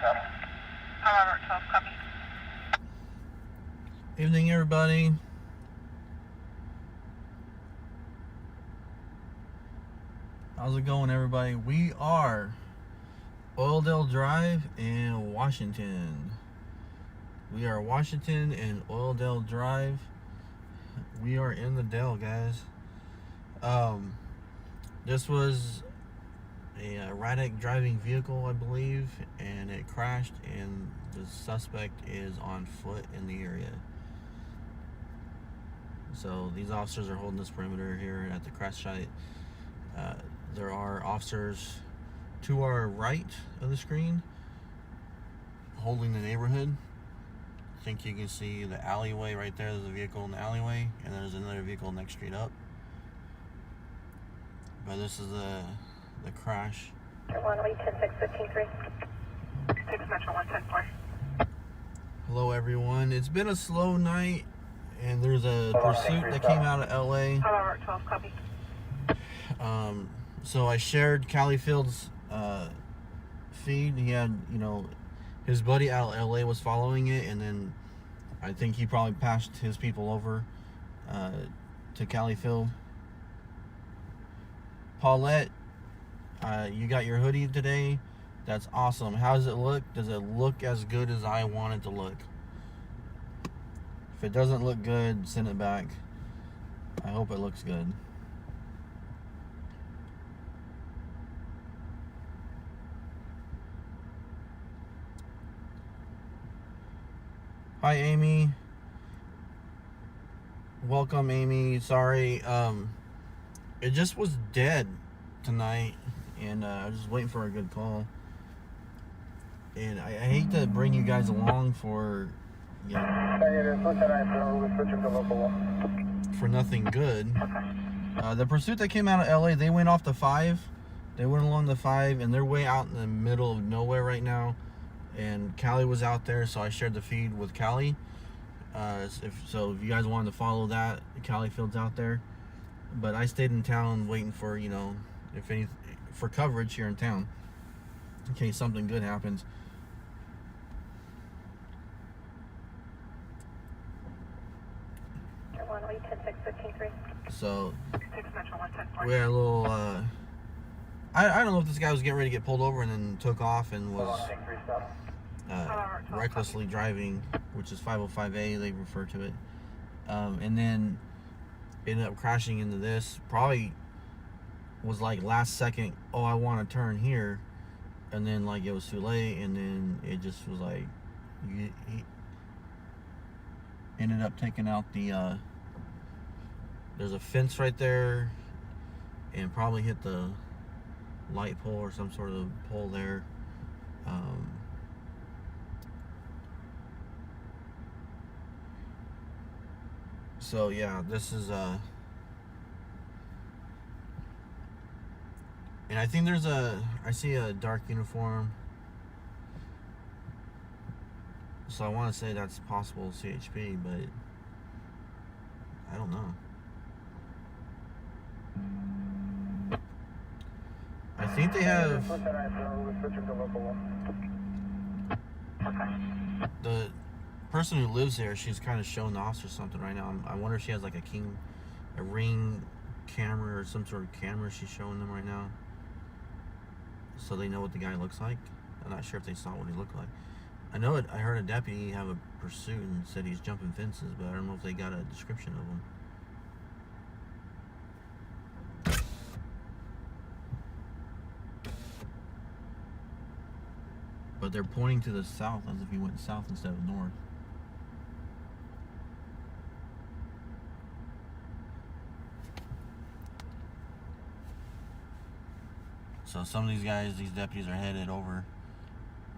Robert 12, copy. Evening, everybody. How's it going, everybody? We are Oildale Drive in Washington. We are Washington and Oildale Drive. We are in the Dale, guys. This was a erratic driving vehicle, I believe, and it crashed, and the suspect is on foot in the area. So these officers are holding this perimeter here at the crash site. There are officers to our right of the screen holding the neighborhood. I think you can see the alleyway right there. There's a vehicle in the alleyway, and there's another vehicle next street up. But this is the crash. 1-8-10-6-15-3. 6 Metro 110-4. Hello, everyone. It's been a slow night, and there's a pursuit that came out of LA. Robert 12, copy. So I shared Califield's feed. He had, his buddy out of LA was following it, and then I think he probably passed his people over to Califield. Paulette, you got your hoodie today. That's awesome. How does it look? Does it look as good as I want it to look? If it doesn't look good, send it back. I hope it looks good. Hi, Amy. Welcome, Amy. Sorry, it just was dead tonight, and I was just waiting for a good call. And I hate to bring you guys along for, for nothing good. The pursuit that came out of LA, they went off the 5. They went along the 5, and they're way out in the middle of nowhere right now. And Callie was out there, so I shared the feed with Callie. If you guys wanted to follow that, Califield's out there. But I stayed in town waiting for, for coverage here in town in case something good happens. So we had a little I don't know if this guy was getting ready to get pulled over and then took off and was recklessly driving, which is 505A, they refer to it, and then ended up crashing into this. Probably was like last second, oh, I want to turn here, and then like it was too late, and then it just was like he ended up taking out the there's a fence right there, and probably hit the light pole or some sort of pole there. So yeah, this is and I think I see a dark uniform, so I want to say that's possible CHP, but I don't know. I think they have the person who lives there. She's kind of showing the officer something right now. I wonder if she has like a ring camera or some sort of camera she's showing them right now, so they know what the guy looks like. I'm not sure if they saw what he looked like. I heard a deputy have a pursuit and said he's jumping fences, but I don't know if they got a description of him. But they're pointing to the south as if he went south instead of north. So some of these deputies are headed over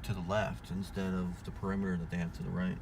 to the left instead of the perimeter that they have to the right.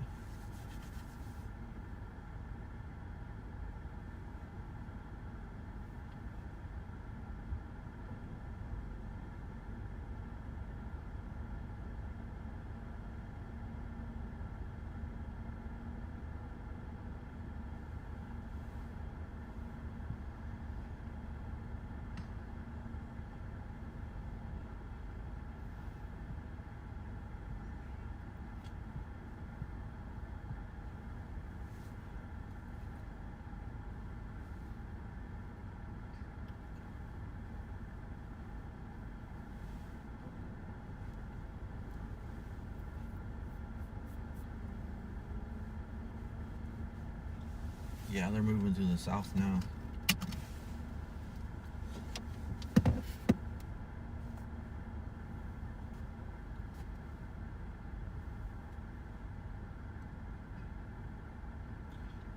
Yeah, they're moving to the south now.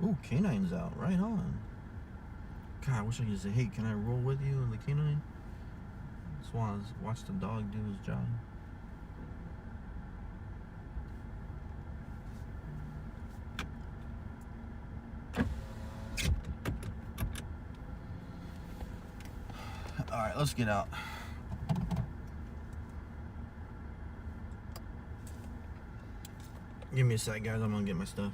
Ooh, canine's out. Right on. God, I wish I could say, hey, can I roll with you in the canine? Just want to watch the dog do his job. Alright, let's get out. Give me a sec, guys. I'm gonna get my stuff.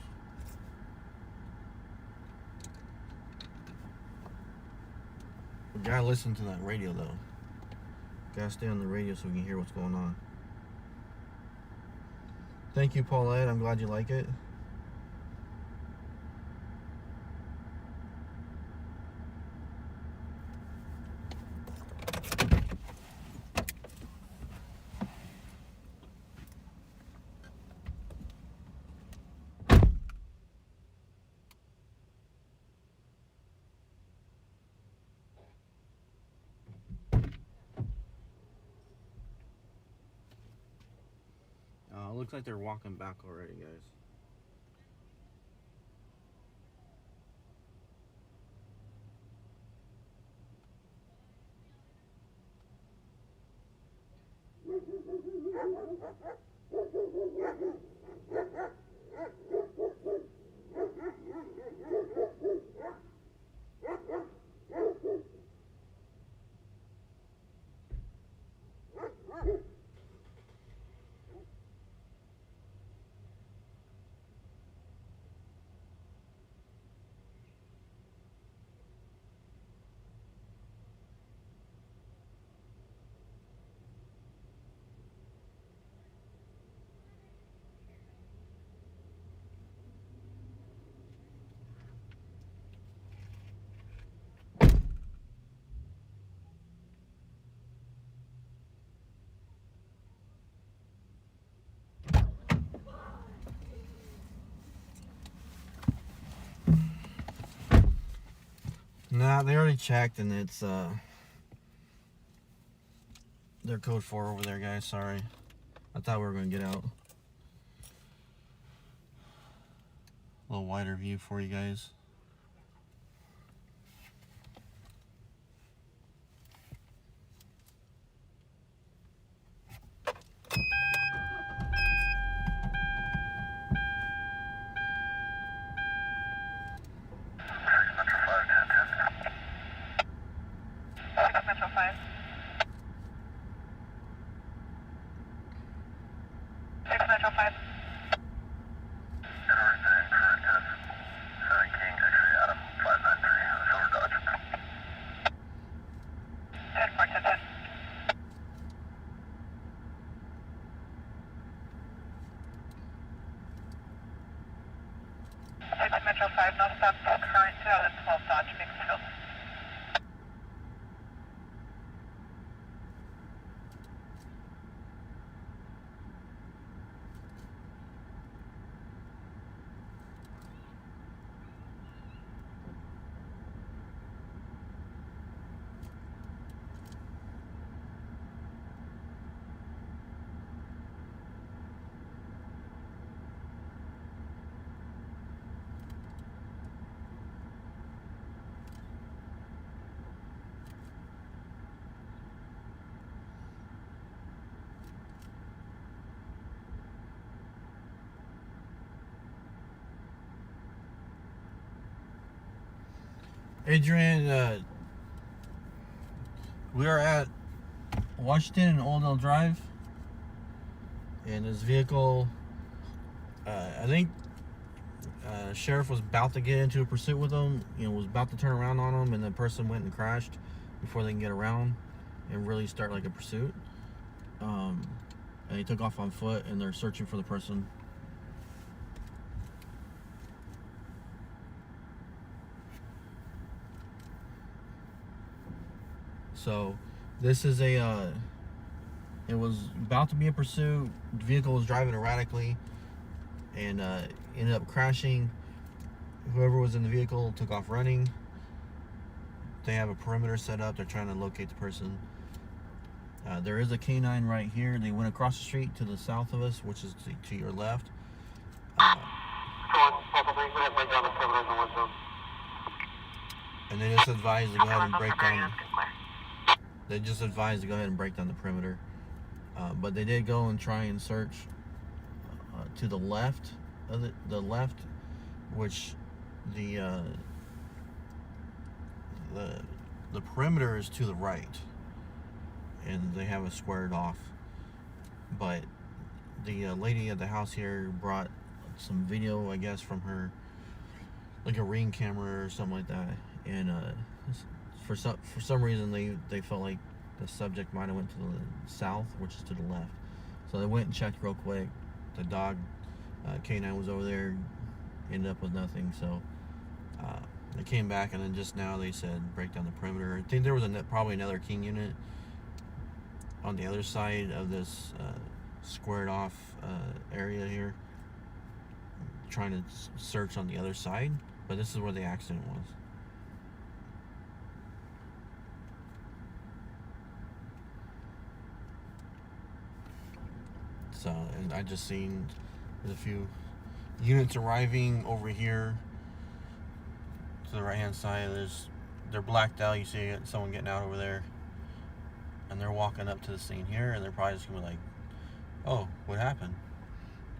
We gotta listen to that radio, though. Gotta stay on the radio so we can hear what's going on. Thank you, Paulette. I'm glad you like it. Looks like they're walking back already, guys. Nah, they already checked, and it's they're code 4 over there, guys. Sorry, I thought we were gonna get out. A little wider view for you guys. Metro 5. 6 Metro 5. Metro 5, no stop, current 2012 Dodge Bakersfield. Adrian, we are at Washington and Oldell Drive, and this vehicle, I think sheriff was about to get into a pursuit with them, was about to turn around on them, and the person went and crashed before they can get around and really start like a pursuit. And he took off on foot, and they're searching for the person. So this is it was about to be a pursuit. The vehicle was driving erratically and ended up crashing. whoever was in the vehicle took off running. They have a perimeter set up. They're trying to locate the person. There is a canine right here. They went across the street to the south of us, which is to your left. And they just advised to go ahead and break down. They just advised to go ahead and break down the perimeter. But they did go and try and search to the left of the left, which the perimeter is to the right, and they have it squared off. But the lady at the house here brought some video, I guess, from her, like a Ring camera or something like that, and for some reason they felt like the subject might have went to the south, which is to the left. So they went and checked real quick. The dog canine was over there, ended up with nothing. So they came back, and then just now they said break down the perimeter. I think there was probably another king unit on the other side of this squared off area here, trying to search on the other side, but this is where the accident was. So, and I just seen there's a few units arriving over here to the right hand side. They're blacked out. You see someone getting out over there, and they're walking up to the scene here, and they're probably just gonna be like, oh, what happened?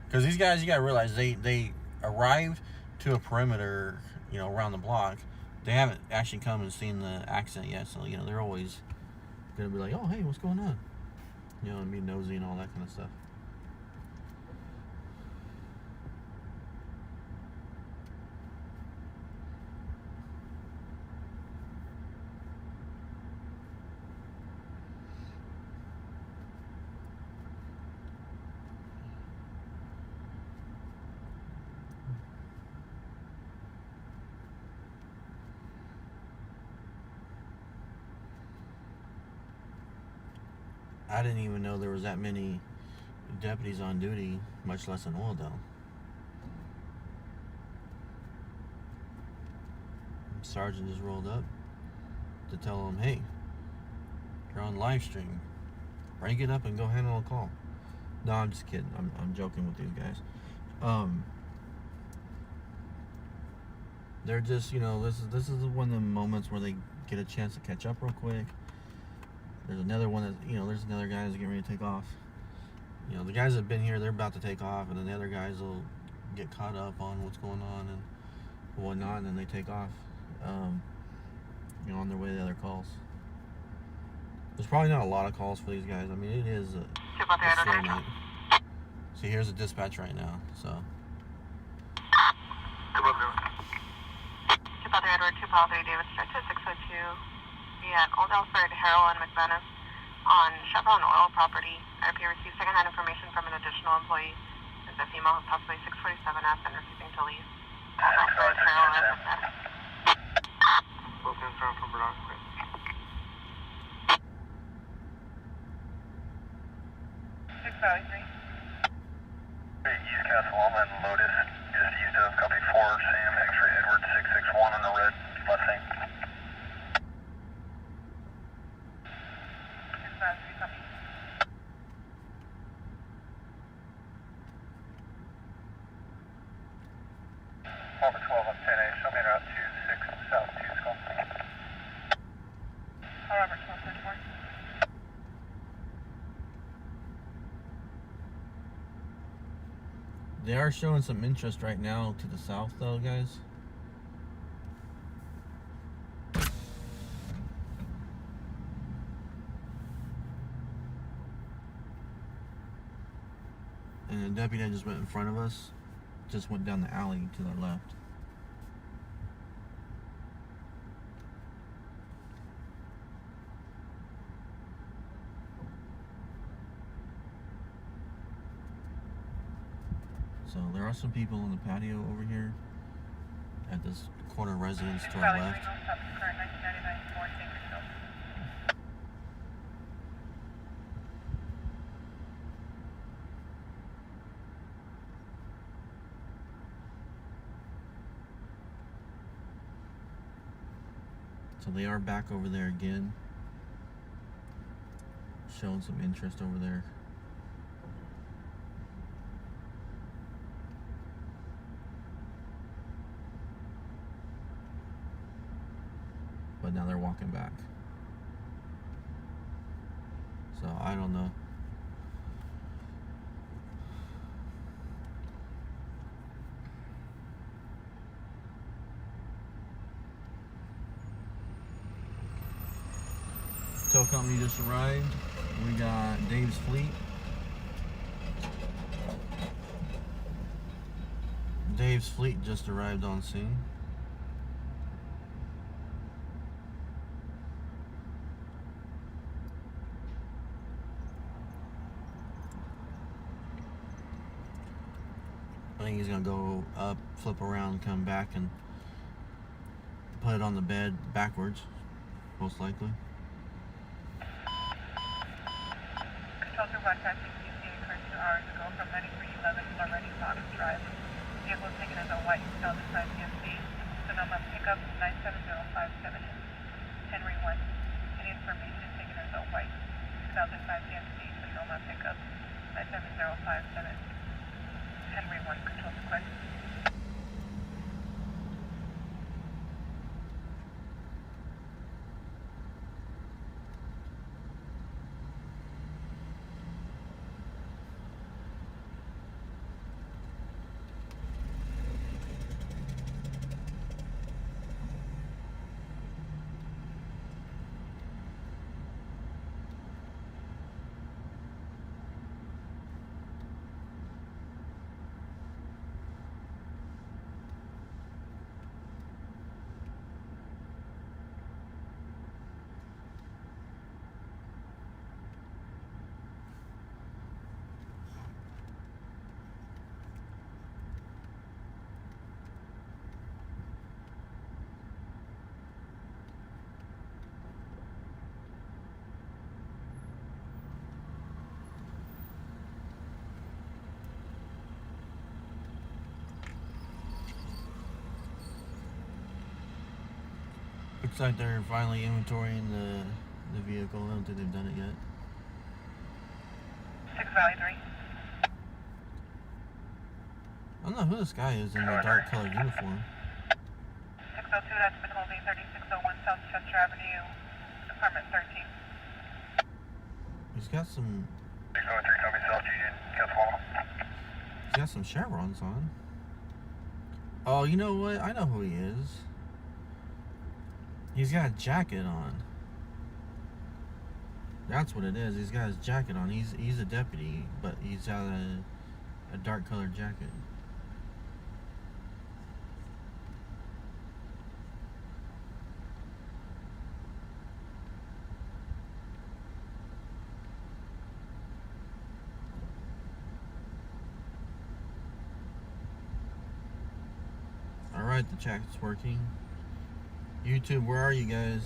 Because these guys, you gotta realize, they arrived to a perimeter, around the block. They haven't actually come and seen the accident yet, so they're always gonna be like, oh, hey, what's going on, and be nosy and all that kind of stuff. I didn't even know there was that many deputies on duty, much less an oil dome. Sergeant just rolled up to tell them, hey, you're on live stream. Break it up and go handle a call. No, I'm just kidding. I'm joking with these guys. They're just, this is one of the moments where they get a chance to catch up real quick. There's another one that, there's another guy that's getting ready to take off. The guys that have been here, they're about to take off, and then the other guys will get caught up on what's going on and whatnot, and then they take off, on their way to the other calls. There's probably not a lot of calls for these guys. I mean, it is a slow night. See, here's a dispatch right now, so. 253 Edward, 253 David Street to 602. Yeah, Old Ellsford, Harrell, and McManus on Chevron Oil property. RP received secondhand information from an additional employee. Is a female who's possibly 647F and refusing to leave. Old Ellsford, Harrell, and McManus. Both confirmed from Bernard. East Castle Alma and Lotus, just east of copy 4, Sam, X-ray Edward 661 on the red, Mustang. Over 12 on 10A, show me route 26 south 2 Skull. Robert 1234. They are showing some interest right now to the south, though, guys. And the deputy that just went in front of us just went down the alley to the left. So there are some people on the patio over here at this corner residence to our left. So they are back over there again, showing some interest over there. But now they're walking back. So I don't know. Tow company just arrived. We got Dave's Fleet. Dave's Fleet just arrived on scene. I think he's gonna go up, flip around, come back, and put it on the bed backwards, most likely. Control to broadcasting CCA occurred 2 hours ago from 9311 Lorraine Bottom Drive. Vehicle taken as a white Delta 5 CMC. Sonoma pickup 97057 Henry 1. Any information taken as a white Delta 5 CMC Sonoma pickup 97057 Henry 1. Control to question. Looks like they're finally inventorying the vehicle. I don't think they've done it yet. 6 Valley 3. I don't know who this guy is in the dark colored uniform. 602, that's McColby, 3601 South Chester Avenue, Department 13. He's got some. 603, copy, South Union, Caswell. He's got some chevrons on. Oh, you know what? I know who he is. He's got a jacket on. That's what it is. He's got his jacket on. He's a deputy, but he's got a dark colored jacket. Alright, the chat's working. YouTube, where are you guys?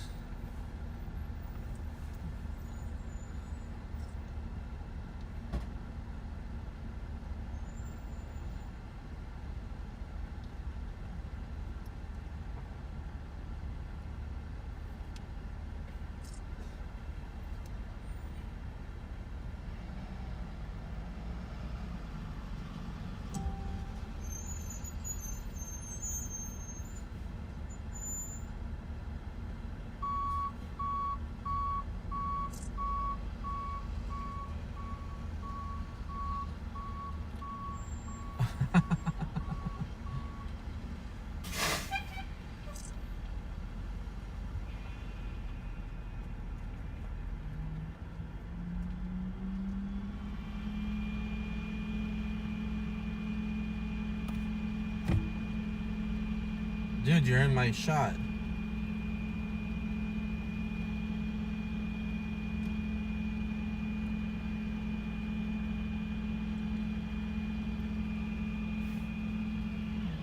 Dude, you're in my shot.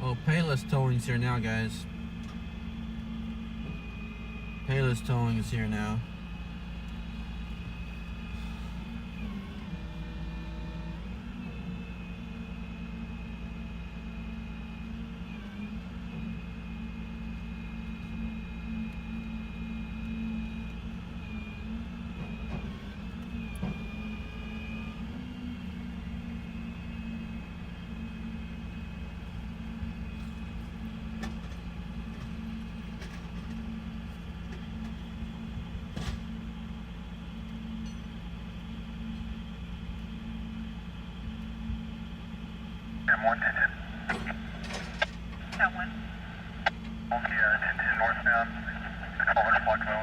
Oh, Payless Towing's here now, guys. Payless Towing is here now. M1, 1010. 10-1. Okay, 1010 northbound, 1200 block low,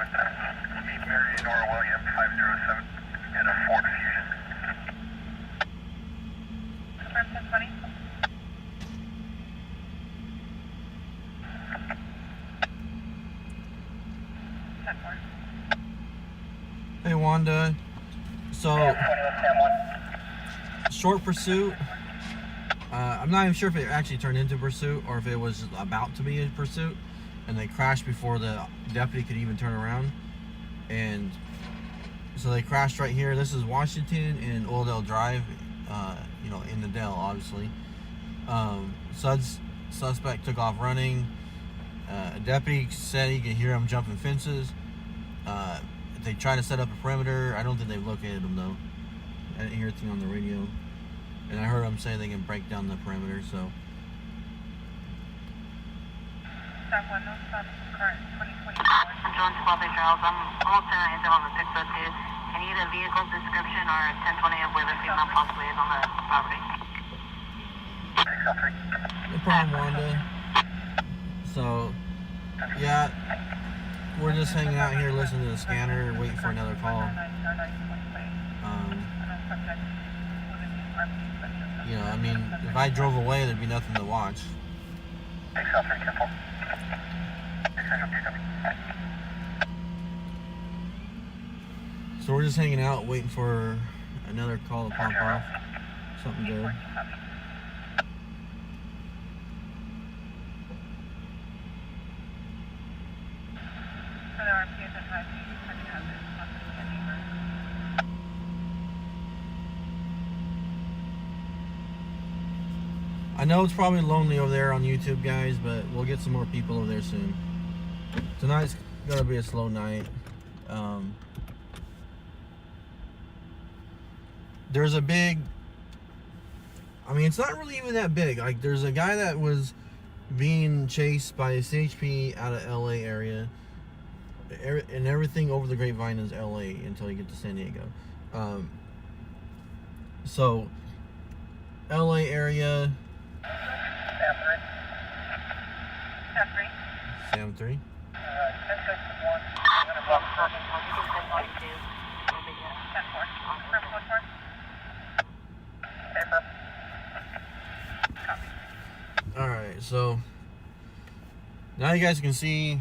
Meet Mary Nora William, 507, and a Ford Fusion. Confirm 1020. Hey Wanda, so 21, 10-1. short pursuit. I'm not even sure if it actually turned into pursuit or if it was about to be a pursuit, and they crashed before the deputy could even turn around. And so they crashed right here. This is Washington and Oildale Drive, you know, in the Dell, obviously. Suspect took off running. A deputy said he could hear him jumping fences. They tried to set up a perimeter. I don't think they've located him though. I didn't hear anything on the radio. And I heard them say they can break down the perimeter, so. Stop 1, no stop, current 2024. John to Bobby Charles, I'm almost certain I on the 602. Can you get a vehicle description or a 1020 of where the female possibly is on the property? No problem, Wanda. So, yeah, we're just hanging out here listening to the scanner, waiting for another call. You know, I mean, if I drove away, there'd be nothing to watch. So we're just hanging out, waiting for another call to pop off. Something good. I know it's probably lonely over there on YouTube, guys, but we'll get some more people over there soon. Tonight's gonna be a slow night. There's a big, I mean, it's not really even that big. Like, there's a guy that was being chased by a CHP out of LA area, and everything over the Grapevine is LA until you get to San Diego. So LA area. Sam 3. Alright, so now you guys can see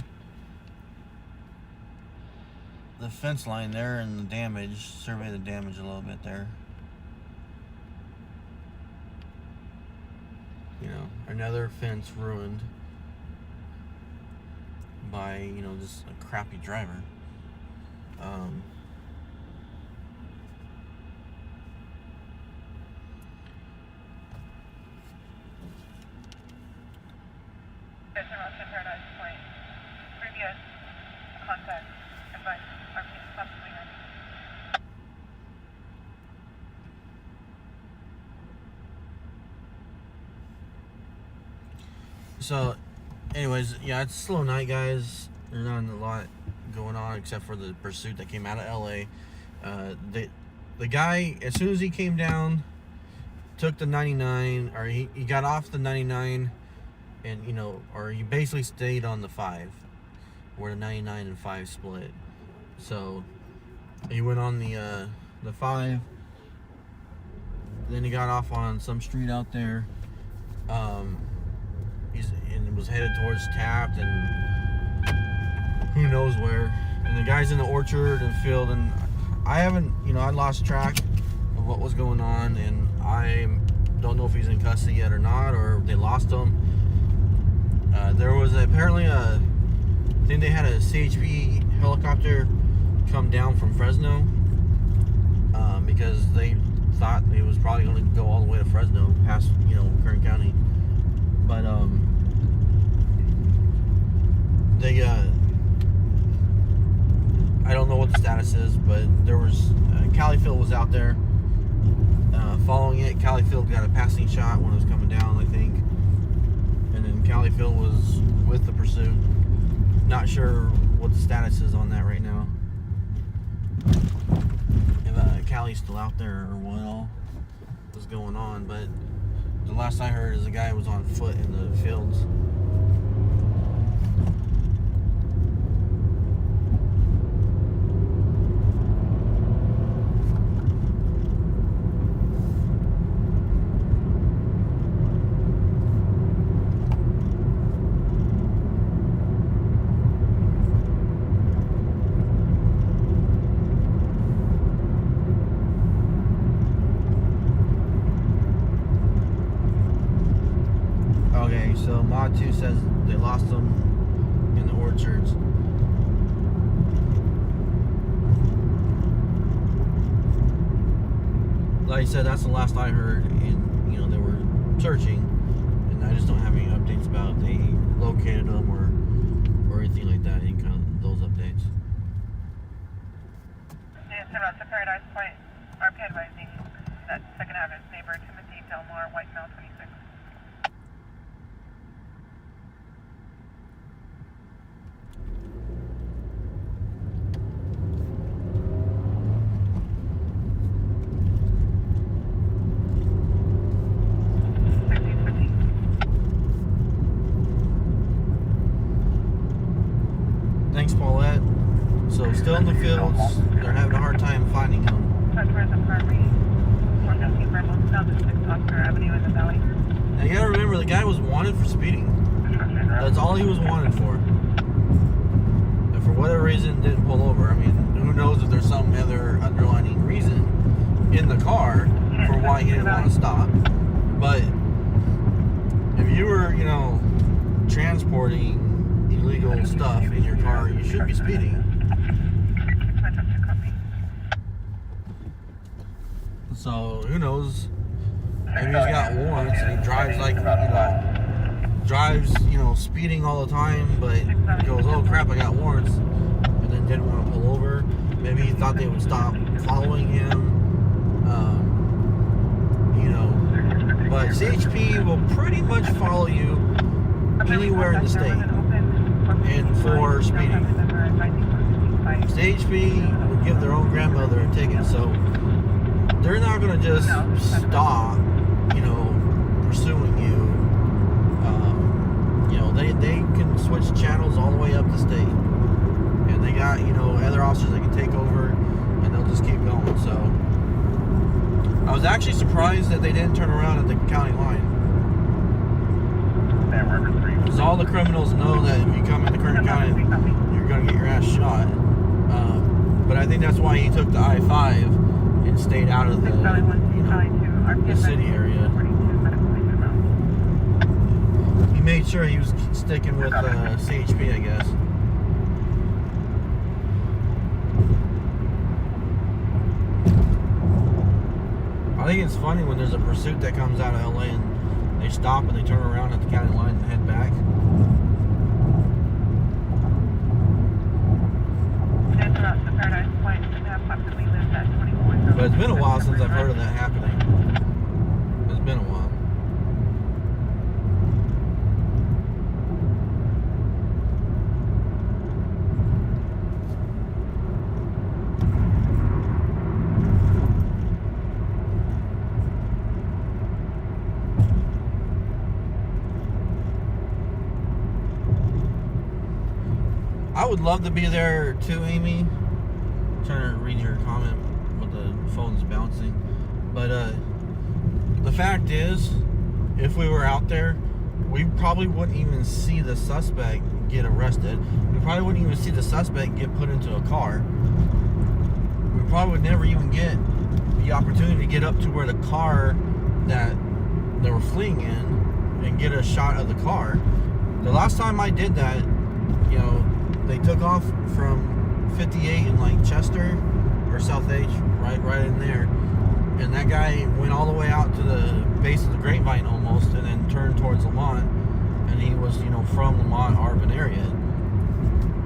the fence line there and the damage. Survey the damage a little bit there. You know, another fence ruined by, you know, just a crappy driver. Previous contact advice, RP possibly. So, anyways, yeah, it's a slow night, guys. There's not a lot going on except for the pursuit that came out of LA. The guy, as soon as he came down, took the 99, or he got off the 99, and, you know, or he basically stayed on the 5, where the 99 and 5 split. So he went on the 5, then he got off on some street out there. And was headed towards Taft and who knows where. And the guy's in the orchard and field, and I haven't, you know, I lost track of what was going on, and I don't know if he's in custody yet or not, or if they lost him. There was apparently I think they had a CHP helicopter come down from Fresno because they thought it was probably going to go all the way to Fresno, past, you know, Kern County. But they I don't know what the status is, but there was Califield was out there following it. Califield got a passing shot when it was coming down, I think, and then Califield was with the pursuit. Not sure what the status is on that right now. If Cali's still out there or what all was going on, but the last I heard is the guy was on foot in the fields. Okay, so Mod 2 says they lost them in the orchards. Like I said, that's the last I heard, and they were searching, and I just don't have any updates about if they located them or anything like that, any kind of those updates. Yes, about to Paradise Point, RP advising that Second Avenue neighbor Timothy Delmore, white male, 26. Thanks, Paulette. So still in the fields, they're having a hard time finding them. Now you gotta remember, the guy was wanted for speeding. That's all he was wanted for. And for whatever reason, didn't pull over. I mean, who knows if there's some other underlying reason in the car for why he didn't want to stop. But if you were, transporting illegal stuff in your car, you should be speeding. So who knows? Maybe he's got warrants and he drives speeding all the time, but he goes, oh crap, I got warrants, and then didn't want to pull over. Maybe he thought they would stop following him. But CHP will pretty much follow you anywhere in the state, and for speeding. CHP would give their own grandmother a ticket, so they're not going to just stop, pursuing you. They can switch channels all the way up the state, and they got other officers that can take over, and they'll just keep going. So I was actually surprised that they didn't turn around at the county line, because all the criminals know that if you come into Kern County, you're going to get your ass shot. But I think that's why he took the I-5 and stayed out of the city area. He made sure he was sticking with CHP, I guess. I think it's funny when there's a pursuit that comes out of LA and they stop and they turn around at the county line and head back. But it's been a while since I've heard of that happening. It's been a while. I would love to be there too, Amy. I'm trying to read your comment, but the phone's bouncing. But the fact is, if we were out there, we probably wouldn't even see the suspect get arrested. We probably wouldn't even see the suspect get put into a car. We probably would never even get the opportunity to get up to where the car that they were fleeing in and get a shot of the car. The last time I did that, they took off from 58 in like Chester or South H, right in there, and that guy went all the way out to the base of the Grapevine almost, and then turned towards Lamont, and he was from Lamont, Arvin area,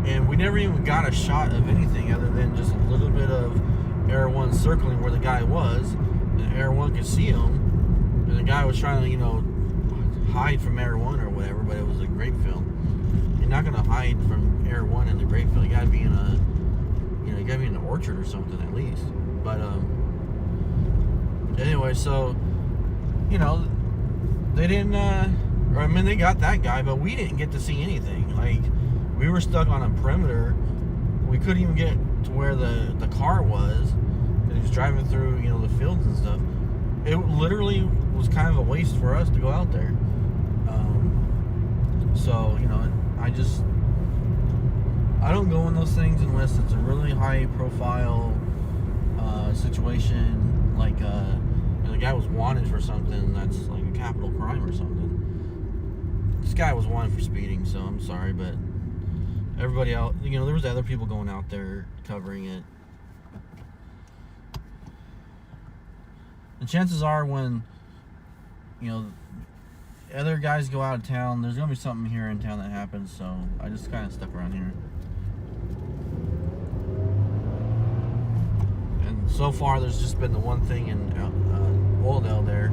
and we never even got a shot of anything other than just a little bit of Air 1 circling where the guy was, and Air 1 could see him, and the guy was trying to hide from Air 1 or whatever, but it was a grape field. You're not gonna hide from Air 1 in the grape field. You gotta be in an orchard or something at least. But anyway, so they didn't, I mean, they got that guy, but we didn't get to see anything. Like, we were stuck on a perimeter. We couldn't even get to where the car was. It was driving through, you know, the fields and stuff. It literally was kind of a waste for us to go out there. So, you know, I don't go in those things unless it's a really high profile situation, like the guy was wanted for something that's like a capital crime or something. This guy was wanted for speeding, so I'm sorry, but everybody else, you know, there was other people going out there covering it. The chances are when, you know, other guys go out of town, there's going to be something here in town that happens, so I just kind of stuck around here. And so far, there's just been the one thing in Oildale there.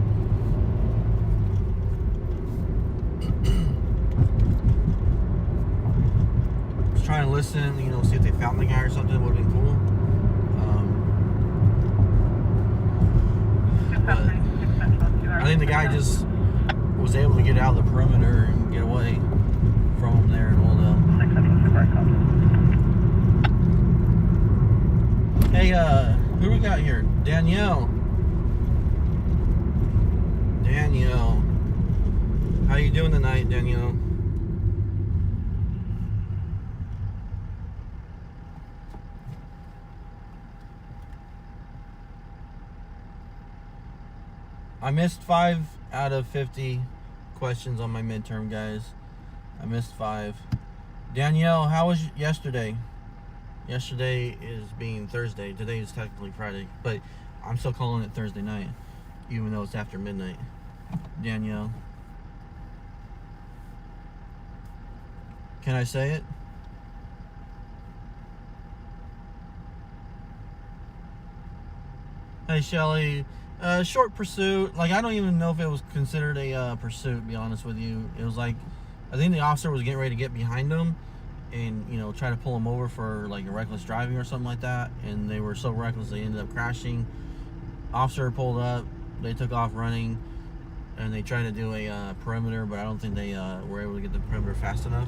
I was trying to listen, you know, see if they found the guy or something. It would have been cool. But I think the guy just was able to get out of the perimeter and get away from him there in Oildale. Hey, who we got here? Danielle. How you doing tonight, Danielle? I missed 5 out of 50 questions on my midterm, guys. I missed 5. Danielle, how was yesterday? Yesterday is being Thursday. Today is technically Friday, but I'm still calling it Thursday night, even though it's after midnight. Danielle. Can I say it? Hey, Shelly. Short pursuit. Like, I don't even know if it was considered a pursuit, to be honest with you. It was like, I think the officer was getting ready to get behind him and, you know, try to pull him over for, like, a reckless driving or something like that. And they were so reckless, they ended up crashing. Officer pulled up. They took off running. And they tried to do a perimeter, but I don't think they were able to get the perimeter fast enough.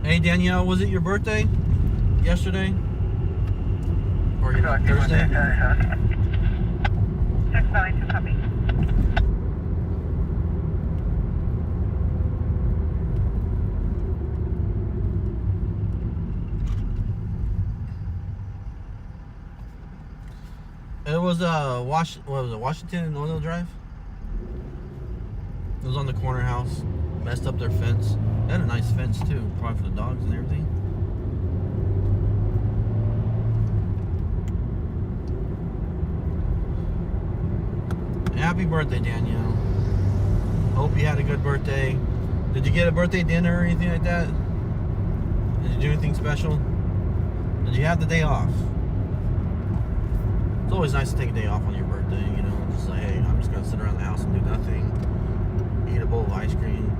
Hey, Danielle, was it your birthday yesterday? Or Thursday? 692 copy. It was Washington and Oildale Drive? It was on the corner house. Messed up their fence. They had a nice fence too, probably for the dogs and everything. Happy birthday, Danielle. Hope you had a good birthday. Did you get a birthday dinner or anything like that? Did you do anything special? Did you have the day off? It's always nice to take a day off on your birthday, you know, just like, hey, I'm just going to sit around the house and do nothing. Eat a bowl of ice cream,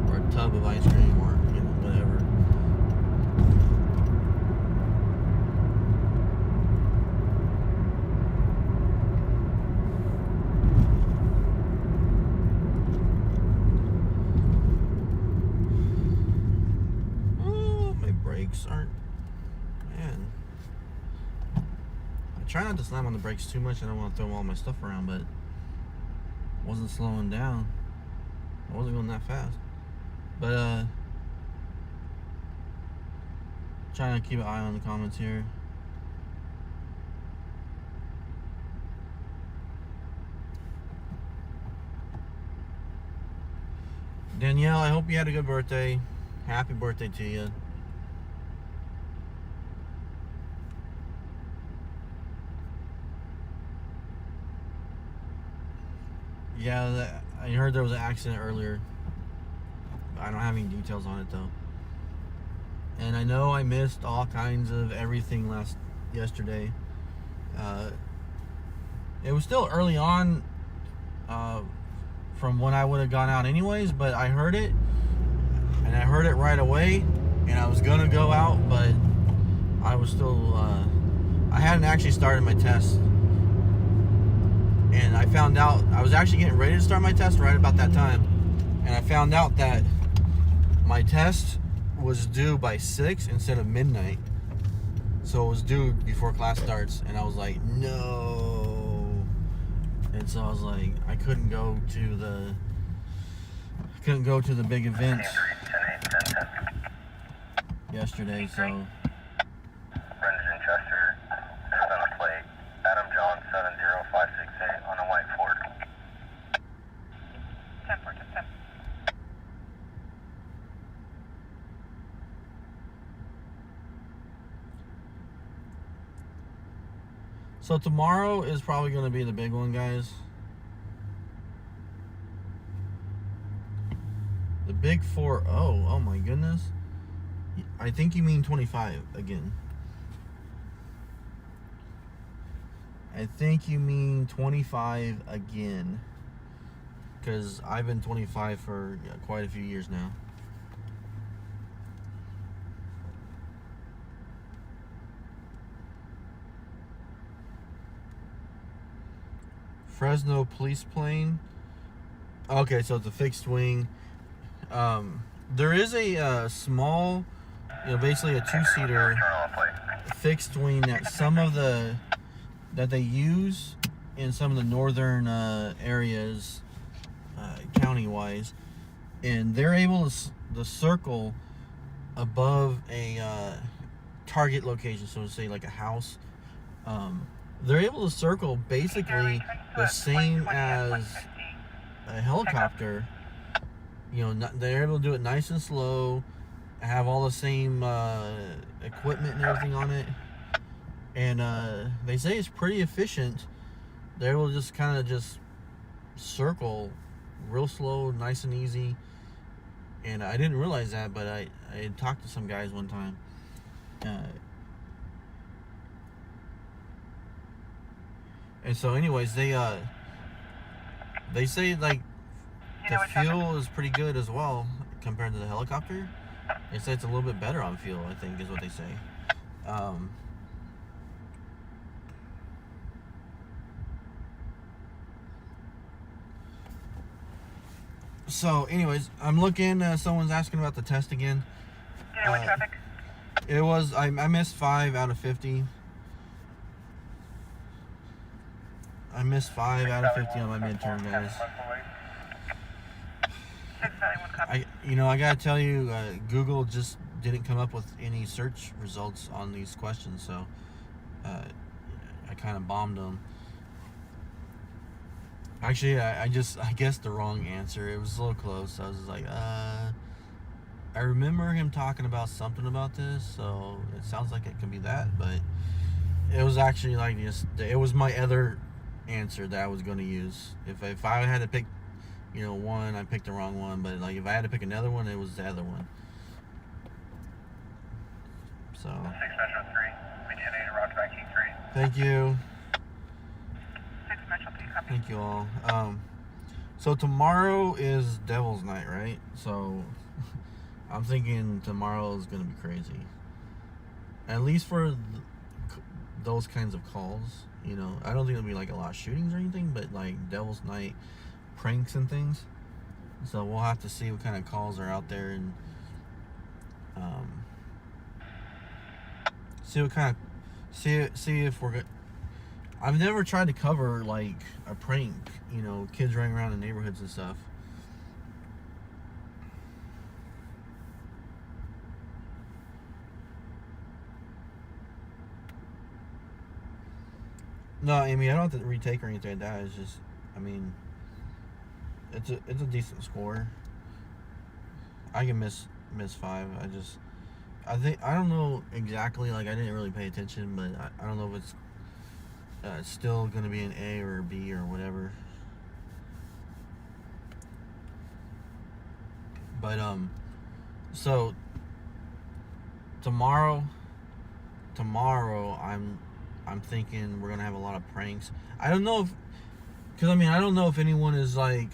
or a tub of ice cream, or, you know, whatever. Oh, my brakes aren't, man. I try not to slam on the brakes too much. I don't want to throw all my stuff around, but wasn't slowing down. I wasn't going that fast. But, trying to keep an eye on the comments here. Danielle, I hope you had a good birthday. Happy birthday to you. Yeah, I heard there was an accident earlier. I don't have any details on it though. And I know I missed all kinds of everything yesterday. It was still early on from when I would have gone out anyways, but I heard it, and I heard it right away, and I was gonna go out, but I was still I hadn't actually started my test found out, I was actually getting ready to start my test right about that time, and I found out that my test was due by 6 instead of midnight. So it was due before class starts, and I was like, no. And so I was like, I couldn't go to the big event yesterday, so. Brendan Chester, there's on a plate, Adam John 70568 on a white Ford. 10-4, just 10. So tomorrow is probably going to be the big one, guys. The big 4-0. Oh my goodness. I think you mean 25 again. I think you mean 25 again. Because I've been 25 for quite a few years now. Fresno police plane. Okay, so it's a fixed wing. There is a small, basically a 2-seater fixed wing that they use in some of the northern areas, county-wise, and they're able to circle above a target location, so to say, like a house. They're able to circle basically the same as a helicopter. They're able to do it nice and slow, have all the same equipment and everything on it, and they say it's pretty efficient. They're able to just kind of just circle real slow, nice and easy. And I didn't realize that, but I had talked to some guys one time. And so anyways, they say like the fuel is pretty good as well compared to the helicopter. They say it's a little bit better on fuel, I think, is what they say. So anyways, I'm looking, someone's asking about the test again. Do you know what traffic? It was, I missed 5 out of 50. I missed 5 out of 50 on my midterm, guys. 691 copy. I gotta tell you, Google just didn't come up with any search results on these questions, so I kind of bombed them. Actually, I guessed the wrong answer. It was a little close. I was like, I remember him talking about something about this, so it sounds like it could be that, but it was actually like it was my other answer that I was going to use. If I had to pick, one, I picked the wrong one, but like if I had to pick another one, it was the other one. So 6 Metro 3, Median 8 Rock 93. thank you. 6 Metro 3 copy. Thank you all. So tomorrow is Devil's Night, right? So I'm thinking tomorrow is going to be crazy. At least for those kinds of calls. I don't think there'll be like a lot of shootings or anything, but like Devil's Night pranks and things. So we'll have to see what kind of calls are out there and see if we're good. I've never tried to cover like a prank, kids running around in neighborhoods and stuff. No, Amy, I don't have to retake or anything like that. It's just, it's a decent score. I can miss 5. I don't know exactly. Like I didn't really pay attention, but I don't know if it's still gonna be an A or a B or whatever. But so tomorrow I'm thinking we're gonna have a lot of pranks. I don't know I don't know if anyone is like,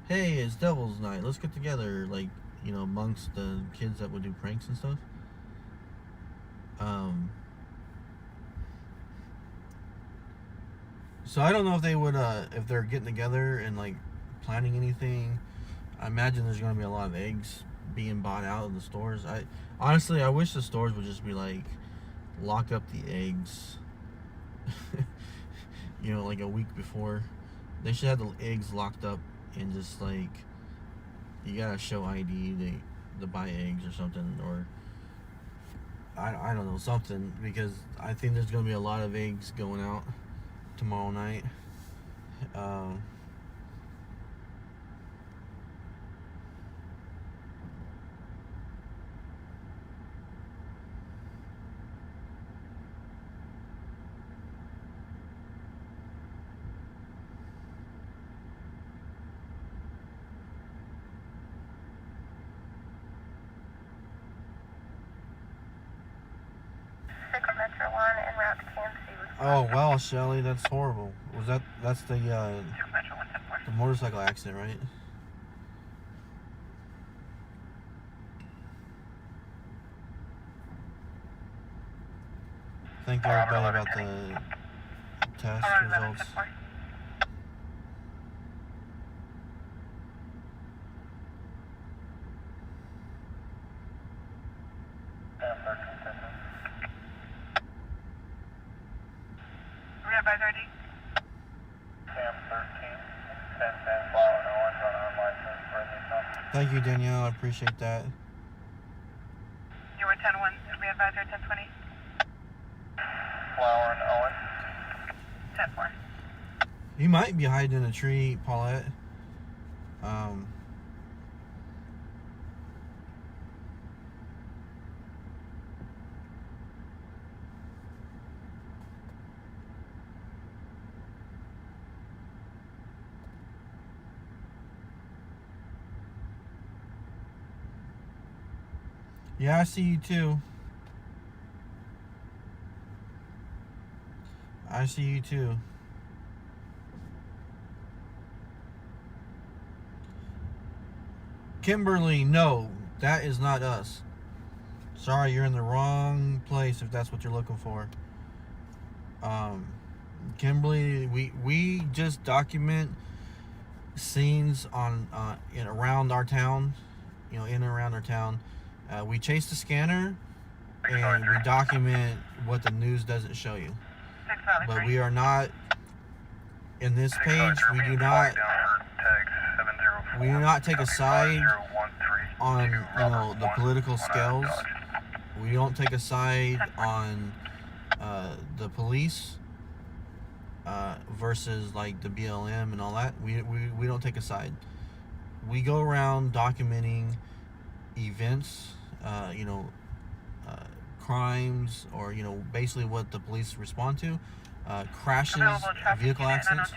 hey, it's Devil's Night, let's get together, like, amongst the kids that would do pranks and stuff. So I don't know if they would, if they're getting together and like planning anything. I imagine there's gonna be a lot of eggs being bought out of the stores. Honestly, I wish the stores would just be like, lock up the eggs. You know, like a week before. They should have the eggs locked up and just like, you gotta show ID to buy eggs or something, or I don't know, something, because I think there's gonna be a lot of eggs going out tomorrow night. Metro 1 en route to KMC. Oh wow, Shelly, that's horrible. That's the motorcycle accident, right? Thank everybody about the test results. Thank you, Danielle. I appreciate that. You were 10-1. Re-advisor 10-20. Flower and Owen. 10-4. He might be hiding in a tree, Paulette. Yeah, I see you too. I see you too. Kimberly, no, that is not us. Sorry, you're in the wrong place if that's what you're looking for. Kimberly, we just document scenes on around our town, you know, in and around our town. We chase the scanner and we document what the news doesn't show you. But we are not, in this page, we do not take a side on, you know, the political scales. We don't take a side on the police versus like the BLM and all that. We don't take a side. We go around documenting events, you know, crimes, or, you know, basically what the police respond to, crashes, vehicle accidents.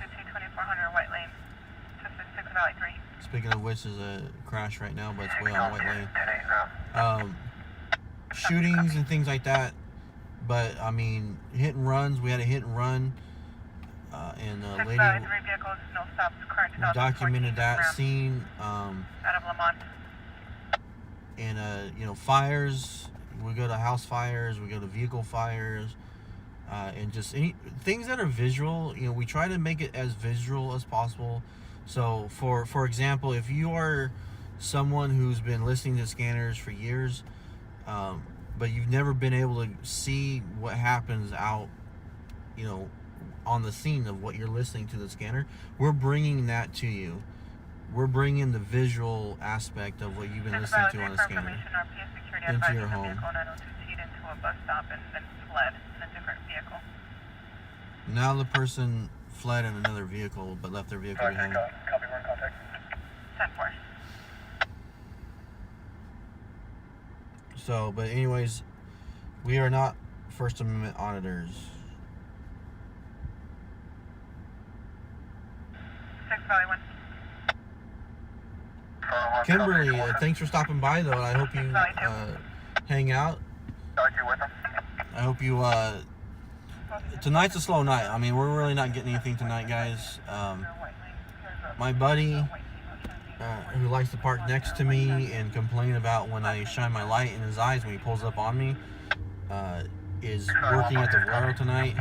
Speaking of which, is a crash right now, but it's way on white lane. Shootings and things like that. But I mean, hit and runs. We had a hit and run, and a lady. We documented that scene. Out of Lamont. And you know, fires. We go to house fires. We go to vehicle fires, and just any things that are visual. You know, we try to make it as visual as possible. So, for example, if you are someone who's been listening to scanners for years, but you've never been able to see what happens out, you know, on the scene of what you're listening to the scanner, we're bringing that to you. We're bringing the visual aspect of what you've been listening to on the scanner into your home. Now the person fled in another vehicle, but left their vehicle behind. Copy, we're in contact. 10-4. So, but anyways, we are not First Amendment auditors. 6 Valley 1. Kimberly, thanks for stopping by, though. I hope you hang out. I hope you, tonight's a slow night. I mean, we're really not getting anything tonight, guys. My buddy, who likes to park next to me and complain about when I shine my light in his eyes when he pulls up on me, is working at the Valero tonight.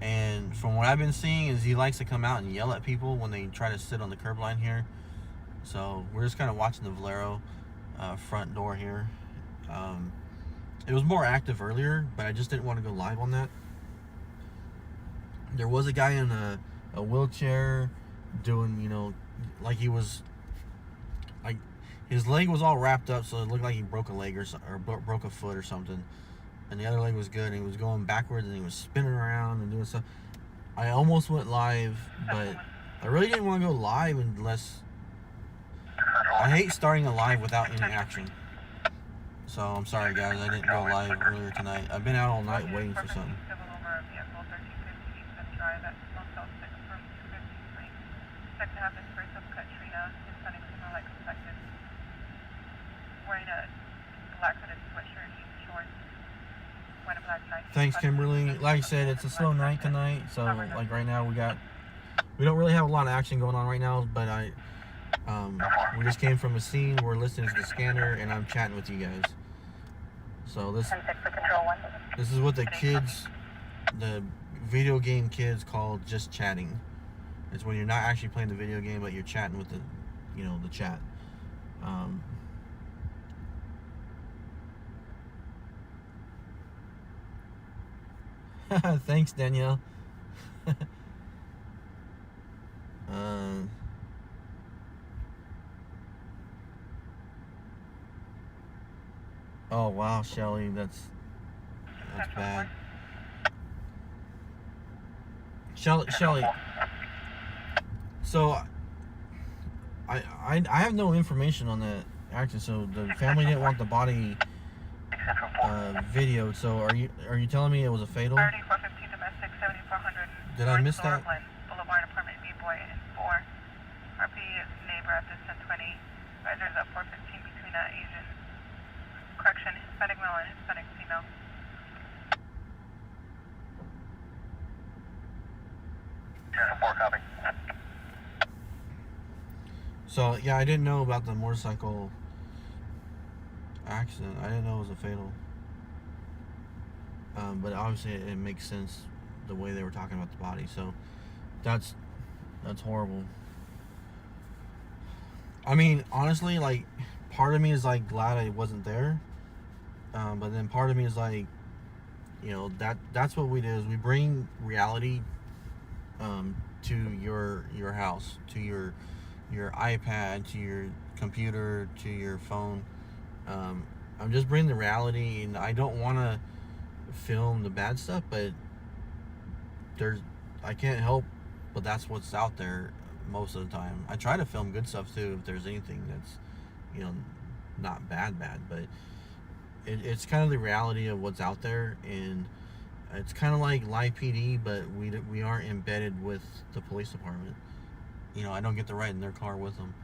And from what I've been seeing is he likes to come out and yell at people when they try to sit on the curb line here. So we're just kind of watching the Valero front door here. It was more active earlier, but I just didn't want to go live on that. There was a guy in a wheelchair doing, like he was, like his leg was all wrapped up, so it looked like he broke a leg or broke a foot or something. And the other leg was good, and he was going backwards, and he was spinning around and doing stuff. I almost went live, but I really didn't want to go live unless... I hate starting a live without any action. So, I'm sorry, guys, I didn't go live earlier tonight. I've been out all night waiting for something. Thanks, Kimberly. Like I said, it's a slow night tonight, so like right now we don't really have a lot of action going on right now, but we just came from a scene, we're listening to the scanner, and I'm chatting with you guys. So this is what the video game kids call just chatting. It's when you're not actually playing the video game, but you're chatting with the chat. Thanks, Danielle. Oh wow, Shelly, that's bad. Shelly. So I have no information on that action. So the family didn't want the body videoed. So are you telling me it was a fatal? 3415 domestic 7400. Did I miss that? Boulevard apartment B boy and 4. RP neighbor at this 1020. Risers at 415 between Asian correction Hispanic male and Hispanic female. So yeah, I didn't know about the motorcycle accident. I didn't know it was a fatal. But obviously it makes sense the way they were talking about the body. So that's horrible. I mean, honestly, like part of me is like glad I wasn't there. But then part of me is like, that's what we do, is we bring reality to your house, to your iPad, to your computer, to your phone. I'm just bringing the reality, and I don't want to film the bad stuff, but I can't help but that's what's out there most of the time. I try to film good stuff too if there's anything that's not bad, but it's kind of the reality of what's out there, and it's kind of like Live PD, but we aren't embedded with the police department. I don't get to ride in their car with them,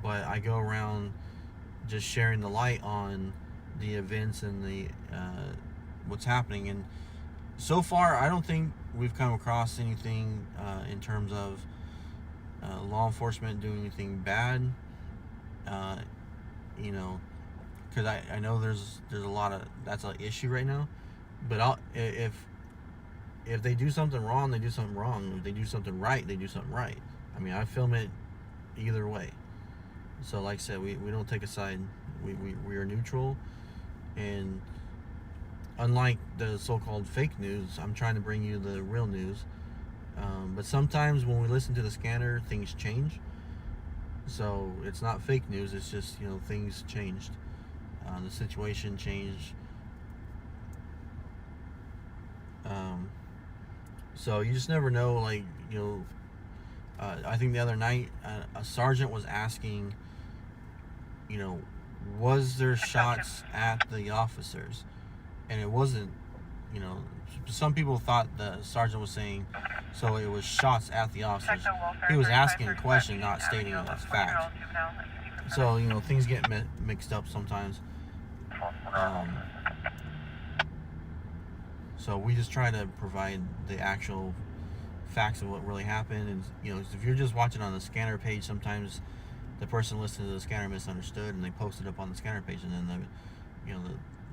but I go around just sharing the light on the events and the what's happening. And so far, I don't think we've come across anything in terms of law enforcement doing anything bad. Because I know there's a lot of that's an issue right now. But if they do something wrong, they do something wrong. If they do something right, they do something right. I mean, I film it either way. So like I said, we don't take a side. We are neutral. And unlike the so-called fake news, I'm trying to bring you the real news. But sometimes when we listen to the scanner, things change. So it's not fake news. It's just, things changed. The situation changed. So you just never know, like, I think the other night a sergeant was asking, was there shots at the officers? And it wasn't, some people thought the sergeant was saying, so it was shots at the officers. He was asking a question, not stating it as fact. So, things get mixed up sometimes. So we just try to provide the actual facts of what really happened. And if you're just watching on the scanner page, sometimes the person listening to the scanner misunderstood, and they post it up on the scanner page, and then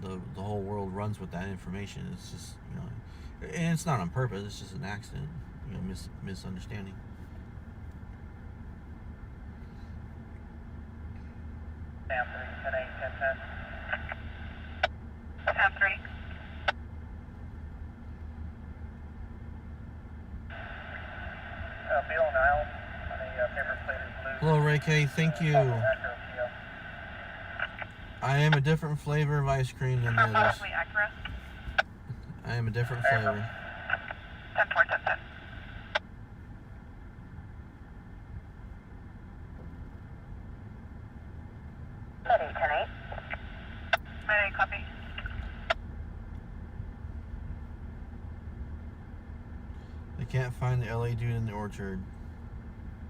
the whole world runs with that information. It's just And it's not on purpose. It's just an accident. Misunderstanding. Sam 3, 10 8, 10 10. Sam 3. Bill and Isle on a paper plate is blue. Hello, Ray K. Thank you. I am a different flavor of ice cream than the others. I am a different flavor. 10 4 10 10. Mayday 10 8. Mayday, copy. They can't find the LA dude in the orchard.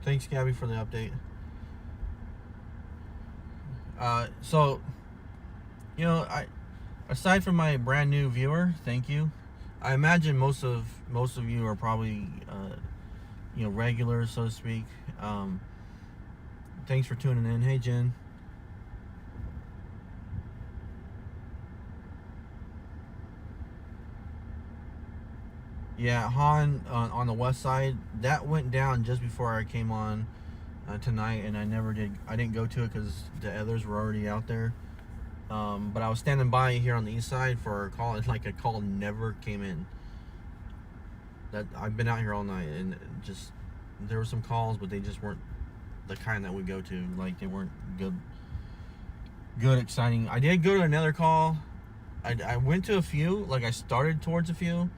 Thanks, Gabby, for the update. So, aside from my brand new viewer, thank you. I imagine most of you are probably, regulars, so to speak. Thanks for tuning in. Hey, Jen. Yeah, Han on the west side, that went down just before I came on tonight, and I didn't go to it because the others were already out there. But I was standing by here on the east side for a call, and a call never came in. I've been out here all night, and just there were some calls, but they just weren't the kind that we go to. They weren't good, exciting. I did go to another call. I went to a few. I started towards a few.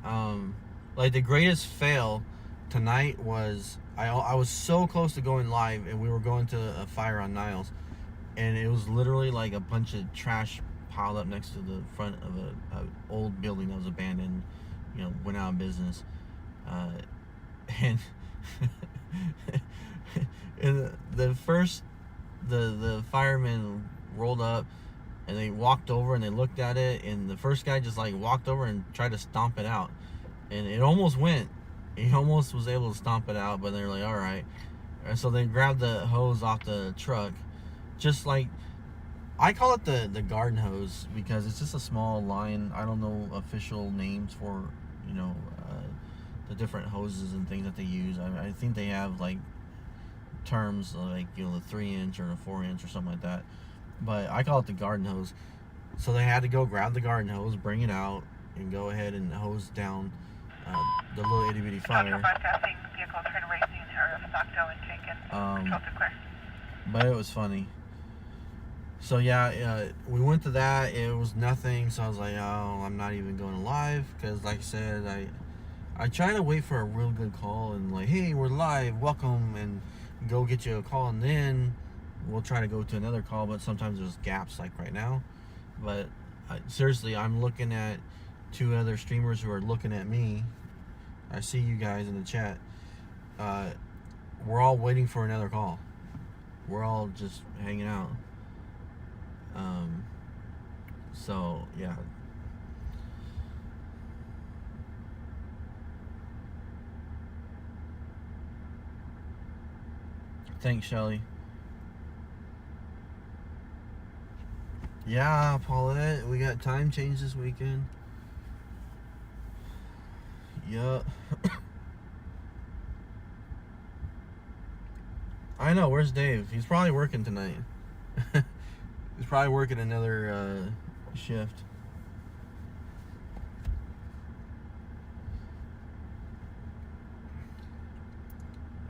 The greatest fail tonight was I was so close to going live, and we were going to a fire on Niles, and it was literally a bunch of trash piled up next to the front of a old building that was abandoned, went out of business, and and the firemen rolled up, and they walked over and they looked at it, and the first guy just walked over and tried to stomp it out, and it almost went. He almost was able to stomp it out, but they're all right. And so they grabbed the hose off the truck, just I call it the garden hose because it's just a small line. I don't know official names for the different hoses and things that they use. I think they have terms the 3-inch or the 4-inch or something like that. But I call it the garden hose. So they had to go grab the garden hose, bring it out, and go ahead and hose down the little itty bitty fire. Vehicle train racing area of Stockdale and Jenkins. But it was funny. So yeah, we went to that. It was nothing. So I was I'm not even going live because, like I said, I try to wait for a real good call and hey, we're live, welcome, and go get you a call, and then we'll try to go to another call. But sometimes there's gaps right now. But seriously, I'm looking at 2 other streamers who are looking at me. I see you guys in the chat. We're all waiting for another call. We're all just hanging out. So yeah. Thanks, Shelly. Yeah, Paulette, we got time change this weekend. Yup. I know, where's Dave? He's probably working tonight. He's probably working another shift.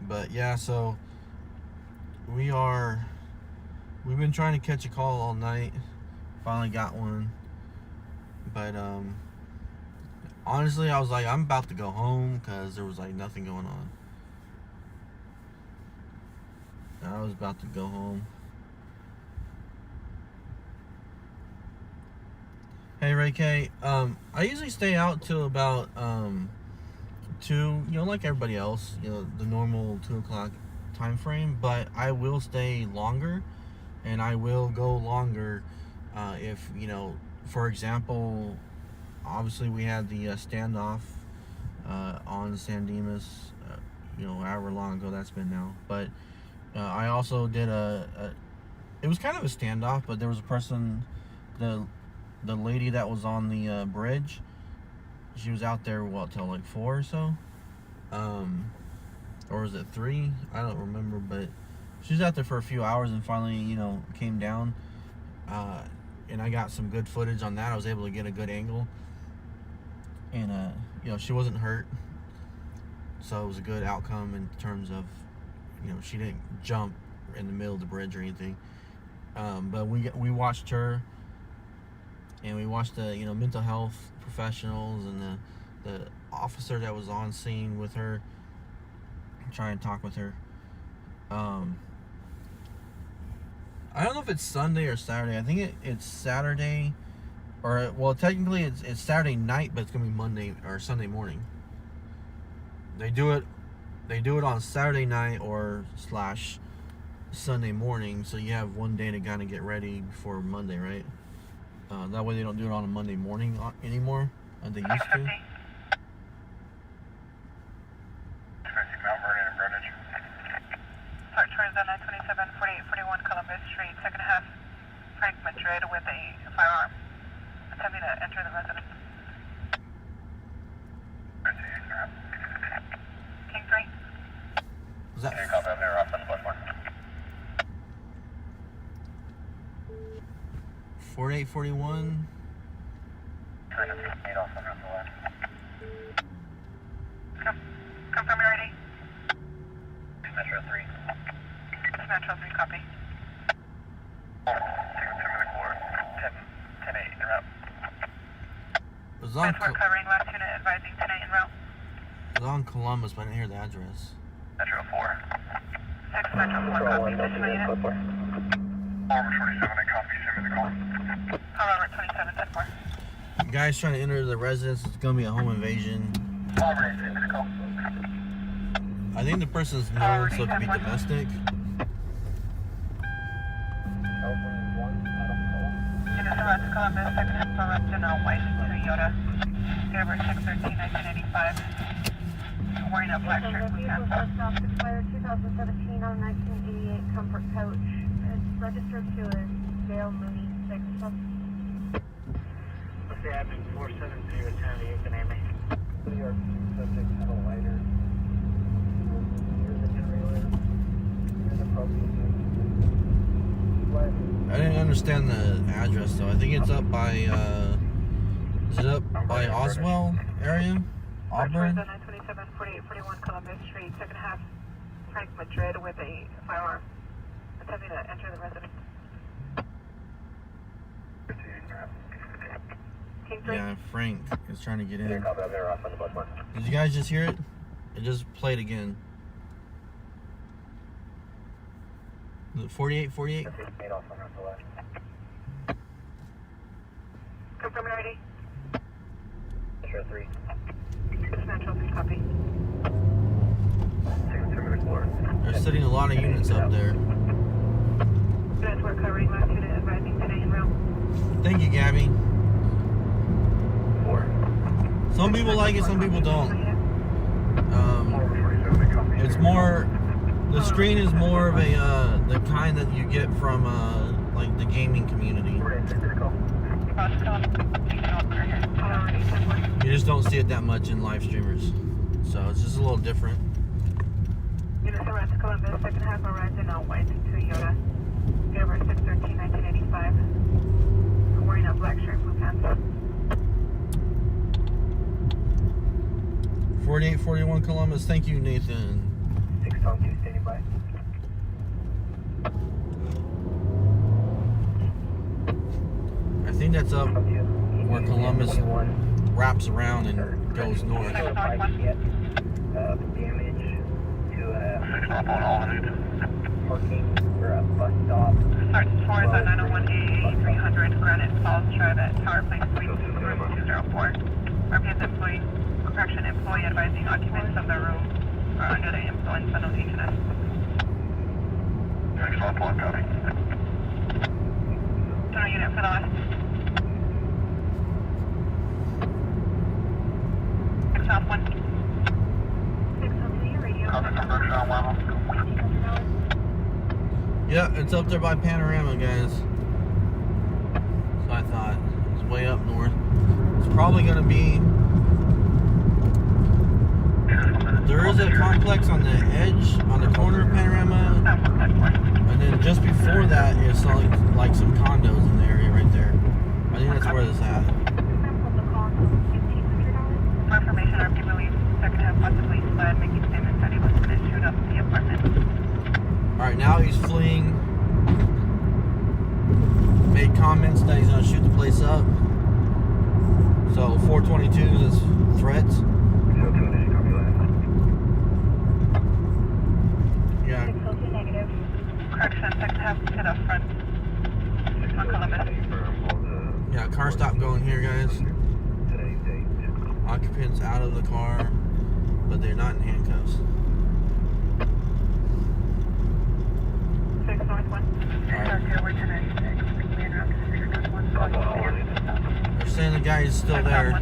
But yeah, so we've been trying to catch a call all night. Finally got one. But honestly, I was I'm about to go home because there was nothing going on. I was about to go home. Hey, Ray K. I usually stay out till about 2, like everybody else, the normal 2 o'clock time frame, but I will stay longer, and I will go longer if, for example, obviously we had the standoff on San Dimas, however long ago that's been now, but I also did it was kind of a standoff, but there was a person, the lady that was on the bridge, she was out there, what, till like 4 or so? Or was it 3? I don't remember, but she was out there for a few hours and finally, you know, came down. And I got some good footage on that. I was able to get a good angle. And, you know, she wasn't hurt. So it was a good outcome in terms of, you know, she didn't jump in the middle of the bridge or anything. But we watched her, and we watched the, you know, mental health professionals and the officer that was on scene with her, try and talk with her. I don't know if it's Sunday or Saturday. I think it's Saturday, or, well, technically it's Saturday night, but it's gonna be Monday or Sunday morning. They do it on Saturday night or / Sunday morning, so you have one day to kind of get ready before Monday, right? That way they don't do it on a Monday morning anymore, like they used to. Search for the 927 4841 Columbus Street, second half, Frank Madrid with a firearm, attempting to enter the residence. King 3. Is that? 4841. Confirm you're ready. Metro 3. Metro 3, copy. 10-8, you're up. It was on, We're covering last unit advising 10-8 en route. it was on Columbus, but I didn't hear the address. Metro 4. 6 Metro 4, copy. Additional unit. Robert 27, I copy. Send me the call. Robert 27, 10-4. Guys trying to enter the residence. It's gonna be a home invasion. Robert, send me the call. I think the person's known, so it could be domestic. Unit surrounds Columbus, second half for General White, Toyota. Gilbert 613, 1985. Wearing a black shirt with pants. South expired 2017 on 1988 Comfort Coach. It's registered to a Dale Mooney 6. What's the address? 47010, you can name me. New York subject had a lighter. Near the trailer. Near the propane. I didn't understand the address though. I think it's up by, is it up by Oswell area? Auburn? 927 4841 Columbus Street, second half, Frank Madrid with a firearm, attempting to enter the residence. King 3. Yeah, Frank is trying to get in. They're off on the bus one. Did you guys just hear it? It just played again. 4848? Made off on the left. Confirm you're ready. Metro 3. It's Metro 3, copy. 6 floor. They're sitting a lot of units up there. Units we're covering last unit advising 10-8 en route. Thank you, Gabby. 4. Some people like it, some people don't. It's more, the screen is more of a, the kind that you get from, like the gaming community. You just don't see it that much in live streamers. So it's just a little different. Unit surrounds Columbus, second half arrives in White, Toyota. Gilbert 613, 1985. Wearing a black shirt, blue pants. 4841 Columbus. Thank you, Nathan. 6-2 standing by. I think that's up where Columbus wraps around and goes north. Damage to parking for a bus stop. Starts towards the 901 AA 300 Granite Falls Drive at Tower Place Suite 204. RPS employee, correction employee advising occupants of the room are under the influence of notationist. Next stop on copy. General unit for the west. South 1. 602 radio. Copy conversion on level. Yeah, it's up there by Panorama, guys. So I thought it's way up north. It's probably gonna be there's a complex on the edge, on the corner of Panorama, and then just before that is like some condos in the area right there. I think that's where this at. For information, our people believe second half possibly fled, making statements that he was going to shoot up the apartment. Alright, now he's fleeing. Made comments that he's going to shoot the place up. So 422 is threats. Yeah. Negative. Correction, second half to the front. 6 on Columbus. Yeah, car stop going here, guys. Occupants out of the car, but they're not in handcuffs. 6 North 1. They're saying the guy is still there.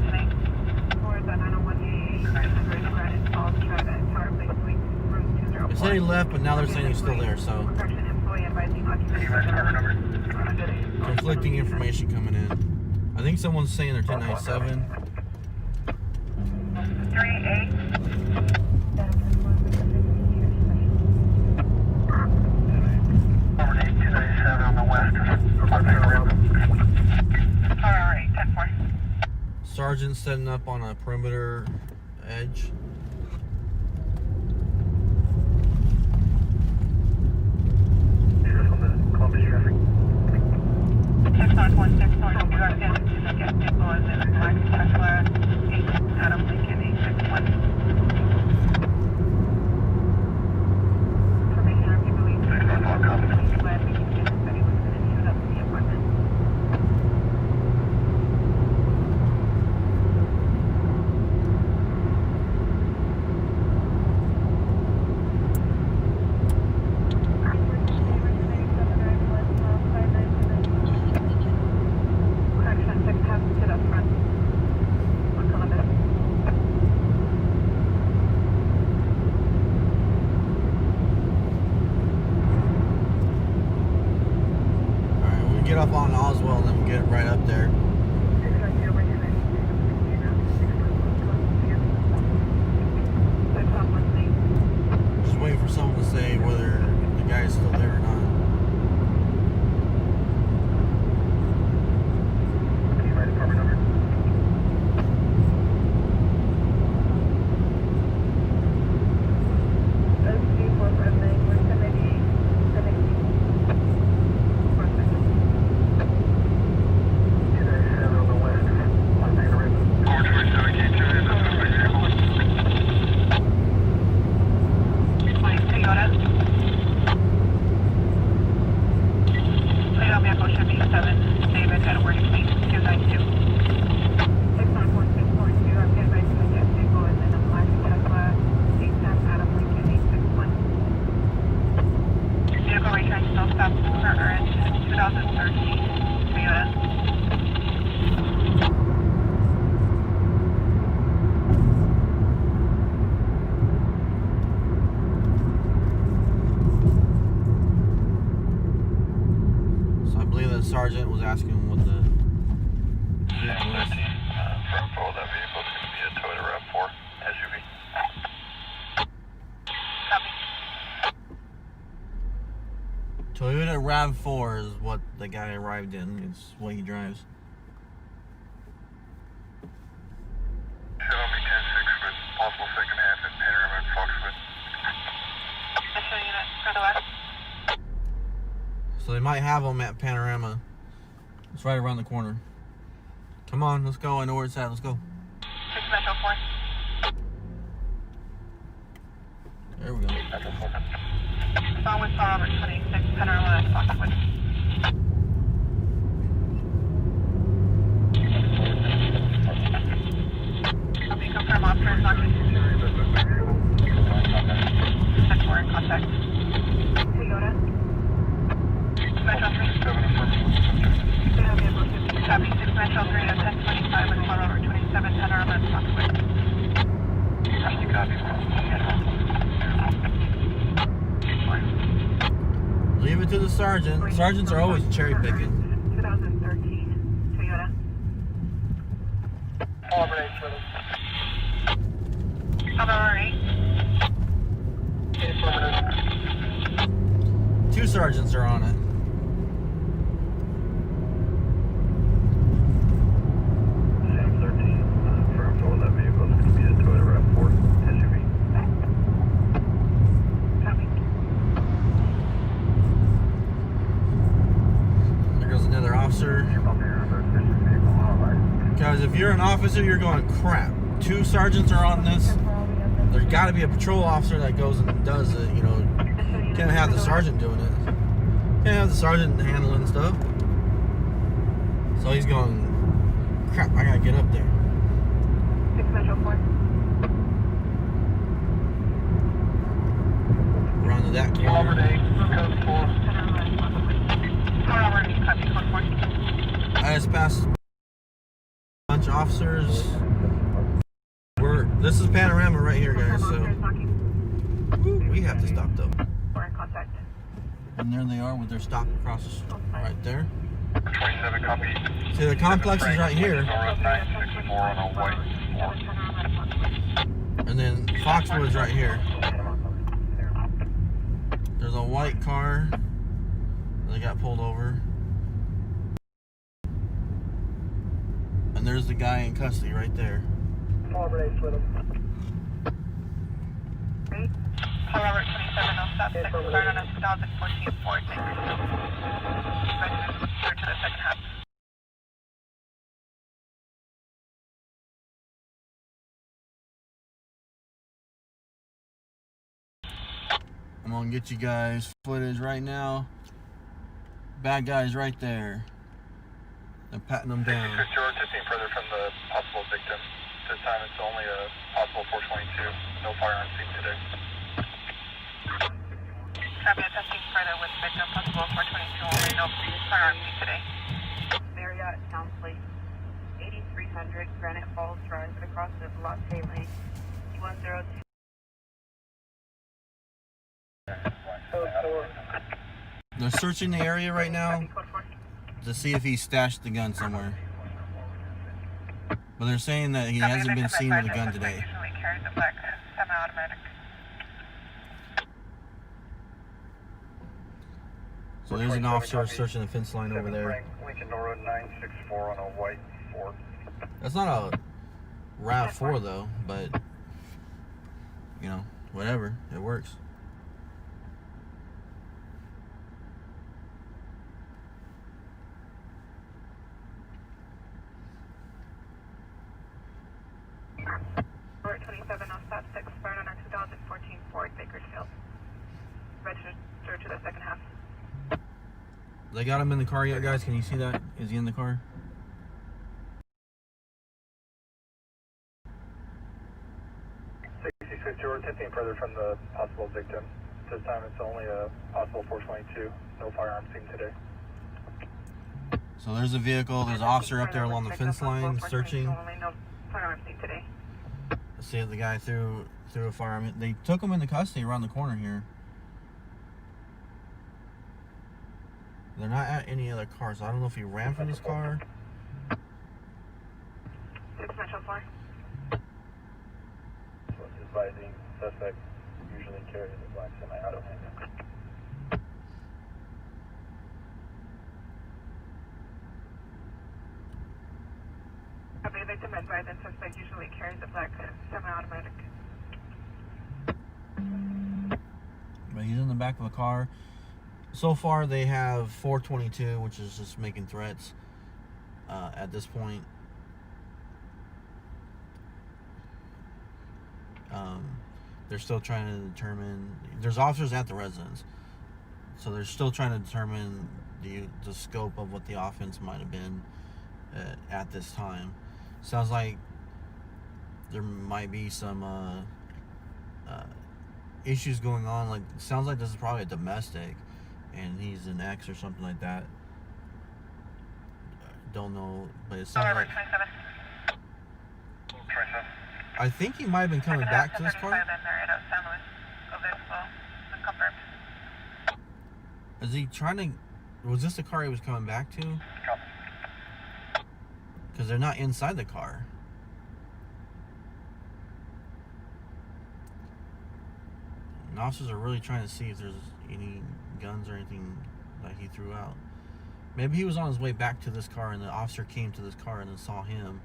They said he left, but now they're saying he's still there, so conflicting information coming in. I think someone's saying they're 1097. 3A. On the west. Alright, 10-4. Sergeant setting up on a perimeter edge. Columbus traffic. 6 North 1, 6 North 2, again, to the get people is in a black Tesla, 8 Adam Lincoln, 861. Information, our people believe fled, making statements that he was going to shoot up the apartment. Correction, second half to the front. On Columbus. Alright, we get up on Oswell and then we get right up there. Just waiting for someone to say whether the guy is still there or not. Right apartment number. Sergeant was asking him what the vehicle is. For info, that vehicle is going to be a Toyota RAV4 SUV. Copy. Toyota RAV4 is what the guy arrived in. It's what he drives. Should only 10-6 with possible second half in Panorama and Foxwood. Mission unit for the west. So they might have them at Panorama. It's right around the corner. Come on, let's go. I know where it's at. Let's go. 6 Metro 4. There we go. Metro 4. Song with Star Robert 26, Panorama and Foxwood. Copy, confirm officer is not Check for in contact. Toyota. Metro 3. 7 affirmative. Copy, 6 Metro 3 at 1025 with Star Robert 27, Panorama and Foxwood. Rusty copy. Leave it to the sergeant. Sergeants are always cherry picking. 2013 Toyota. Auburn 8 for them. Alright. Two sergeants are on it. Same 13. Confirmed all that vehicle is going to be a Toyota RAV4 SUV. Copy. There goes another officer. You're bumping another suspicious vehicle on our line. Guys, if you're an officer, you're going, crap. Two sergeants are on this. There's got to be a patrol officer that goes and does it, you know. Can't have the sergeant doing it. Can't have the sergeant handling stuff. So he's going, crap, I gotta get up there. 6 Metro 4. Run to that Robert corner. 8, code 4. Robert 8, copy, code 4. I just passed a bunch of officers. This is Panorama right here, guys, so woo, we have to stop though. We're in contact. And there they are with their stop across the street, right there. 27 copy. See, the complex is right here, Road 964 on a white 4. and then Foxwood's right here. There's a white car that got pulled over. And there's the guy in custody right there. Robert 8, with him. Great. Robert 27, no stop, 6, start on a 2014 Ford Bakersfield. Register to the second half. I'm gonna get you guys footage right now. Bad guys right there. They're patting them down. You're tipping further from the possible victim. This time it's only a possible 422. No firearms seen today. Copy, testing further with victim possible 422, only no firearms seen today. Marriott Town Place, 8300 Granite Falls Drive, across the Los Lane, 102. Code 4. They're searching the area right now Code 4. to see if he stashed the gun somewhere. But they're saying that he hasn't been seen with a gun today. Usually carries a black semi-automatic. So there's an officer searching the fence line over there. Lincoln Road 964 on a white 4. That's not a RAV4 though, but you know, whatever, it works. Robert 27, no stop, 6, start on a 2014 Ford Bakersfield. Register to the second half. They got him in the car yet, guys? Can you see that? Is he in the car? You're tipping further from the possible victim. This time it's only a possible 422. No firearms seen today. So there's a vehicle, there's an officer up there along the fence line searching. Only no firearms seen today. See if the guy threw a firearm. They took him into custody around the corner here. They're not at any other cars. So I don't know if he ran from his car. 6 Metro 4. So it's advising suspect usually carries a black semi-auto handgun. Copy, victim advised and suspect usually carries a black semi-automatic. But he's in the back of a car. So far they have 422, which is just making threats at this point. They're still trying to determine, there's officers at the residence, so they're still trying to determine the scope of what the offense might have been at this time. Sounds like there might be some issues going on. Like, sounds like this is probably a domestic and he's an ex or something like that. Don't know, but it sounds like 27. I think he might have been coming back to this car. Is he trying to? Was this the car he was coming back to? Because they're not inside the car. And officers are really trying to see if there's any guns or anything that he threw out. Maybe he was on his way back to this car and the officer came to this car and then saw him.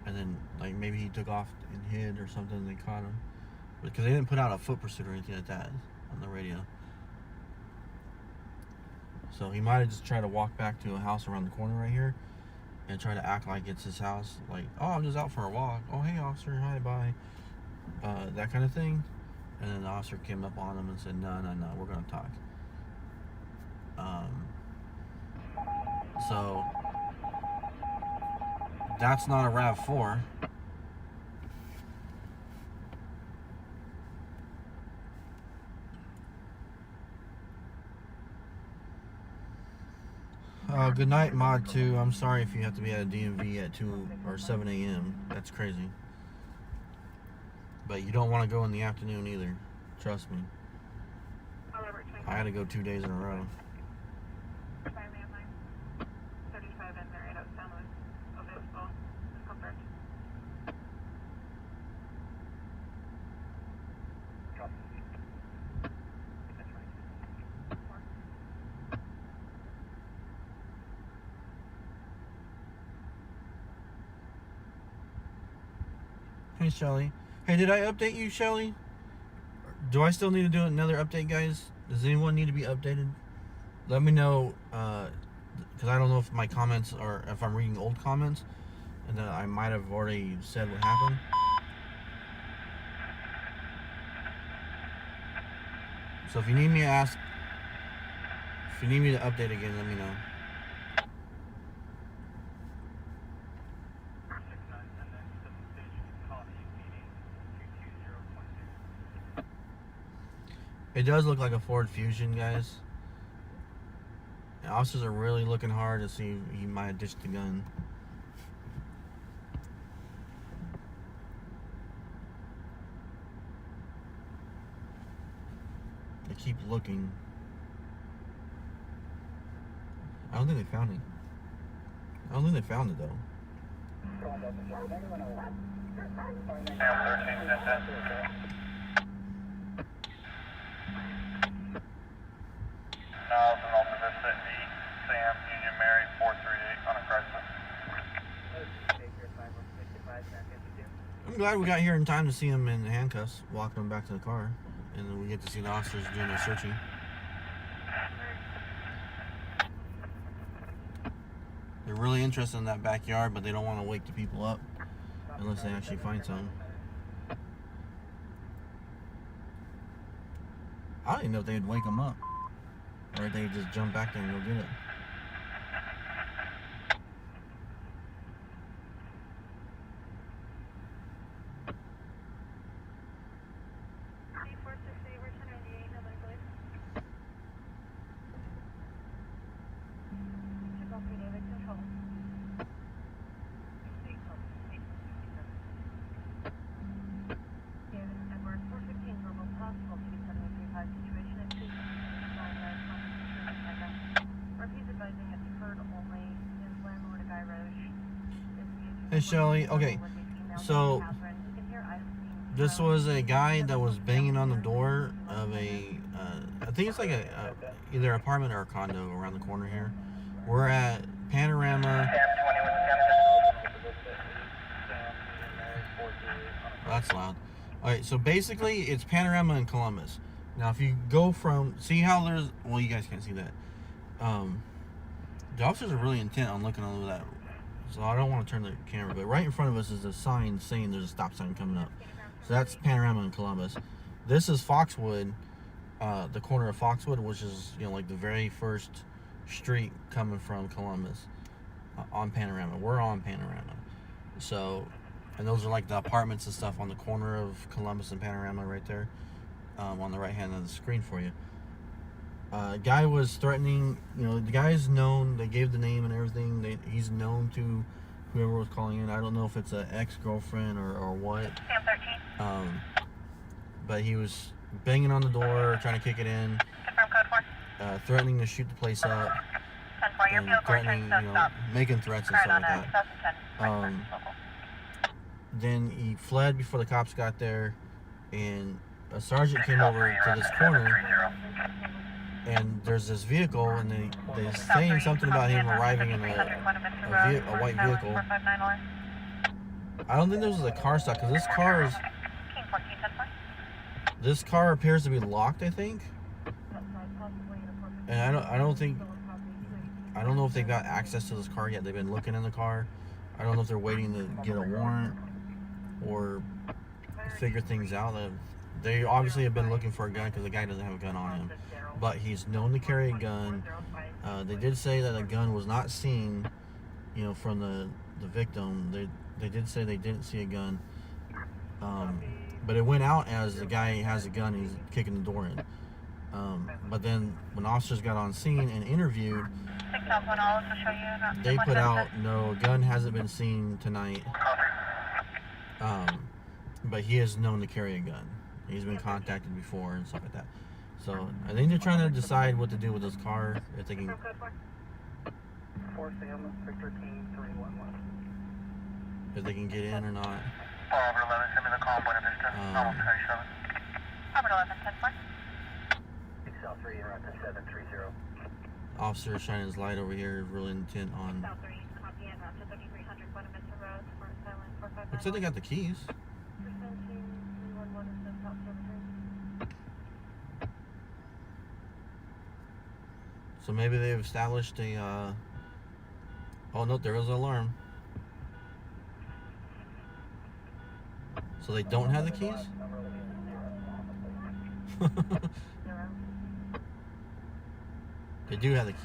And then, like, maybe he took off and hid or something and they caught him. Because they didn't put out a foot pursuit or anything like that on the radio. So he might have just tried to walk back to a house around the corner right here and try to act like it's his house. Like, oh, I'm just out for a walk. Oh, hey, officer. Hi, bye. That kind of thing. And then the officer came up on him and said, no, we're going to talk. So that's not a RAV4. Good night, Mod 2. I'm sorry if you have to be at a DMV at 2 or 7 a.m. That's crazy. But you don't want to go in the afternoon either. Trust me. I had to go 2 days in a row. 35 and Marietta San Luis Obispo. Confirmed. Hey, Shelly. Hey, did I update you, Shelly? Do I still need to do another update, guys? Does anyone need to be updated? Let me know, because I don't know if my comments or if I'm reading old comments, and then I might have already said what happened. So if you need me to ask, if you need me to update again, let me know. It does look like a Ford Fusion, guys. The officers are really looking hard to see if he might have ditched the gun. They keep looking. I don't think they found it. I don't think they found it, though. From Alta Vista E, Sam, Union Mary, 438 on a crisis. I'm glad we got here in time to see him in handcuffs, walking him back to the car. And then we get to see the officers doing their searching. They're really interested in that backyard, but they don't want to wake the people up unless they actually find something. I don't even know if they'd wake them up. Or they just jump back there and go get it. Hey, Shelly. Okay, so this was a guy that was banging on the door of a, I think it's like a either apartment or a condo around the corner here. We're at Panorama. Oh, that's loud. Alright, so basically it's Panorama and Columbus. Now if you go from, see how there's, well, you guys can't see that. The officers are really intent on looking over that. So I don't want to turn the camera, but right in front of us is a sign saying there's a stop sign coming up. So that's Panorama and Columbus. This is Foxwood, the corner of Foxwood, which is, you know, like the very first street coming from Columbus on Panorama. We're on Panorama. So, and those are like the apartments and stuff on the corner of Columbus and Panorama right there, on the right hand of the screen for you. Guy was threatening, you know, the guy's known, they gave the name and everything, he's known to whoever was calling in. I don't know if it's an ex-girlfriend or what. But he was banging on the door, trying to kick it in, threatening to shoot the place up, and threatening, you know, making threats and stuff like that. Then he fled before the cops got there, and a sergeant came over to this corner, and there's this vehicle, and they saying something about him arriving in a white vehicle. I don't think this was a car stop, because this car appears to be locked, I think. And I don't know if they've got access to this car yet. They've been looking in the car. I don't know if they're waiting to get a warrant or figure things out. They obviously have been looking for a gun because the guy doesn't have a gun on him, but he's known to carry a gun. They did say that a gun was not seen, from the victim. They did say they didn't see a gun, but it went out as the guy has a gun. He's kicking the door in. But then when officers got on scene and interviewed, they put out, no, a gun hasn't been seen tonight. But he is known to carry a gun. He's been contacted before and stuff like that. So I think they're trying to decide what to do with this car, if they can. 4 Sam, Victor King, 311. If they can get in or not. Robert 11, send me the call point of Vista. Almost 37. Robert 11, 10-4. Excel 3, you're at the 730. Officer shining his light over here, really intent on. South 3, copy and to 3300 Buenaventura Road, for silent 459. Looks like they got the keys. So maybe they've established a. Oh no, there was an alarm. So they don't have the keys? They do have the keys.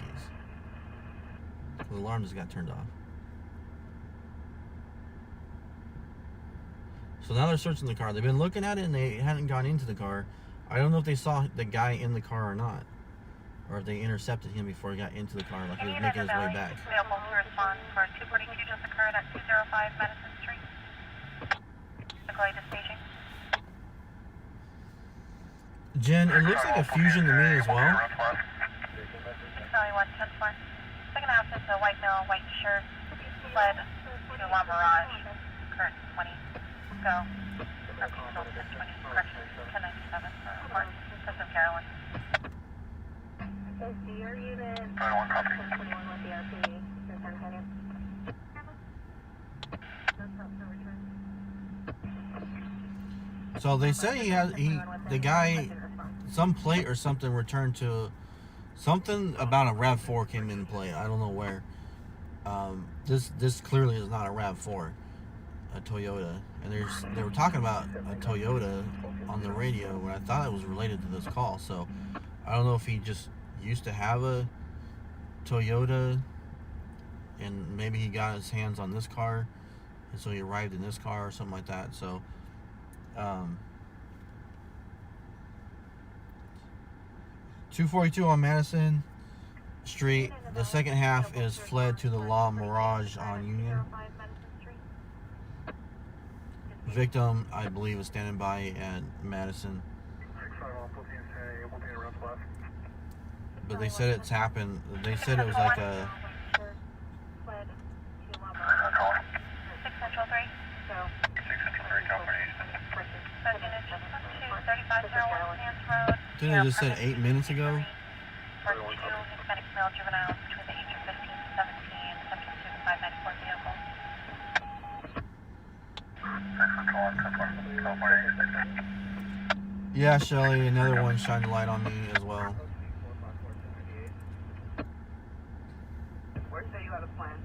The alarm just got turned off. So now they're searching the car. They've been looking at it and they hadn't gone into the car. I don't know if they saw the guy in the car or not. Or if they intercepted him before he got into the car, like he was making his way back. Available to respond for 242 just occurred at 205 Madison Street. Nicolay to staging. Jen, it looks like a Fusion to me as well. Valley 110-4. Second house is a white male, white shirt, fled to La Mirage, current 20. Go. Bakersfield 1020, correction 1097 for Martin, Pacific Carolyn. Your unit, 21 copy. 21 with the RP, Superintendent. So they say the guy, some plate or something returned to, something about a RAV4 came into play. I don't know where. This clearly is not a RAV4, a Toyota. And they were talking about a Toyota on the radio, and I thought it was related to this call. So I don't know if he just used to have a Toyota and maybe he got his hands on this car and so he arrived in this car or something like that. So 242 on Madison Street. The second half is fled to the La Mirage on Union. Victim, I believe, is standing by at Madison. But they said it's happened. They said it was like a. 6 Central 3. 6 Central 3, California Eastern. That unit just went to 3501 Sands Road. Didn't they just said 8 minutes ago? For 2 Hispanic male juveniles between the age of 15 to 17, subject to the 594 vehicle. California Eastern. Yeah, Shelly, another one shined a light on me as well. Where say you have a plan?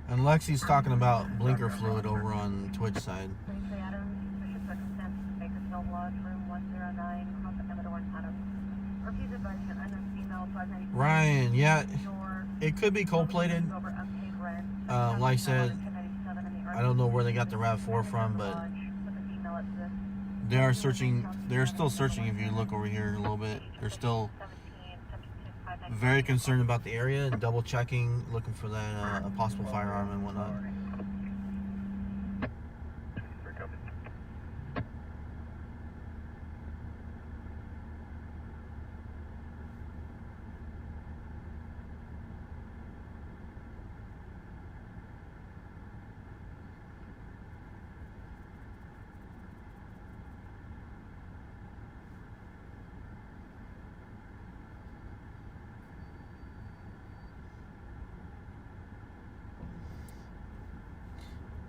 And Lexi's talking about blinker fluid over on Twitch side. Ryan, yeah, it could be cold-plated. Like I said, I don't know where they got the RAV4 from, but They are searching. They're still searching. If you look over here a little bit, they're still very concerned about the area and double checking, looking for that a possible firearm and whatnot.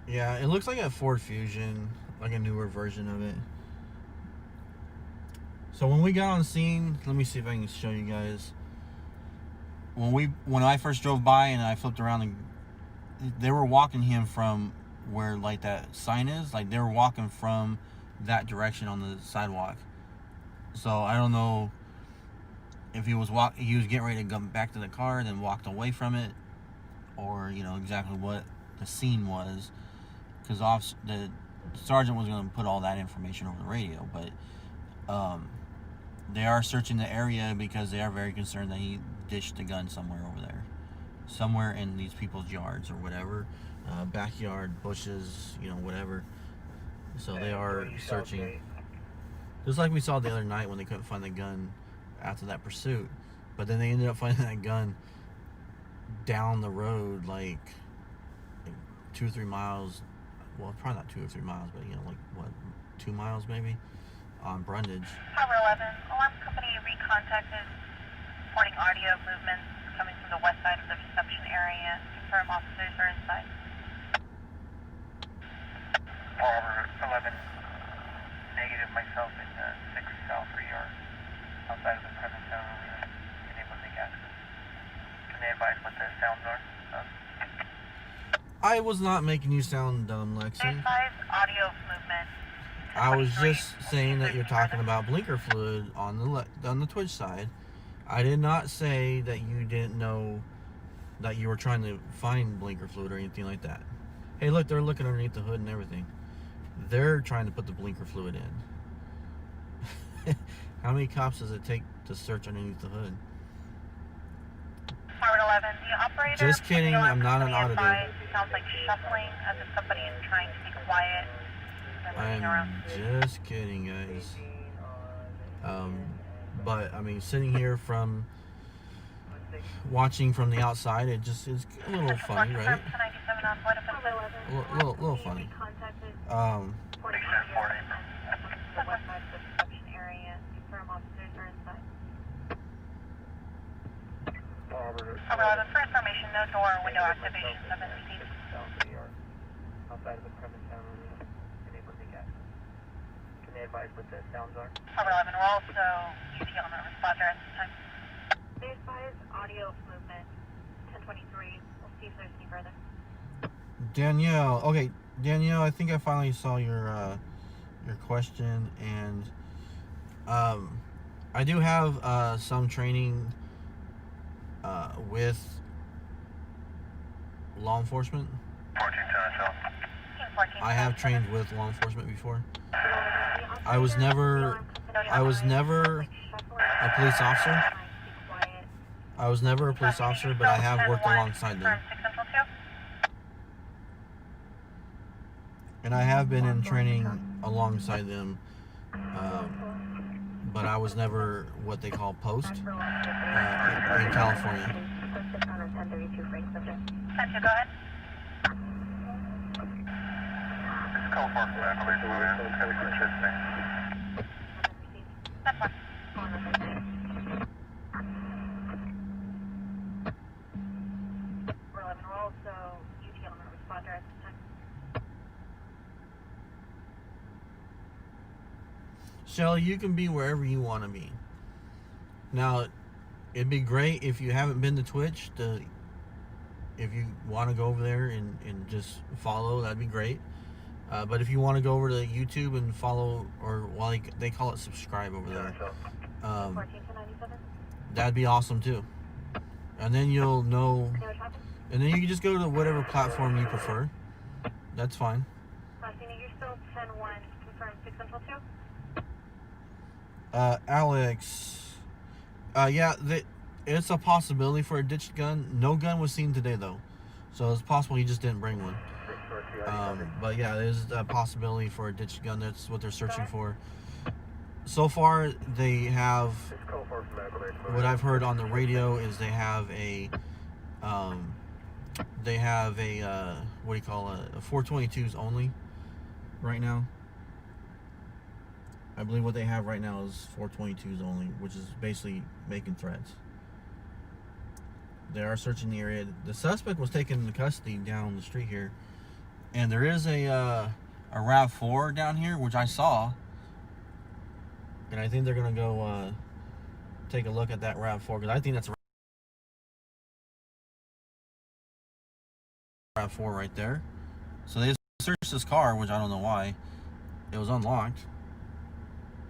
Yeah, it looks like a Ford Fusion, like a newer version of it. So when we got on scene, let me see if I can show you guys. When I first drove by and I flipped around, and they were walking him from where like that sign is. Like they were walking from that direction on the sidewalk. So I don't know if he was getting ready to go back to the car and then walked away from it, or exactly what the scene was. Because the sergeant was going to put all that information over the radio, but they are searching the area because they are very concerned that he dished the gun somewhere over there, somewhere in these people's yards or whatever, backyard, bushes, whatever. So they are searching, just like we saw the other night when they couldn't find the gun after that pursuit, but then they ended up finding that gun down the road like 2 or 3 miles. Well, probably not 2 or 3 miles, but like what, 2 miles maybe, on Brundage. Tower 11, alarm company recontacted, reporting audio movements coming from the west side of the reception area. Confirm officers are inside. Tower 11, negative myself in 6 South Yard, outside of the premise area, unable to make access. Can they advise what the sounds are? I was not making you sound dumb, Lexi. Audio movement. I was just saying that you're talking about blinker fluid on the Twitch side. I did not say that you didn't know that you were trying to find blinker fluid or anything like that. Hey, look, they're looking underneath the hood and everything. They're trying to put the blinker fluid in. How many cops does it take to search underneath the hood? Tower 11, the operator. Just kidding, I'm not an auditor. Sounds like shuffling as if somebody is trying to be quiet. I'm just kidding, guys. But I mean, sitting here watching from the outside, it just is a little funny, right? A little funny. For information, no door or window activations have been received. Outside of the premise area, unable to make access. Can they advise what the sounds are? Tower 11, we're also UT on the responder at this time. They advise audio movement 1023. We'll see if there's any further. Danielle, okay, Danielle, I think I finally saw your question, and I do have some training with law enforcement. 14 I have trained with law enforcement before. I was never a police officer. I was never a police officer, but I have worked alongside them. And I have been in training alongside them, but I was never what they call post in California. Go ahead. Call for evacuation, That's fine. We're 11. We're also UT on the responder at this time. Shelly, you can be wherever you want to be. Now, it'd be great if you haven't been to Twitch, if you want to go over there and just follow, that'd be great. But if you want to go over to YouTube and follow, or they call it subscribe over there, that'd be awesome too. And then you'll know, and then you can just go to whatever platform you prefer. That's fine. You're still 10-1, confirmed 6 Central 2? Alex. Yeah, it's a possibility for a ditched gun. No gun was seen today though, so it's possible he just didn't bring one. But yeah, there's a possibility for a ditched gun. That's what they're searching for. So far, they have. What I've heard on the radio is they have a. What do you call it? A 422s only. Right now. I believe what they have right now is 422s only, which is basically making threats. They are searching the area. The suspect was taken into custody down the street here, and there is a RAV4 down here, which I saw, and I think they're gonna go take a look at that RAV4 because I think that's a RAV4 right there. So they searched this car, which I don't know why. It was unlocked.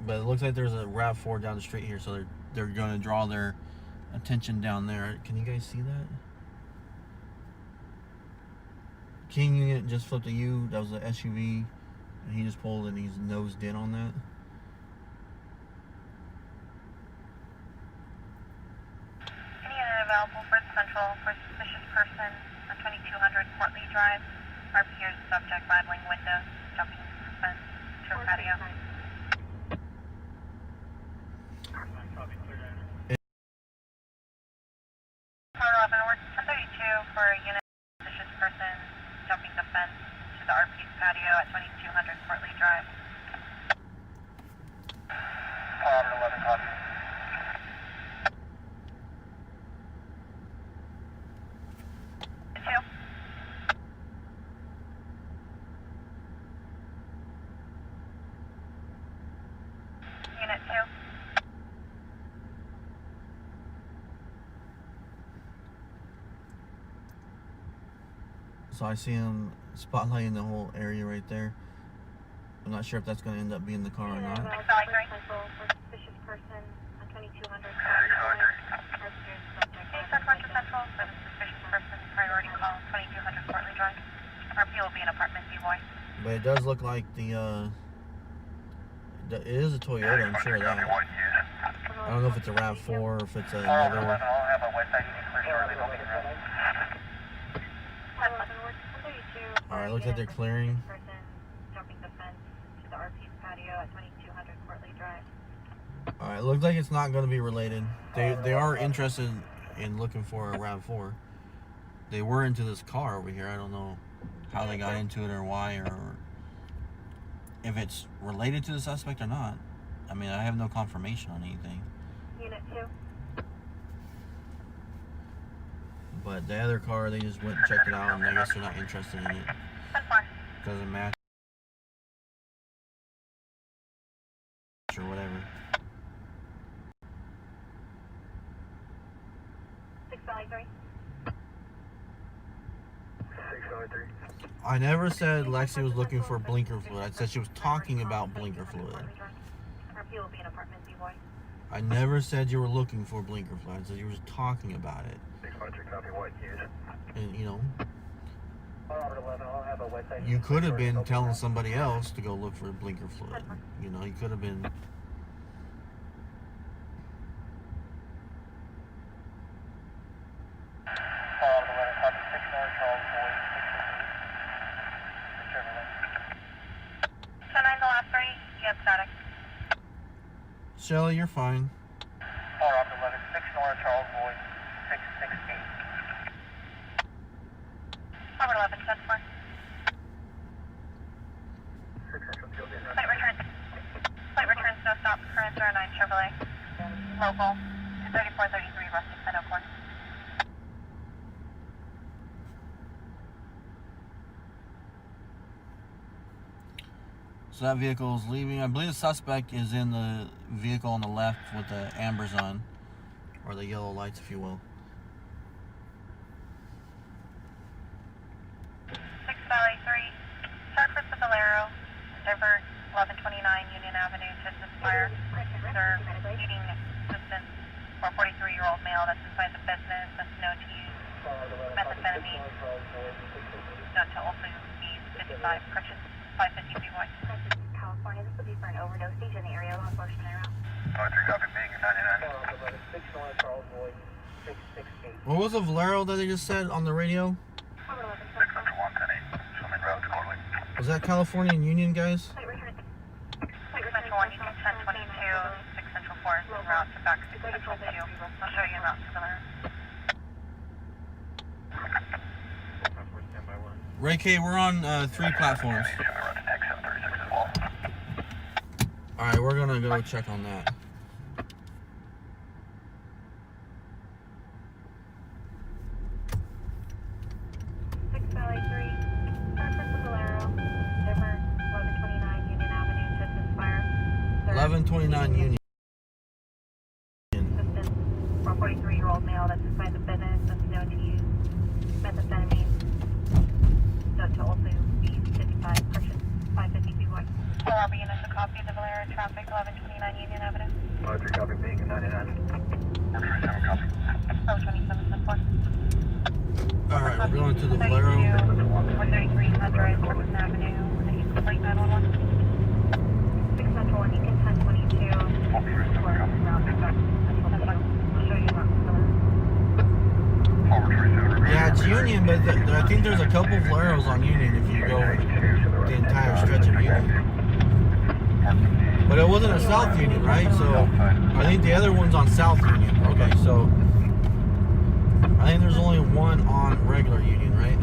But it looks like there's a RAV4 down the street here, so they're going to draw their attention down there. Can you guys see that? King unit just flipped a U. That was an SUV, and he just pulled and he's nosed in on that. Any unit available for Central for suspicious person on 2200 Portley Drive. RPR's subject idling windows, jumping fence to a patio. For a unit suspicious person jumping the fence to the RP's patio at 2200 Portley Drive. 11 copy. Unit 2. So I see him spotlighting the whole area right there. I'm not sure if that's going to end up being the car or not. Suspicious person on 2200 Central for the suspicious person. Priority call 2200 Portley Drive. RP will be an apartment D-boy. But it does look like it is a Toyota, I'm sure of that. I don't know if it's a RAV4 or if it's another. I'll have a website clear shortly. Don't be Alright, looks like they're clearing. Jumping the fence to the RP's patio at 2200 Portley Drive. Alright, looks like it's not going to be related. They are interested in looking for a RAV4. They were into this car over here. I don't know how they got into it or why or if it's related to the suspect or not. I mean, I have no confirmation on anything. Unit 2. But the other car, they just went and checked it out, and I guess they're not interested in it. Doesn't match or whatever. 653. 603. I never said Lexi was looking for blinker fluid. I said she was talking about blinker fluid. RP will be an apartment D-boy. I never said you were looking for blinker fluid. I said you were just talking about it. 653 copy, what use? And, you know, Robert 11, I'll have a website. you could have been telling somebody else to go look for blinker fluid. You know, you could have been. Shelly, you're fine. Robert 11, 6 North Charles Boyd, 668. Robert 11, 10 4. Flight returns, no stop, current 09 Chevrolet. Local, 3433 Rusty Meadow Court. So that vehicle is leaving. I believe the suspect is in the vehicle on the left with the ambers on, or the yellow lights, if you will. 6 Valley 3, start for the Valero, divert 1129 Union Avenue to Aspire, serve eating assistance for a 43-year-old male that's inside the business, that's known to use methamphetamine, known to also use 55, purchase 550 BY. California, this will be for an overdose stage in the area, law enforcement around. copy, being 99. 6 North Charles Boyd, 668. What was the Valero that they just said on the radio? 6 Central 110, swimming route to Corley. Was that California and Union, guys? 6 Central 1, Union 1022, 6 Central 4, en route to back 6 Central 2. I'll show you en route to Valero. Ray K, we're on 3 platforms. Alright, we're gonna go check on that. Valley 3, purpose of Valero, Dimmer, 1129 Union Avenue, Texas Fire. 1129 Union. Assistant, 43-year-old male that suspected the business that's known to use methamphetamine. So to also be 55, purchase 550 white. RB units, a copy of the Valero traffic, 1129 Union Avenue. 3 copy, being 99. 427 copy. 027 4. Alright, we're going to the Valero. 133 Sunrise, Portland Avenue, plate 911. 6 Central 1, Union 1022. I'll show you around. Yeah, it's Union, but I think there's a couple Valeros on Union if you go the entire stretch of Union. But it wasn't a South Union, right? So I think the other one's on South Union. Okay, so I think there's only one on regular Union, right?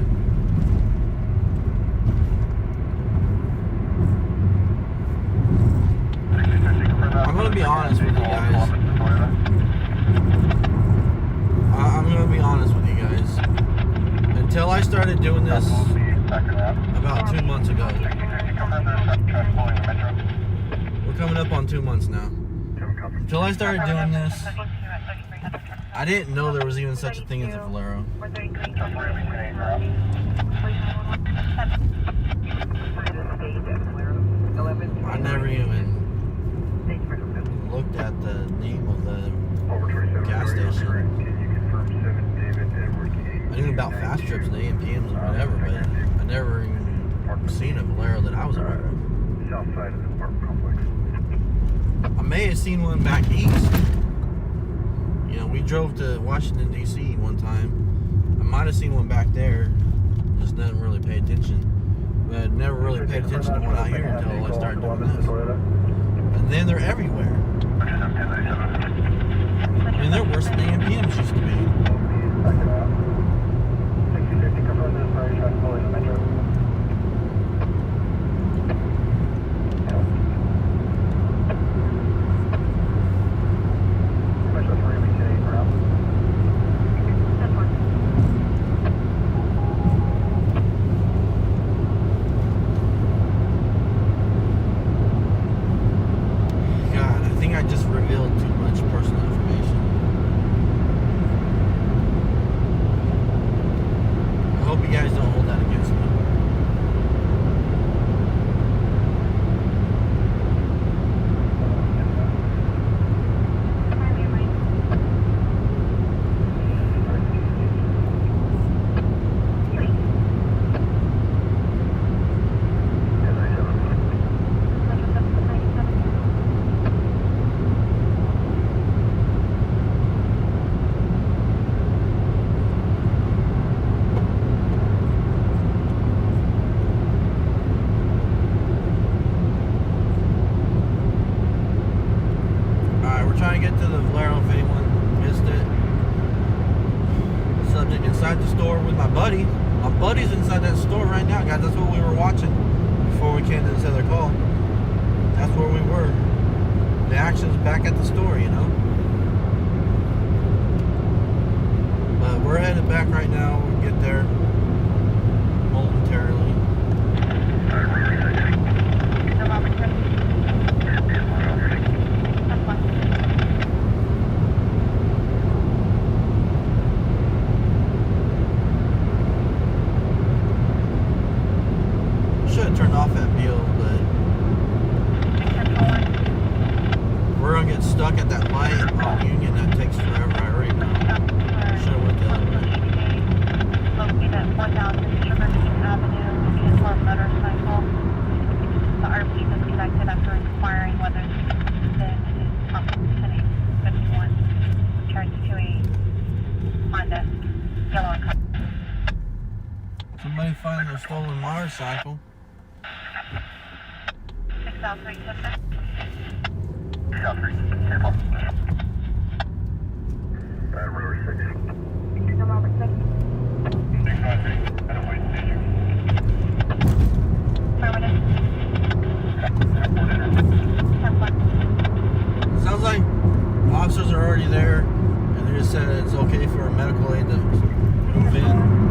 I'm gonna be honest with you guys. I'm gonna be honest with you guys. Until I started doing this about 2 months ago. We're coming up on 2 months now. Until I started doing this, I didn't know there was even such a thing as a Valero. I never even looked at the name of the gas station. I knew about fast trips and AMPMs and whatever, but I never even seen a Valero that I was aware of. South side of the apartment complex. I may have seen one back east. You know, we drove to Washington, D.C. one time. I might have seen one back there. Just didn't really pay attention. But I never really paid attention to one out here until I started doing this. And then they're everywhere. I mean, they're worse than AMPMs used to be. I just revealed too much personal information. I hope you guys don't hold that against me. Trying to get to the Valero if anyone missed it. Subject inside the store with my buddy. My buddy's inside that store right now, guys. That's what we were watching before we came to this other call. That's where we were. The action's back at the store, you know. But we're headed back right now. We'll get there momentarily. Turned off that deal, but we're gonna get stuck at that light on Union that takes forever. I already know. Should have went the other way. Located at 4000 Sugarcane Avenue, vehicle and motorcycle. The RP disconnected after inquiring whether the is find their stolen motorcycle. 6 South 3, 10. South 3, careful. Road 6. Number 6. 653, at a white station. Affirmative. Airport enter. 10-1. Sounds like officers are already there, and they just said it's okay for a medical aid to move in.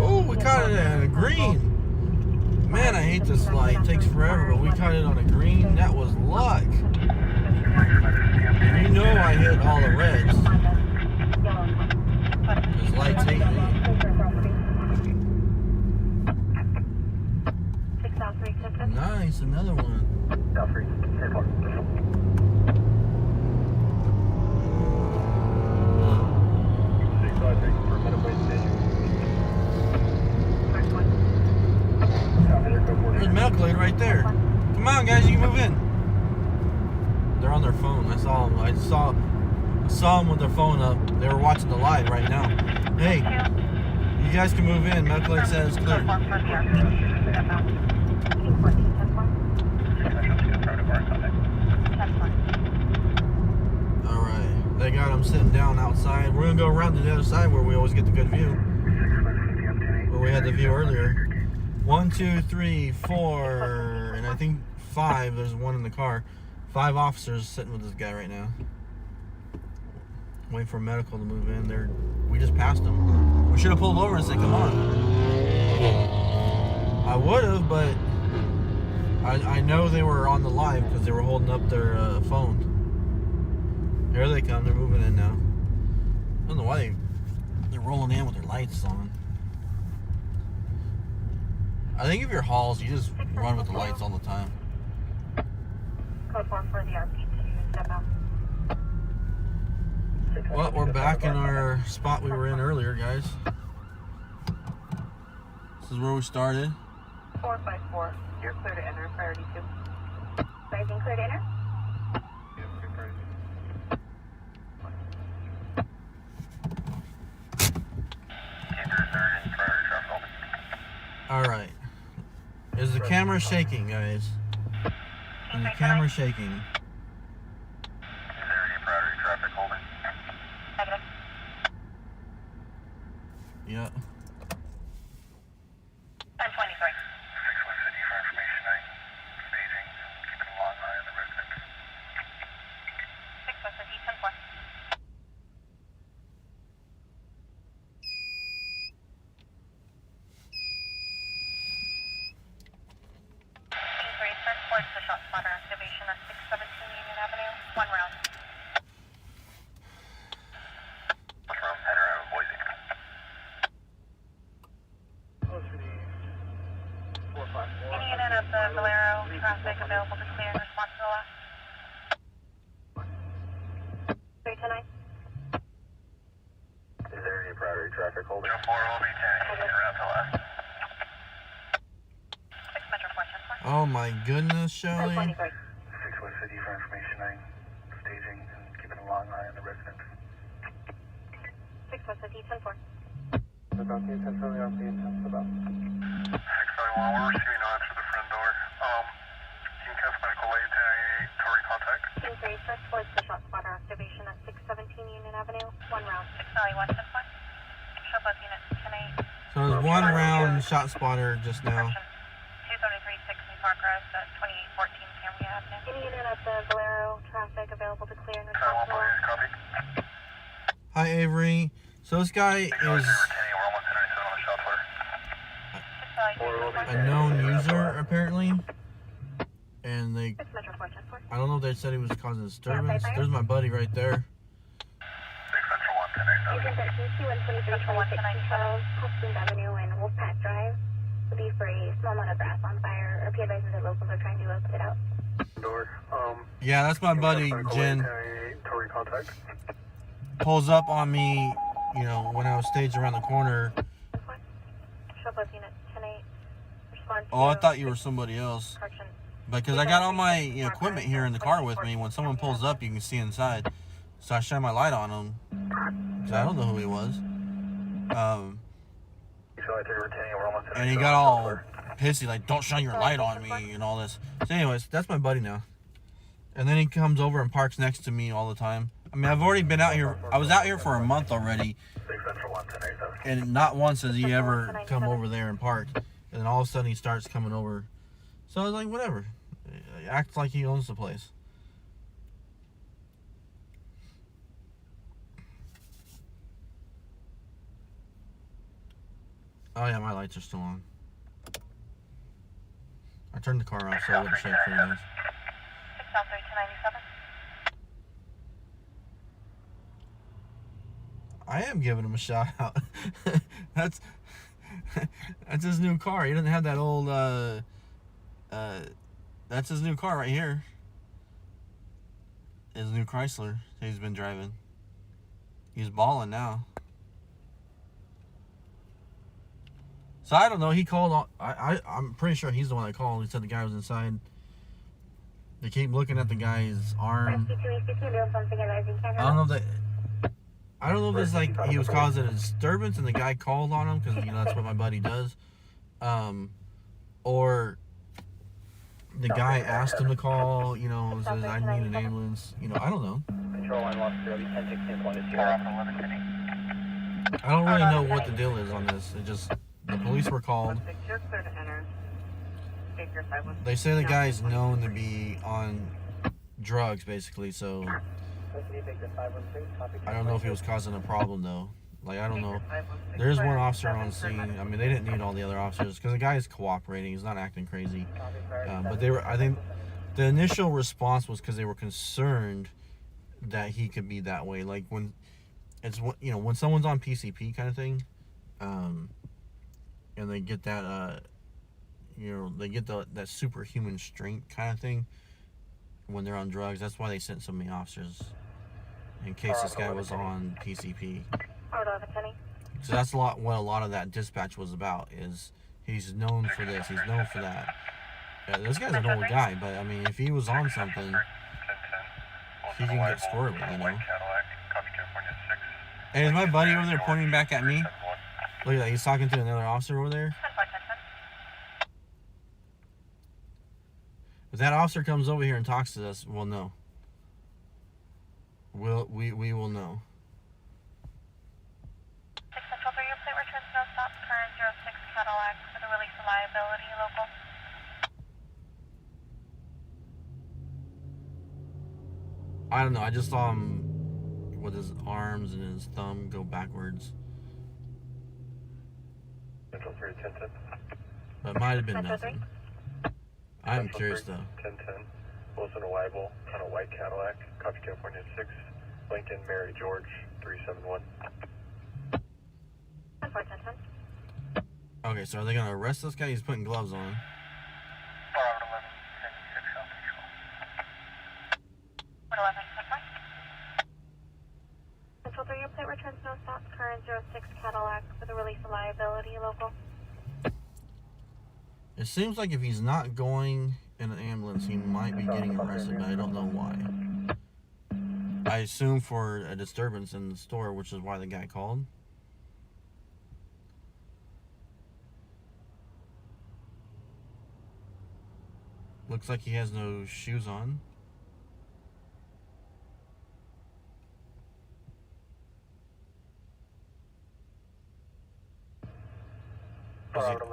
Oh, we caught it on a green. Man, I hate this light. It takes forever, but we caught it on a green. That was luck. And you know I hit all the reds. This lights hate me. Nice, another one. South 3, careful. 653, for Midway Station. There's medical aid right there. Come on, guys, you can move in. They're on their phone. I saw them. I saw them with their phone up. They were watching the live right now. Hey, you guys can move in. Medical aid says it's clear. All right, they got them sitting down outside. We're gonna go around to the other side where we always get the good view. Where we had the view earlier. 1, 2, 3, 4, and I think 5. There's one in the car. 5 officers sitting with this guy right now. Waiting for medical to move in. We just passed them. We should have pulled over and said, "Come on." I would have, but I know they were on the live because they were holding up their phone. Here they come. They're moving in now. I don't know why they're rolling in with their lights on. I think if you're Halls, you just run with the lights all the time. Code 4 for the RP2, step out. Well, we're back in our spot we were in earlier, guys. This is where we started. 454, you're clear to enter, priority 2. Rising clear to enter. All right. Is the camera shaking, guys? Is the camera shaking? Is there any priority traffic holding? Negative. Yeah. 1023. 6 City for information 9. Staging, keeping a long eye on the residents. 6 City, 10-4. Towards the shot spotter activation at 617 Union Avenue. 1 round. What's wrong? Header out of Boise. Any unit of the Valero traffic available to clear in response to the last? 329. Is there any priority traffic holding? 4 will be 10 around to last. 6 Metro 410. Oh my goodness, Shelley. 1023. 6 West City for information 9. Staging and keeping a long eye on the residents. 6 West City, 10-4. About the 10 from the RP, 10 about. 671, we're receiving no answer to the front door. Can you cast medical aid to Tory contact? Team 3, first towards the shot spotter activation at 617 Union Avenue. 1 round. 691, 10-4. Show both units, 10-8. So there's one round shot spotter just now. 273 6 New Park Rest at 2814 Cambria Avenue. Any unit at the Valero traffic available to clear in response to the last? Copy. Hi, Avery. So this guy is We're almost 1097 on the shot flare. a known user, apparently. And they, 6 Metro 410. I don't know if they said he was causing disturbance. There's my buddy right there. 6 Central 11097. Agent at C12326 Charles, Hopkins Avenue and Wolfpack Drive. Would be for a small amount of grass on fire. RP advises that locals are trying to put it out. Door. Yeah, that's my buddy, Jen. Tory contact. Pulls up on me, you know, when I was staged around the corner. Show both units, 10-8. Respond to Oh, I thought you were somebody else. correction Because I got all my equipment here in the car with me. When someone pulls up, you can see inside. So I shine my light on him. Because I don't know who he was. And he got all pissy, like, don't shine your light on me and all this. So anyways, that's my buddy now. And then he comes over and parks next to me all the time. I mean, I've already been out here. I was out here for a month already. And not once has he ever come over there and parked. And then all of a sudden he starts coming over. So I was like, whatever. Acts like he owns the place. Oh yeah, my lights are still on. I turned the car off so it wouldn't shake for you guys. 6L3297. I am giving him a shout out. That's his new car. He doesn't have that old that's his new car right here. His new Chrysler he's been driving. He's balling now. So I don't know. He called on. I'm pretty sure he's the one that called. He said the guy was inside. They keep looking at the guy's arm. I don't know if that. I don't know if it's like he was causing a disturbance and the guy called on him because that's what my buddy does, or the guy asked him to call. Says I need an ambulance. I don't know. I don't really know what the deal is on this. It just. The police were called. They say the guy's known to be on drugs, basically, so I don't know if he was causing a problem, though. Like, I don't know. There's one officer on scene. I mean, they didn't need all the other officers because the guy is cooperating. He's not acting crazy. But I think the initial response was because they were concerned that he could be that way. Like, when someone's on PCP kind of thing, and they get that, they get that superhuman strength kind of thing when they're on drugs. That's why they sent so many officers in case this guy was on PCP. So that's what a lot of that dispatch was about. Is he's known for this, he's known for that. This guy's an old guy, but I mean, if he was on something, he can get squirrely, Hey, is my buddy over there pointing back at me? Look at that, he's talking to another officer over there. If that officer comes over here and talks to us, we'll know. We will know. 6 Central 3, your plate returns no stop, current 06 Cadillac for the release of liability, local. I don't know, I just saw him with his arms and his thumb go backwards. Central 3, 1010. But it might have been nothing. I'm curious though. 1010. Wilson arrival on a white Cadillac. Copy California 6. Lincoln Mary George 371. 1010. Okay, so are they gonna arrest this guy? He's putting gloves on. 111, Central 3, your plate returns no stop, current 06 Cadillac for the release of liability, local. It seems like if he's not going in an ambulance, he might be getting arrested, but I don't know why. I assume for a disturbance in the store, which is why the guy called. Looks like he has no shoes on.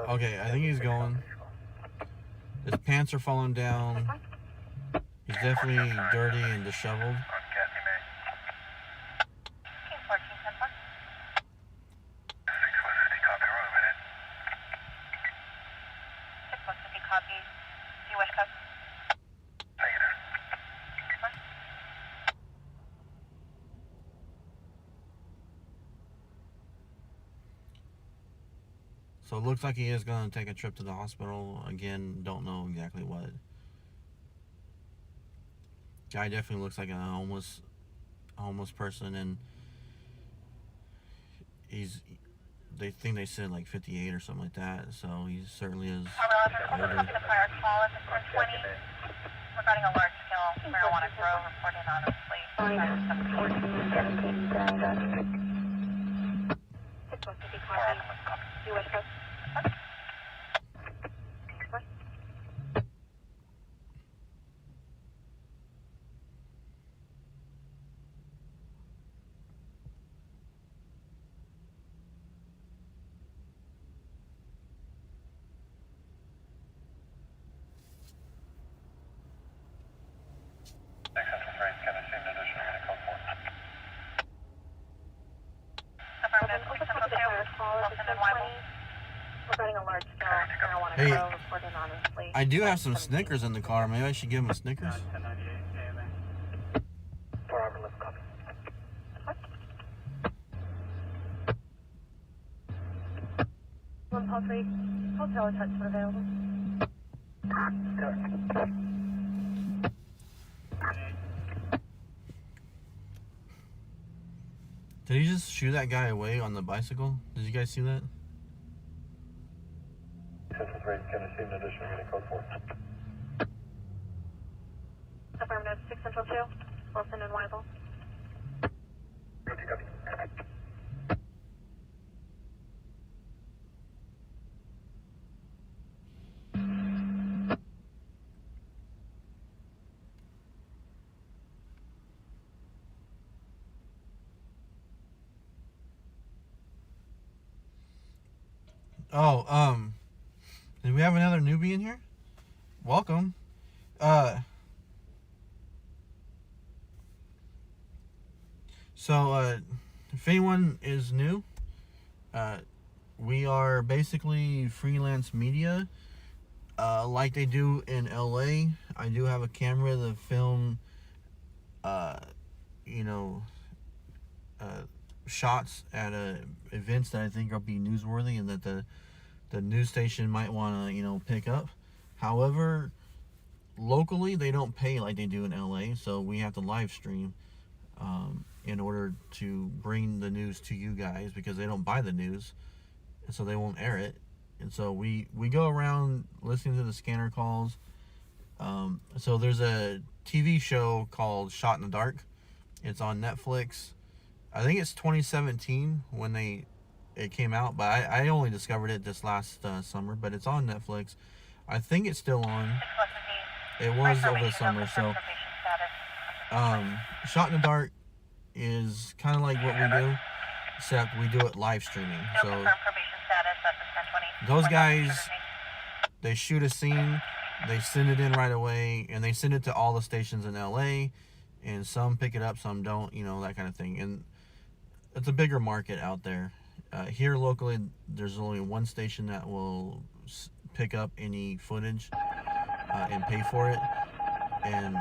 Okay, I think he's going. His pants are falling down. He's definitely dirty and disheveled. 6150 copy. Do you wish code? So it looks like he is going to take a trip to the hospital. Again, don't know exactly what. Guy definitely looks like a homeless person, and they think they said like 58 or something like that. So he certainly is We're older. looking to fire a call at the 1020 regarding a large-scale marijuana grow reported on a plate. Regarding a large-scale marijuana Hey, grow reported on a plate. I do have some Snickers in the car. Maybe I should give him a Snickers. 4 hour lift, copy. One call 3, hotel attachment available. Did he just shoot that guy away on the bicycle? Did you guys see that? Central 3, can I see an additional unit code 4? Affirmative, 6 Central 2, Wilson and Weibel. Copy, copy. Oh, did we have another newbie in here? Welcome. So, if anyone is new, we are basically freelance media, like they do in LA. I do have a camera to film, shots at events that I think will be newsworthy and that the news station might want to, pick up. However, locally they don't pay like they do in LA, so we have to live stream in order to bring the news to you guys, because they don't buy the news, and so they won't air it. And so we go around listening to the scanner calls. So there's a TV show called Shot in the Dark. It's on Netflix. I think it's 2017 when it came out, but I only discovered it this last summer. But it's on Netflix. I think it's still on. It was over the summer. So Shot in the Dark is kind of like what we do, except we do it live streaming. So those guys, they shoot a scene, they send it in right away, and they send it to all the stations in LA, and some pick it up, some don't, that kind of thing. And it's a bigger market out there. Here locally, there's only one station that will pick up any footage and pay for it, and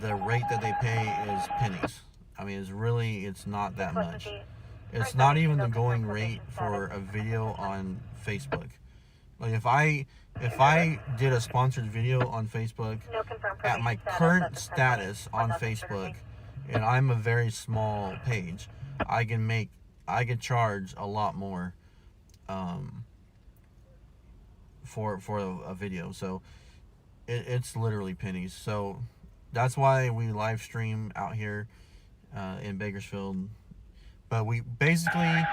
the rate that they pay is pennies. I mean, it's not that much. It's not even the going rate for a video on Facebook. Like if I did a sponsored video on Facebook at my current status on Facebook, and I'm a very small page, I can charge a lot more for a video. So it's literally pennies. So that's why we live stream out here in Bakersfield. But we basically, a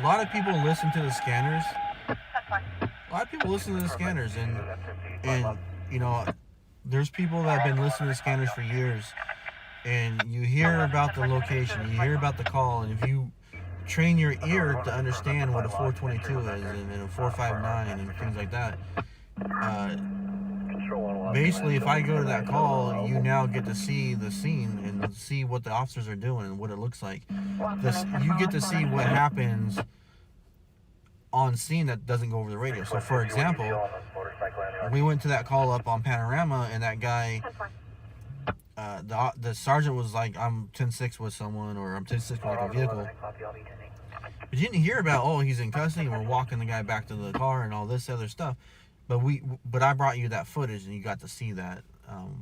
lot of people listen to the scanners. And there's people that have been listening to the scanners for years, and you hear about the location, you hear about the call, and if you train your ear to understand what a 422 is and a 459 and things like that, basically if I go to that call, you now get to see the scene and see what the officers are doing and what it looks like. You get to see what happens on scene that doesn't go over the radio. So for example, we went to that call up on Panorama, and that guy, the sergeant was like, I'm 10-6 with someone, or I'm 10-6 with like a vehicle. But you didn't hear about, he's in custody and we're walking the guy back to the car and all this other stuff. But I brought you that footage, and you got to see that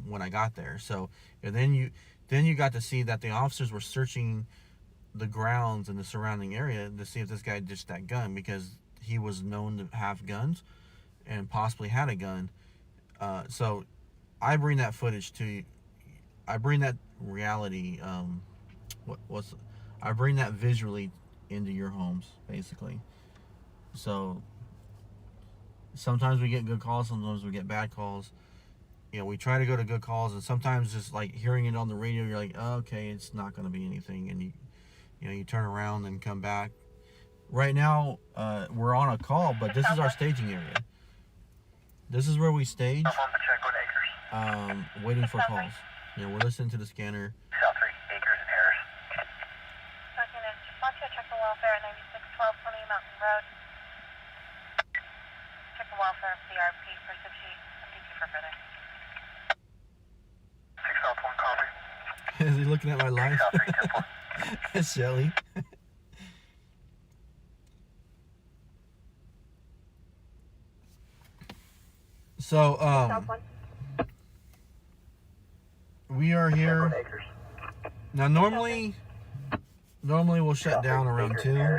when I got there. So, and then you got to see that the officers were searching the grounds and the surrounding area to see if this guy ditched that gun, because he was known to have guns and possibly had a gun. So I bring that footage to, I bring that reality, I bring that visually into your homes, basically. So sometimes we get good calls, sometimes we get bad calls. You know, we try to go to good calls, and sometimes just like hearing it on the radio, you're like, oh, okay, it's not going to be anything, and you turn around and come back. Right now, we're on a call, but this is our staging area. This is where we stage, waiting for calls. You know, we're listening to the scanner. South 3, Acres and Harris. Document, just want you to check the welfare at 9612 Pony Mountain Road. Check the welfare of CRP for Suchi. MDT for further. 6 South 1, copy. Is he looking at my life? South 3, 10 4. It's Shelly. So, we are here. Now, normally we'll shut down around 2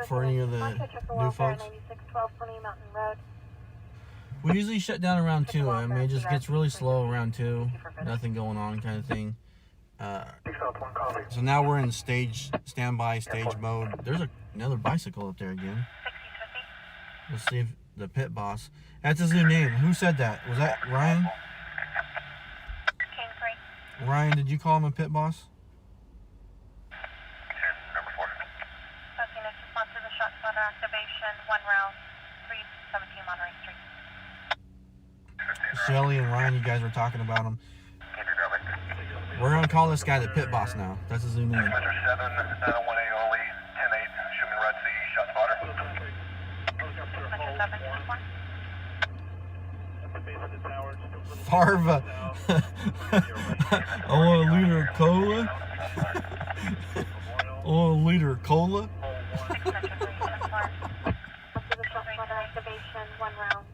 for any of the new folks. We usually shut down around 2. I mean, it just gets really slow around 2. Nothing going on kind of thing. So now we're in standby stage mode. There's another bicycle up there again. Let's see if the pit boss. That's his new name. Who said that? Was that Ryan? Ryan, did you call him a pit boss? Number 4. Document, response to the shot spotter activation, 1 round, 317 Monterey Street. Shelly and Ryan, you guys were talking about him. We're gonna call this guy the pit boss now. That's his new name. Metro 7, 918 only, 10-8, Schumann Red Sea, shot spotter. Metro 7, 10-4. Farva. I want a liter of cola. I want a liter of cola. Activation, 1 round,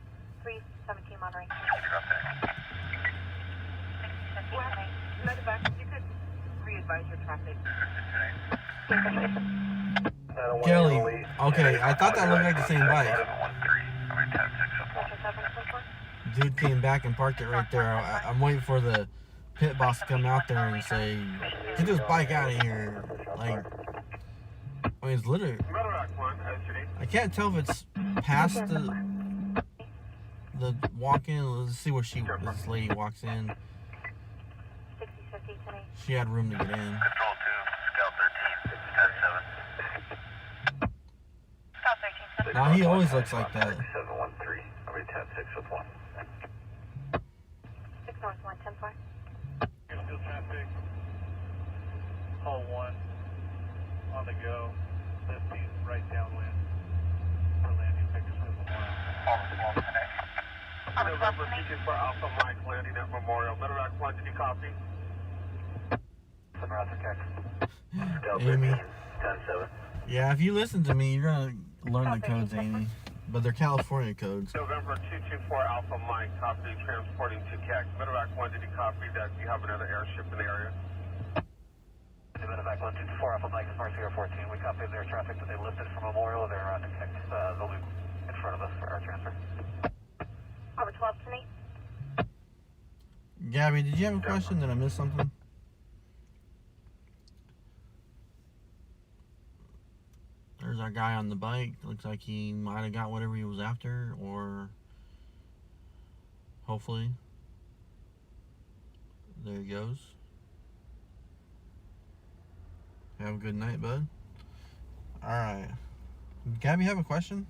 317 Monterey you could re-advise your traffic. Kelly. Okay, I thought that looked like the same bike. Dude came back and parked it right there. I'm waiting for the pit boss to come out there and say, get this bike out of here. Like, I mean, it's literally, I can't tell if it's past the walk-in. Let's see where this lady walks in. She had room to get in. Control 2, Scout 13, 10-7. Scout 13. Now, he always looks like that. 713, I'll be 10-6 with 1. 6 North 1, 10-4. Bakersfield traffic, call 1, on the go, lifting right downwind for landing Bakersfield Memorial. November 224 Alpha Mike landing at Memorial. Medevac 1, did you copy? Amy. 10-7. Yeah, if you listen to me, you're gonna learn the codes, Amy. But they're California codes. November 224 Alpha Mike, copy, transporting to CAC. Medevac 1, did you copy that you have another airship in the area? Medevac 1, 224 Alpha Mike, Sierra 14. We copy their traffic that they lifted from Memorial. They're to connect the loop in front of us for our transfer. Over 12 tonight. Gabby, did you have a question? Did I miss something? There's our guy on the bike. Looks like he might have got whatever he was after, or hopefully. There he goes. Have a good night, bud. Alright. Gabby, have a question?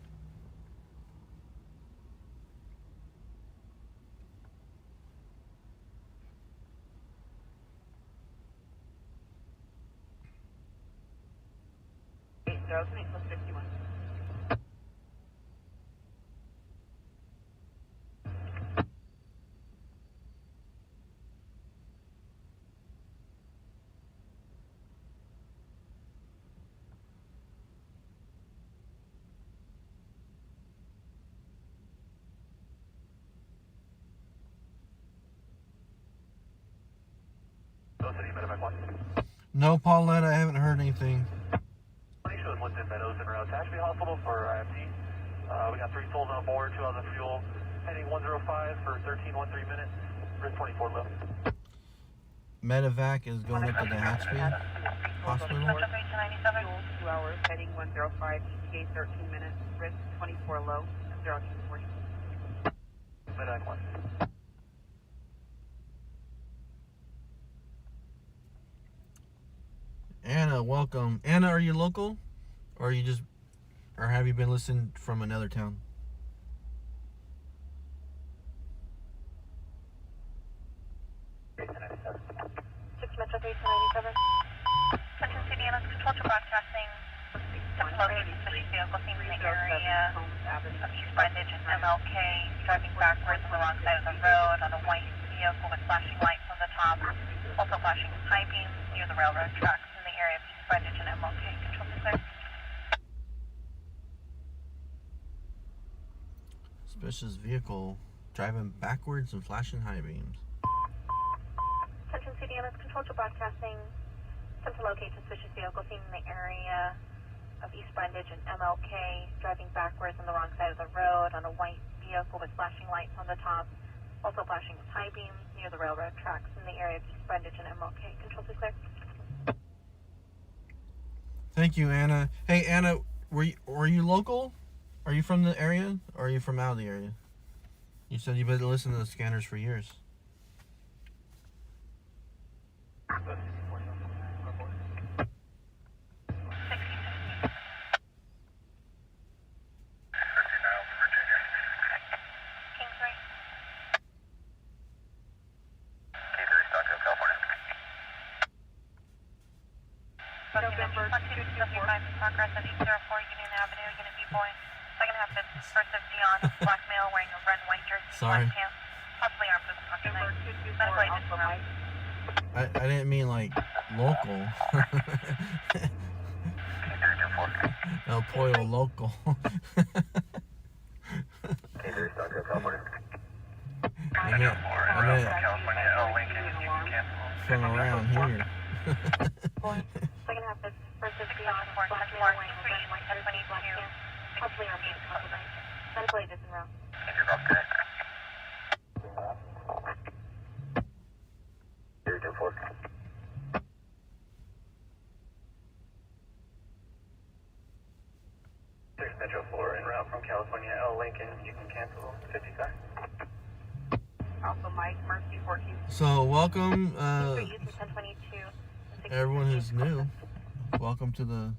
No, Paulette, I haven't heard anything. Shows Linton Meadows and around Ashby Hospital for IMT. We got 3 souls on board, 2 on the fuel. Heading 105 for 13.13 minutes. Risk 24 low. Medevac is going up to the Hatchby Hospital. 2 hours, heading 105, ETA 13 minutes, risk 24 low, 0240. Medevac 1. Anna, welcome. Anna, are you local? Or have you been listening from another town? 6 Metro 3297. Central City Ambulance Control to broadcasting. Some located suspicious vehicle seen in the area of East Bindage and MLK, driving backwards on the wrong side of the road on a white vehicle with flashing lights on the top, also flashing high beams near the railroad tracks in the area of East Bindage and MLK. Control to clear. Suspicious vehicle driving backwards and flashing high beams. Central City Ambulance Control to broadcasting. Attempt to locate suspicious vehicle seen in the area of East Bindage and MLK, driving backwards on the wrong side of the road on a white vehicle with flashing lights on the top, also flashing with high beams near the railroad tracks in the area of East Bindage and MLK. Control to clear. Thank you, Anna. Hey, Anna, were you local? Are you from the area, or are you from out of the area? You said you've been listening to the scanners for years. Progress at 804 Union Avenue, Unit B Boy. Second half is first of Dion, black male wearing a red and white jersey, Sorry. black pants, possibly armed with a pocket knife. Medical agent around. I didn't mean like local. El Pollo local. I meant from around here. Second half is first of Dion, black male wearing a red and white jersey, black pants, possibly armed with a pocket knife. Medical agent around. Metro 4 en route from California, L. Lincoln. You can cancel 55. Alpha Mike, Mercy 14. So welcome, 1022. everyone who's new. Welcome to the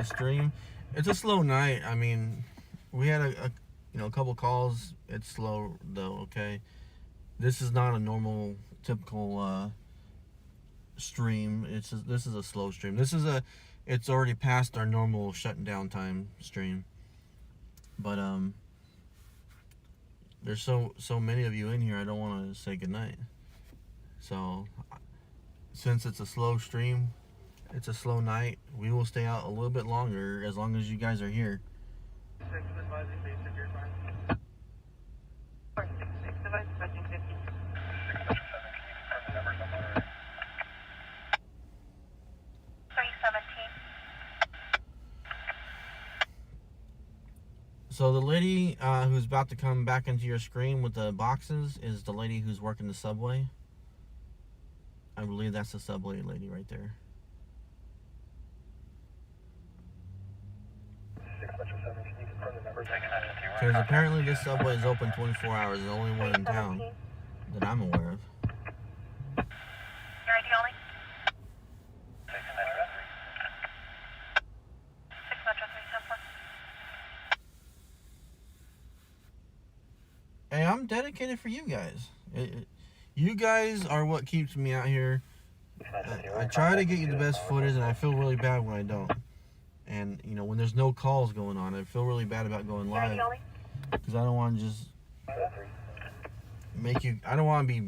stream. It's a slow night. I mean, we had a couple calls. It's slow though. Okay, this is not a normal, typical stream. This is a slow stream. It's already past our normal shutting down time stream. But there's so many of you in here. I don't want to say goodnight. So since it's a slow stream, it's a slow night, we will stay out a little bit longer as long as you guys are here. 6 advising basic airtime. 466 device, switching 50. 6 Metro 7, can you confirm the numbers on the right? 317. So the lady who's about to come back into your screen with the boxes is the lady who's working the subway. I believe that's the subway lady right there. 6 Metro 7, can you confirm the numbers? Because apparently this subway is open 24 hours. It's the only one in town that I'm aware of. Your ID only? 6 Metro 6 Metro 310. Hey, I'm dedicated for you guys. You guys are what keeps me out here. I try to get you the best footage, and I feel really bad when I don't. And, when there's no calls going on, I feel really bad about going live. Because I don't want to just make you... I don't want to be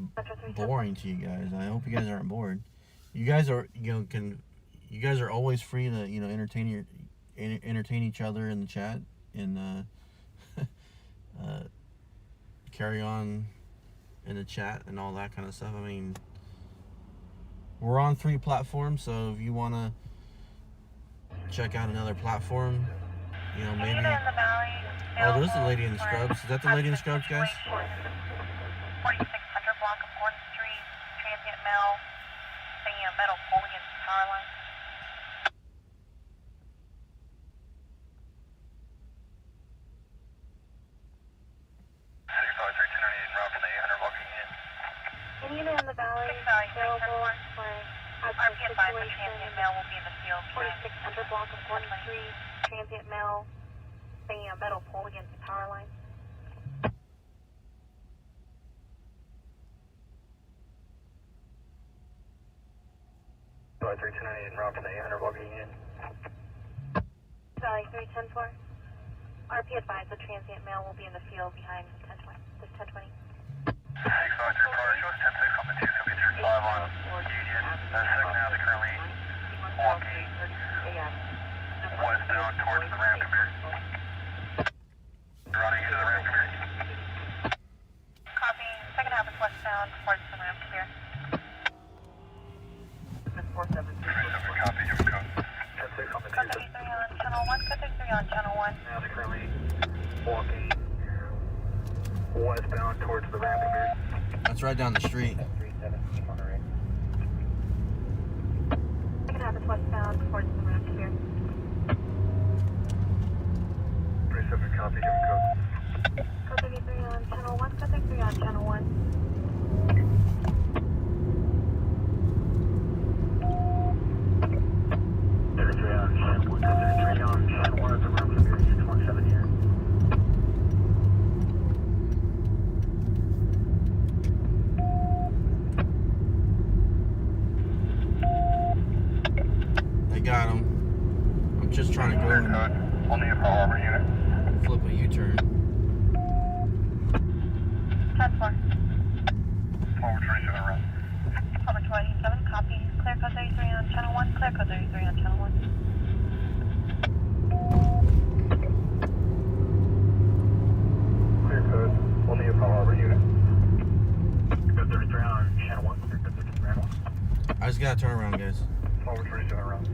boring to you guys. I hope you guys aren't bored. You guys are, you guys are always free to, entertain each other in the chat. And carry on in the chat and all that kind of stuff. I mean, We're on 3 platforms, so if you want to check out another platform, you know, maybe... Oh, there's the lady in the scrubs. Is that the lady in the scrubs, guys? 4600 block of Gordon Street, transient mail, hanging a metal pole against the power line. Any unit in the valley available for hazardous situation, transient mail will be in the field. 4600 block of Gordon Street, transient mail, hanging a metal pole against the power line. Valley 3298 en route to the 800 block unit. Valley 3104. RP advised the transient mail will be in the field behind 1020. This 1020. 653 prior shows 10-6 on the 273 5 on Union. Second now is currently walking westbound towards the ramp committee. Running into the ramp committee. Copy. Second half is westbound towards the ramp clear. 37 copy, give a code. 10-6 on the Code 33 on channel 1. Code 33 on channel 1. Now is currently walking westbound towards the ramp committee. That's right down the street. 317 Monterey. Second half is westbound towards the ramp here. 37 copy, give a code. Code 33 on channel 1. Code 33 on channel 1. They got him. I'm just trying to go and Only a power armor unit. flip a U-turn. 10-4. Forward 27 run. Over 27. Copy. Clear code 33 on channel 1. Clear code 33 on channel 1. Clear code. Only a power armor unit. Code 33 on channel 1. Clear code 33 on 1. I just gotta turn around, guys. Forward 27 run.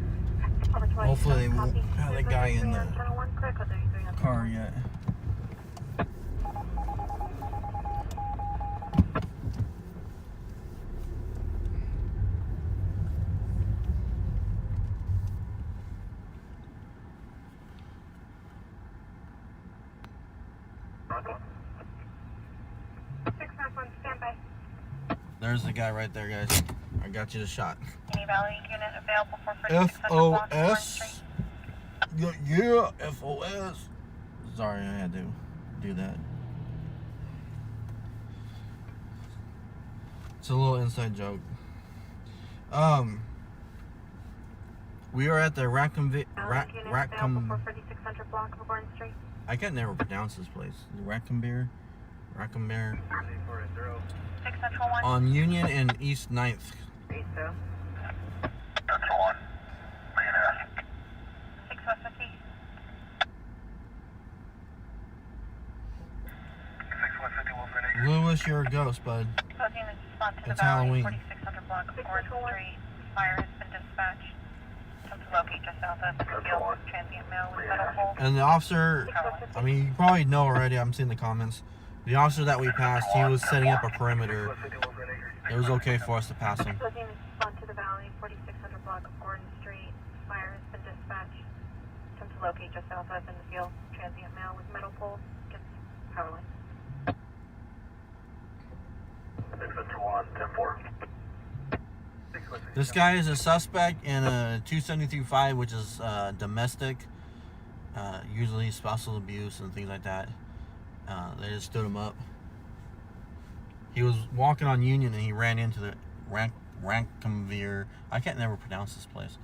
Over 27. Hopefully they won't Copy. have the Clear guy code in 33 on the channel 1. Clear code 33 on car yet. There's the guy right there, guys. I got you the shot. Any Valley unit available for 4600 block of Gordon Street. FOS. Yeah, FOS. Sorry, I had to do that. It's a little inside joke. We are at the unit available for 4600 block of Gordon Street. I can never pronounce this place. Rackham 4-0. on Union and East 9th. Central 1. Leon 6150. 6150 Wolf Lewis, you're a ghost, bud. Code unit respond to the It's Valley Halloween. 4600 block of Gordon Street. Fire has been dispatched. Come to locate just south of the field. Transient mail with metal pole. And the officer, I mean, you probably know already, I'm seeing the comments. The officer that we passed, he was setting up a perimeter. It was okay for us to pass him. Code unit respond to the Valley 4600 block of Gordon Street. Fire has been dispatched. Come to locate just south of in the field. Transient mail with metal pole against power line. 651 10-4. This guy is a suspect in a 273.5, which is domestic, usually spousal abuse and things like that. They just stood him up. He was walking on Union and he ran into the Rankomveer. I can't never pronounce this place.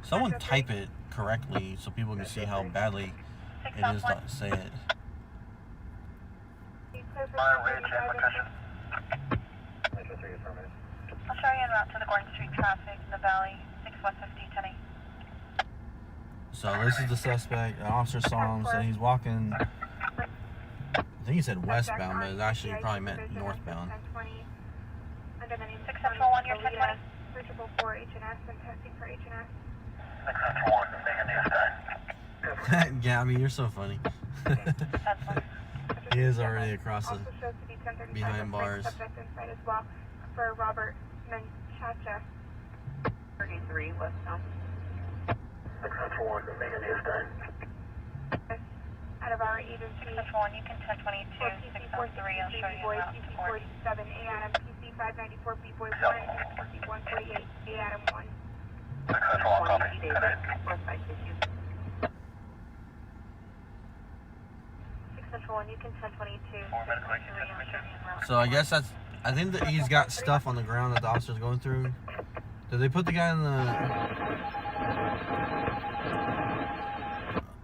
Someone type it correctly so people can see how badly it is to say it. Fire rage and percussion. I'll show you en route to the Gordon Street traffic in the Valley 6150 10-8. So this is the suspect. The officer saw him, said he's walking. I think he said westbound, but it actually probably meant northbound. 6 Central 1, you're 1020. Searchable for H&S and testing for H&S. 6 Central 1, making the stand. Gabby, you're so funny. He is already across Also shows to be 1035 behind bars. Subject inside as well for Robert Menchacha. 33 West Snout. 6 Central 1, making the stand. Out of our agency. 6 Central 1, you can 1022, 603, I'll show you Boy, around PC to 40. 47, A Adam, PC 594, B Boy 1, PC 148, A Adam 1. 6 Central 1, copy. 6 Central 1, you can 1022, 4 minutes, 603, I'll show you around. So I guess that's. I think that he's got stuff on the ground that the officer's going through. Did they put the guy in the?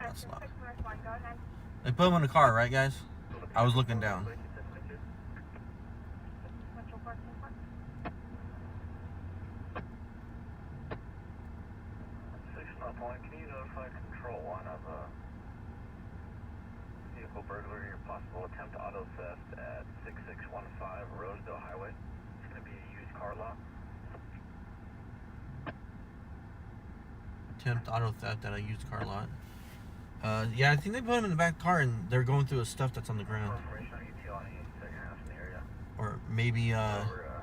That's not. They put him in the car, right, guys? I was looking down. 6 Snout 1, can you notify Control 1 of a vehicle burglary or possible attempt auto theft at 6615 Rosedale Highway? It's going to be a used car lot. Attempt auto theft at a used car lot. Yeah, I think they put him in the back car and they're going through the stuff that's on the ground. Information on ETL on the second half in the area. Or maybe Over,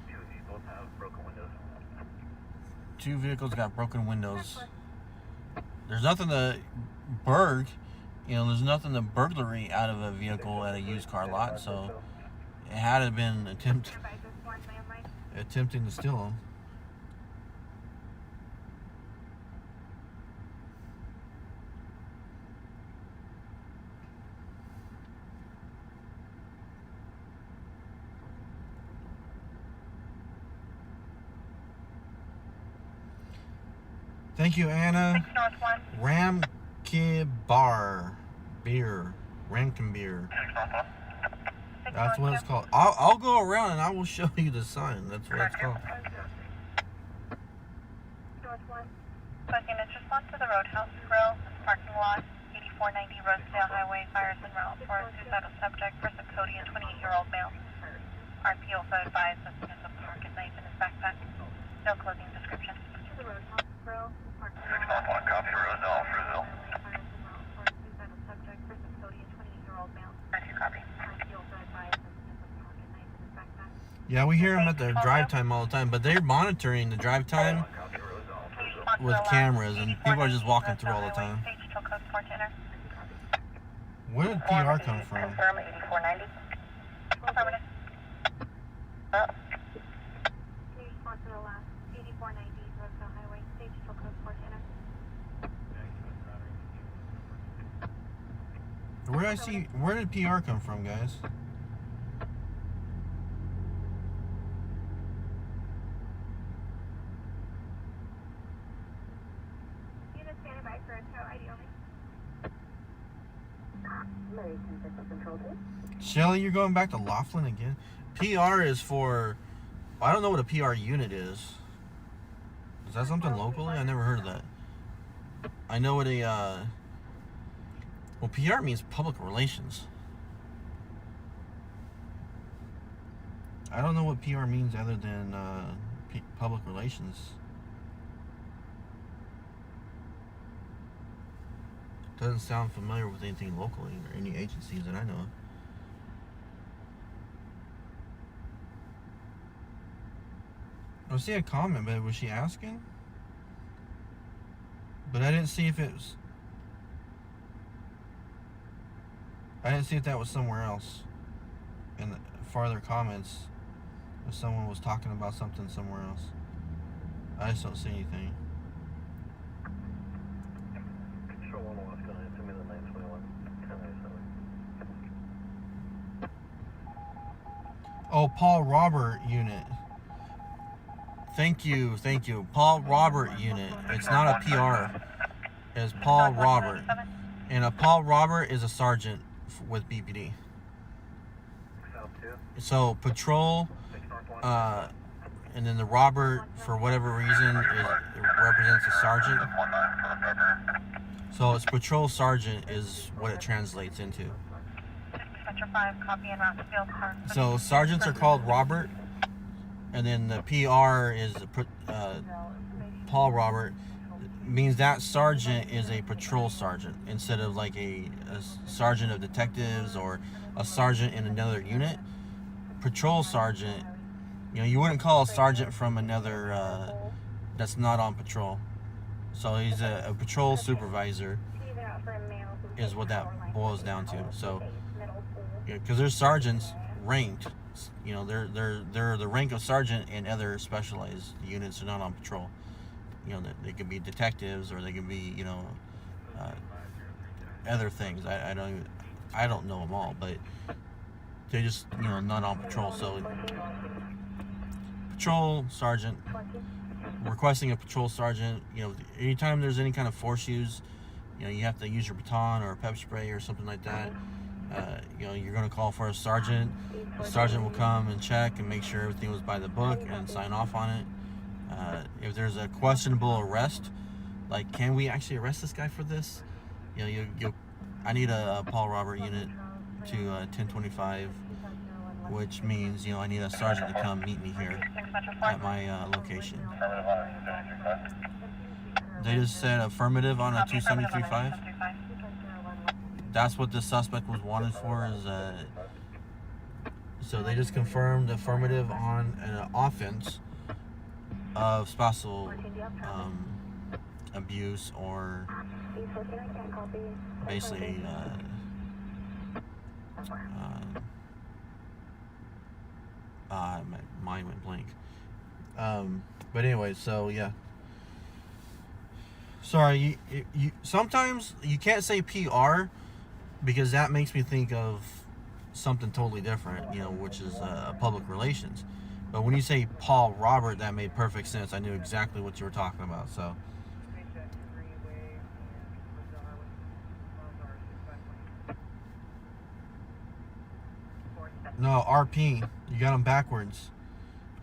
2 vehicles have broken windows. 2 vehicles got broken windows. There's nothing to there's nothing to burglary out of a vehicle at a used car lot, so it had to have been attempting to steal them. Thank you, Anna. 6 North 1. Ramkibar beer. Rankin beer. 6 North 1. That's what it's called. I'll go around and I will show you the sign. That's what it's called. North 1. Second, it's response to the Roadhouse Grill, parking lot, 8490 Rosedale Highway, fires en route for a suicidal subject, person Cody, a 28-year-old male. RP also advised that there's a pocket knife in his backpack. No clothing description. To the Roadhouse Grill, parking 6 North 1, copy. Rosedale, Fruitville. fires en route for a suicidal subject, person Cody, a 28-year-old male. Copy. RP also advised that there's a pocket knife in his backpack. Yeah, we hear them at their drive time all the time, but they're monitoring the drive time with cameras, and people are just walking through all the time. Where did PR come from? Confirm 8490. Affirmative. Can you respond to the last 8490 Rosedale Highway, stage till code 4 to enter? Where did PR come from, guys? Unit standing by for a tow ID only. Shelly, you're going back to Laughlin again? PR is for... I don't know what a PR unit is. Is that something locally? I never heard of that. I know what a... Well, PR means public relations. I don't know what PR means other than public relations. Doesn't sound familiar with anything locally or any agencies that I know of. I see a comment, but was she asking? But I didn't see if it was... I didn't see if that was somewhere else. In the farther comments, if someone was talking about something somewhere else. I just don't see anything. Control 1 was going to me the 921. 1097. Oh, Paul Robert unit. Thank you. Paul Robert unit. It's not a PR. It's Paul Robert. And a Paul Robert is a sergeant with BPD. South 2. So patrol, 6 North 1. and then the Robert, for whatever reason, it represents a sergeant. So it's patrol sergeant is what it translates into. Dispatcher 5, copy and route to field car. So sergeants are called Robert, and then the PR is Paul Robert, means that sergeant is a patrol sergeant instead of like a sergeant of detectives or a sergeant in another unit. Patrol sergeant, you wouldn't call a sergeant from another that's not on patrol. So he's a patrol supervisor is what that boils down to. So because there's sergeants ranked, they're the rank of sergeant in other specialized units are not on patrol. They could be detectives or they could be other things. I don't know them all, but they're just not on patrol. So patrol sergeant, requesting a patrol sergeant. Anytime there's any kind of force use, you have to use your baton or a pepper spray or something like that. You're going to call for a sergeant. The sergeant will come and check and make sure everything was by the book and sign off on it. If there's a questionable arrest, like, can we actually arrest this guy for this? I need a Paul Robert unit to 1025, which means I need a sergeant to come meet me here at my location. They just said affirmative on a 273.5. That's what the suspect was wanted for. So they just confirmed affirmative on an offense of spousal abuse, or basically my mind went blank. But anyway, so yeah. Sorry, you sometimes you can't say PR because that makes me think of something totally different, which is public relations. But when you say Paul Robert, that made perfect sense. I knew exactly what you were talking about. So no, RP, you got them backwards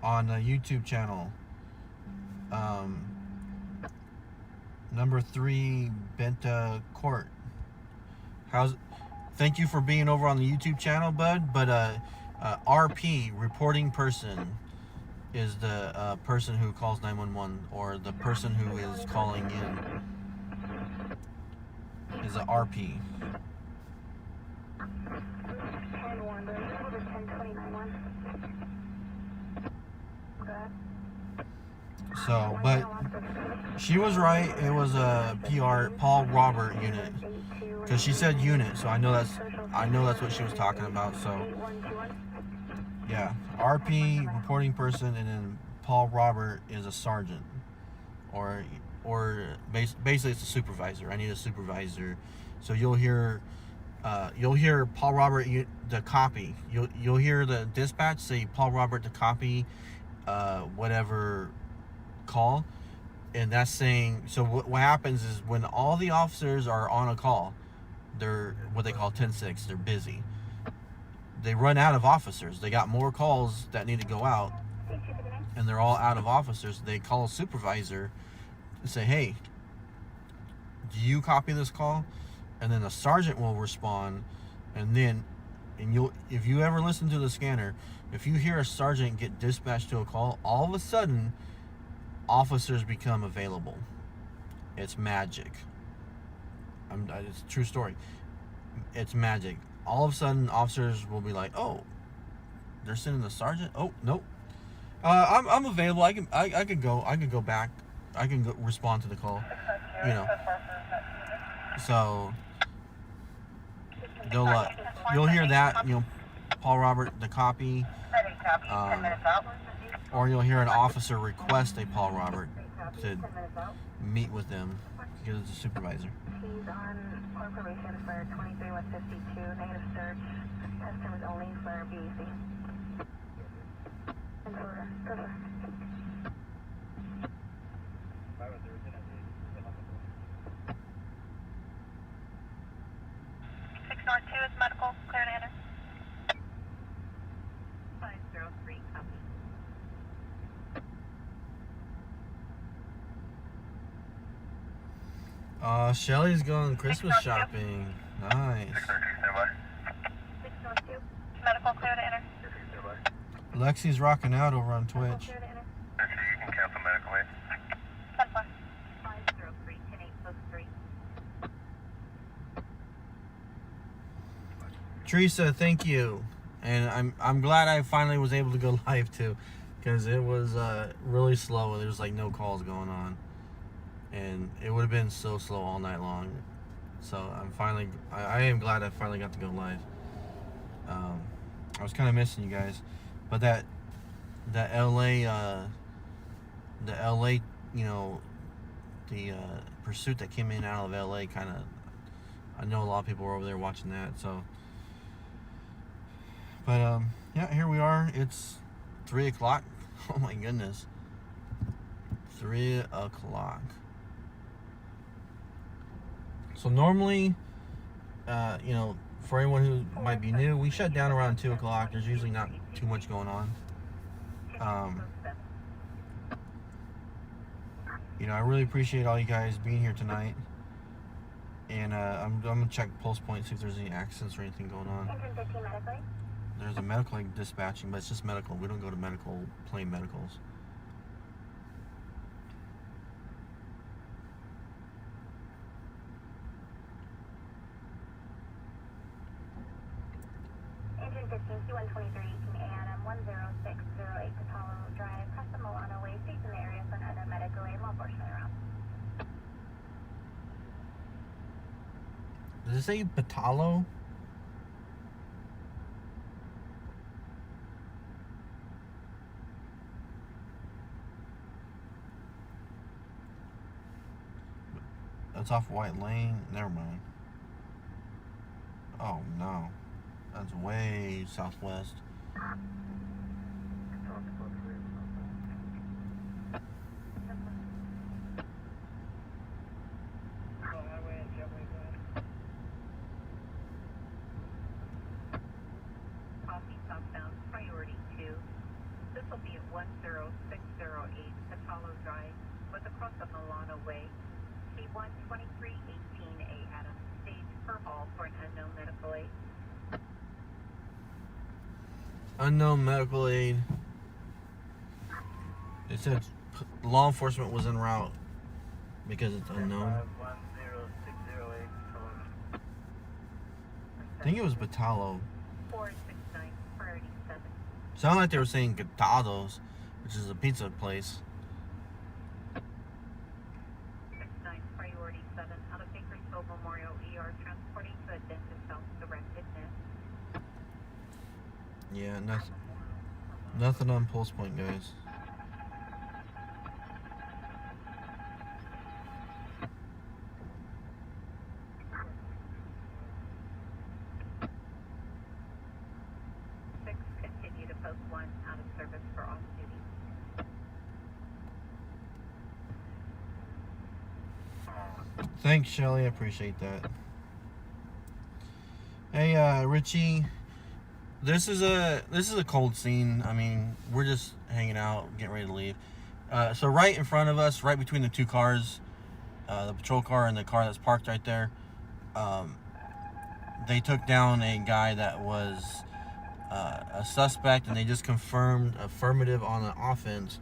on the YouTube channel. Number 3 Benta Court. Thank you for being over on the YouTube channel, bud. But RP, reporting person, is the person who calls 911, or the person who is calling in is a RP. So, but she was right. It was a PR Paul Robert unit, because she said unit. So I know that's what she was talking about. So yeah, RP, reporting person, and then Paul Robert is a sergeant, or basically it's a supervisor. I need a supervisor. So you'll hear Paul Robert, the copy. You'll hear the dispatch say Paul Robert to copy whatever call, and that's saying, so what happens is when all the officers are on a call, they're what they call 10-6, they're busy, they run out of officers, they got more calls that need to go out, and they're all out of officers. They call a supervisor and say, hey, do you copy this call? And then the sergeant will respond, and if you ever listen to the scanner, if you hear a sergeant get dispatched to a call, all of a sudden officers become available. It's magic. It's a true story. It's magic. All of a sudden officers will be like, oh, they're sending the sergeant? Oh, nope. I'm available. I can go back. I can go respond to the call. So you'll hear that, Paul Robert, the copy, or you'll hear an officer request a Paul Robert to meet with them because it's a supervisor. He's on probation for 23-152, negative search. Testing is only for BEC. And for 602 is medical, clear to enter. 503, copy. Shelly's going Christmas shopping. Nice. 602. Medical, clear to enter. Lexi's rocking out over on Twitch. Sure, you can cancel medical aid. 10-4. 503, 10-8, post 3. Teresa, thank you. And I'm glad I finally was able to go live too, because it was really slow. There was like no calls going on, and it would have been so slow all night long. So I am glad I finally got to go live. I was kind of missing you guys, but that LA, you know, the pursuit that came in out of LA kind of, I know a lot of people were over there watching that. So, but yeah, here we are. It's 3 o'clock. Oh my goodness, 3 o'clock. So normally, you know, for anyone who might be new, we shut down around 2 o'clock. There's usually not too much going on. You know, I really appreciate all you guys being here tonight. And I'm gonna check pulse point, see if there's any accidents or anything going on. There's a medical like dispatching, but it's just medical. We don't go to medical, plain medicals. Engine 15, C-123, 18 A&M 10608 Patalo Drive, across the Milano Way, stays in the area, sent under medical aid, law enforcement around. Does it say Patalo? That's off White Lane. Never mind. Oh no. That's way southwest. Coffee southbound, priority 2. This will be at 10608 Patalo Drive, was across the Milano Way. C-123, 18A Adams, stage per hall for an unknown medical aid. Unknown medical aid. It said law enforcement was en route because it's unknown. 10608. I think it was Batalo. 469, priority 7. Sounded like they were saying Gatados, which is a pizza place. 69, priority 7, out of Bakersfield Memorial ER, transporting to a dentist self-directed net. Yeah, nothing on pulse point, guys. Continue to post 1, out of service for off duty. Thanks, Shelly. I appreciate that. Hey, Richie. This is a cold scene. I mean, we're just hanging out, getting ready to leave. So right in front of us, right between the two cars, the patrol car and the car that's parked right there, they took down a guy that was a suspect, and they just confirmed affirmative on the offense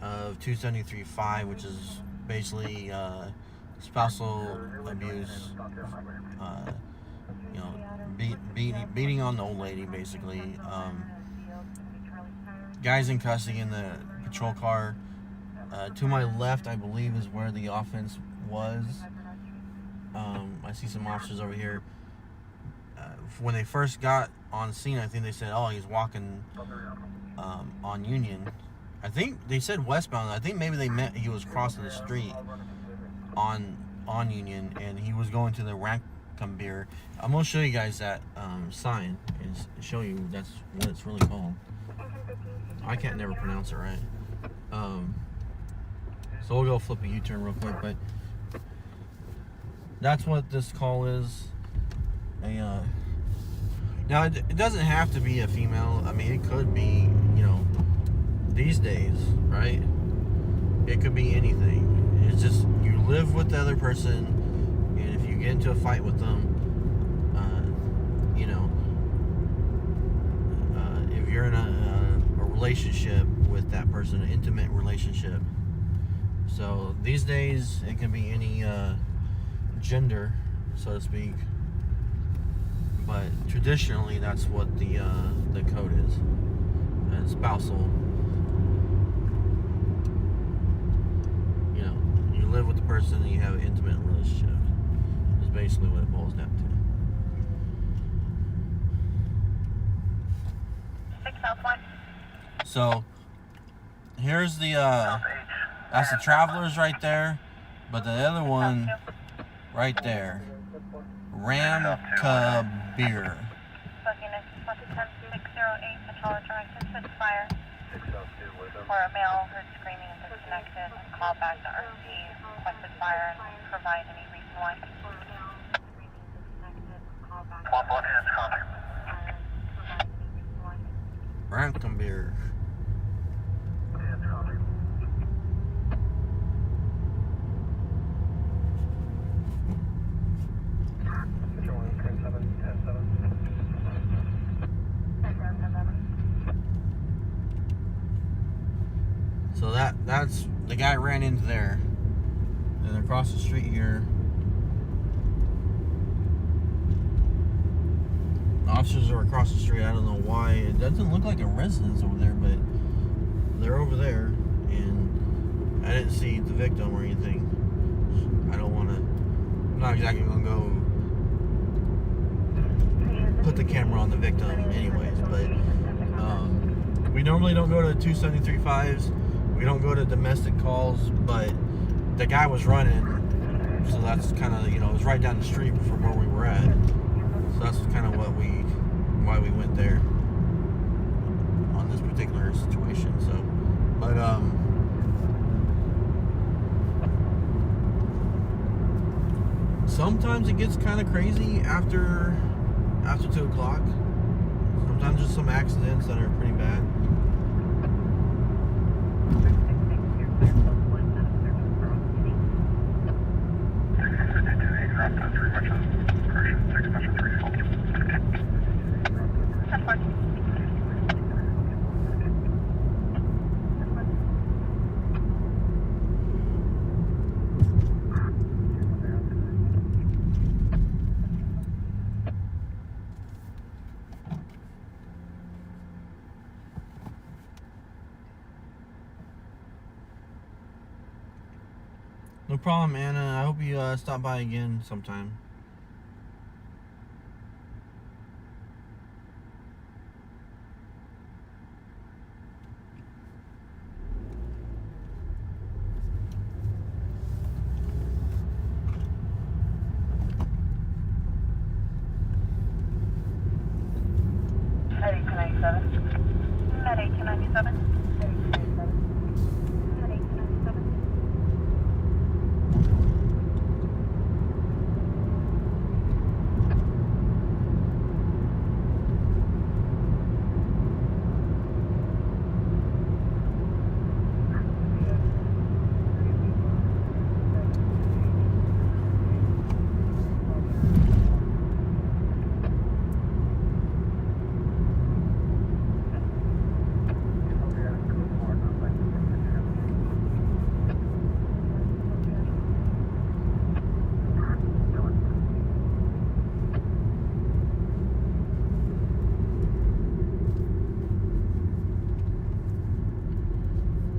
of 273.5, which is basically spousal abuse, you know, beating on the old lady, basically. Guys in custody in the patrol car. To my left, I believe, is where the offense was. I see some officers over here. When they first got on scene, I think they said, oh, he's walking on Union. I think they said westbound. I think maybe they meant he was crossing the street on Union, and he was going to the Rankum Beer. I'm going to show you guys that sign and show you that's what it's really called. I can't never pronounce it right. So we'll go flip a U-turn real quick, but that's what this call is. Now, it doesn't have to be a female. I mean, it could be, you know, these days, right? It could be anything. It's just you live with the other person, and if you get into a fight with them, you know, if you're in a relationship with that person, an intimate relationship. So these days it can be any gender, so to speak, but traditionally that's what the code is. And spousal, you know, you live with the person and you have an intimate relationship is basically what it boils down to. 6 South 1. So here's the that's the Travelers right there, but the other one right there, Ram Cub Beer. Booking is 110-608, patrol directed to fire. For a male who's screaming and disconnected, call back to RC, requested fire, and provide any reason why. 12 hands copy. Ram Cub Beer. Hands copy. Control 10-7. So that's the guy ran into there. And across the street here, the officers are across the street. I don't know why. It doesn't look like a residence over there, but they're over there, and I didn't see the victim or anything. I don't want to. I'm not exactly gonna go put the camera on the victim, anyways. But we normally don't go to 273.5s. We don't go to domestic calls, but the guy was running, so that's kind of, you know, it was right down the street from where we were at. So that's kind of why we went there on this particular situation. So, but sometimes it gets kind of crazy after 2 o'clock. Sometimes there's some accidents that are pretty bad. No problem, Anna. I hope you stop by again sometime. Med 1897. Med 1897.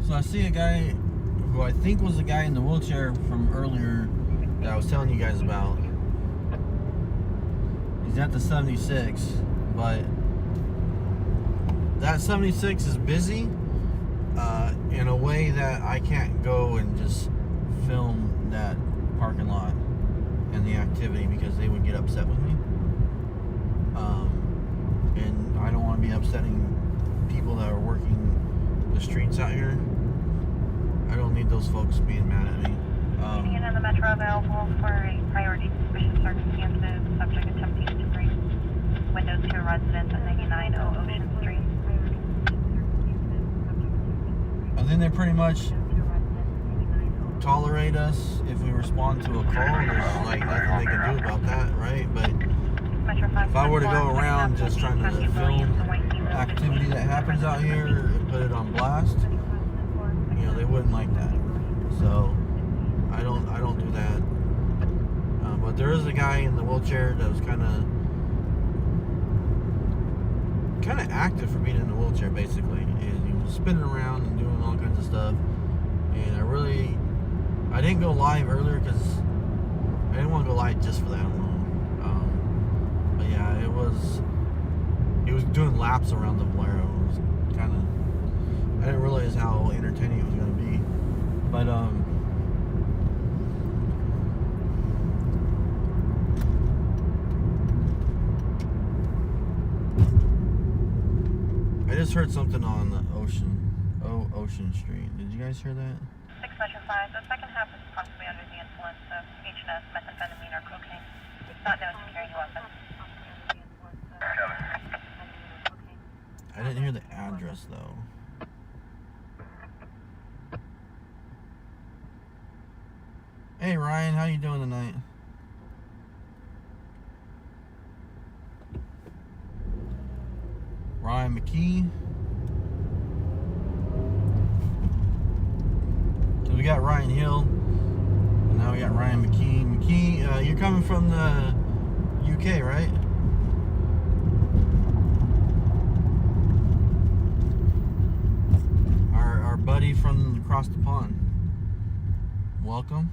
So I see a guy who I think was the guy in the wheelchair from earlier that I was telling you guys about. He's at the 76, but that 76 is busy in a way that I can't go and just film that parking lot and the activity because they would get upset with me. And I don't want to be upsetting people that are working the streets out here. I don't need those folks being mad at me. Union in the Metro available for a priority suspicious circumstances, subject attempting to break windows to a residence at 99 Ocean Street. I think they pretty much tolerate us if we respond to a call. There's like nothing they can do about that, right? But if I were to go around just trying to film activity that happens out here, put it on blast, you know, they wouldn't like that. So I don't do that. But there is a guy in the wheelchair that was kind of active for being in the wheelchair, basically, and he was spinning around and doing all kinds of stuff. And I didn't go live earlier because I didn't want to go live just for that alone. But yeah, he was doing laps around the Bolero. It was kind of, I didn't realize how entertaining it was going to be. But I just heard something on the Ocean Street. Did you guys hear that? 6 Metro 5, the second half is possibly under the influence of HNS, methamphetamine, or cocaine. Not known to carry any weapons. I didn't hear the address though. Hey Ryan, how you doing tonight? Ryan McKee. So we got Ryan Hill. And now we got Ryan McKee. McKee, you're coming from the UK, right? Our buddy from across the pond. Welcome.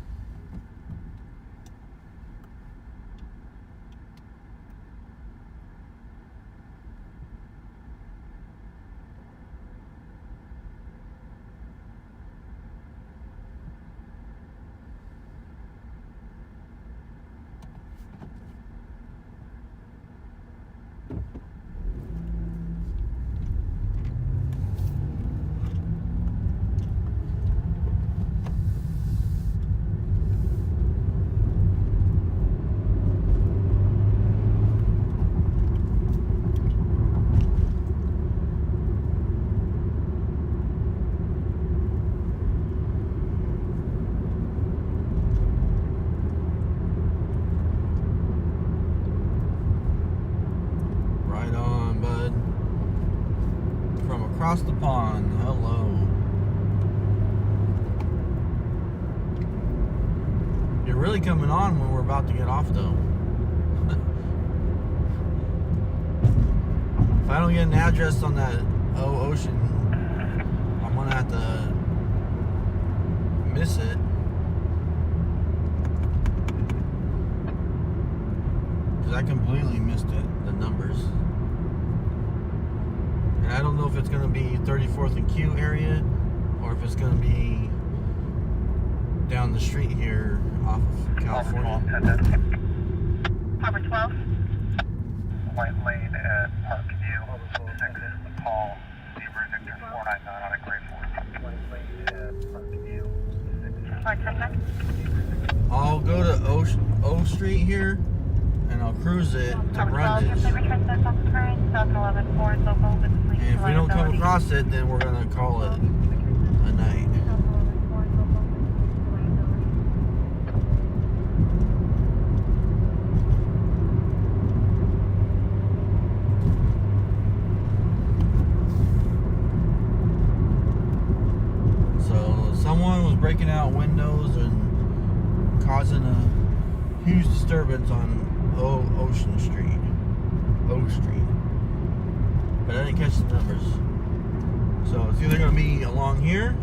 Across the pond, hello. You're really coming on when we're about to get off though. If I don't get an address on that Ocean, I'm gonna have to miss it. Because I completely missed it, the numbers. And I don't know if it's going to be 34th and Q area or if it's going to be down the street here off of California. Harbor 12. White Lane at Parkview, 6 Paul, Beaver Victor 499 on a Gray 4. White Lane at Parkview, 6. I'll go to O Street here and I'll cruise it to Brundage. And if we don't come across it, then we're going to call it a night. So someone was breaking out windows and causing a huge disturbance on Ocean Street. O Street. But I didn't catch the numbers. So it's either going to be along here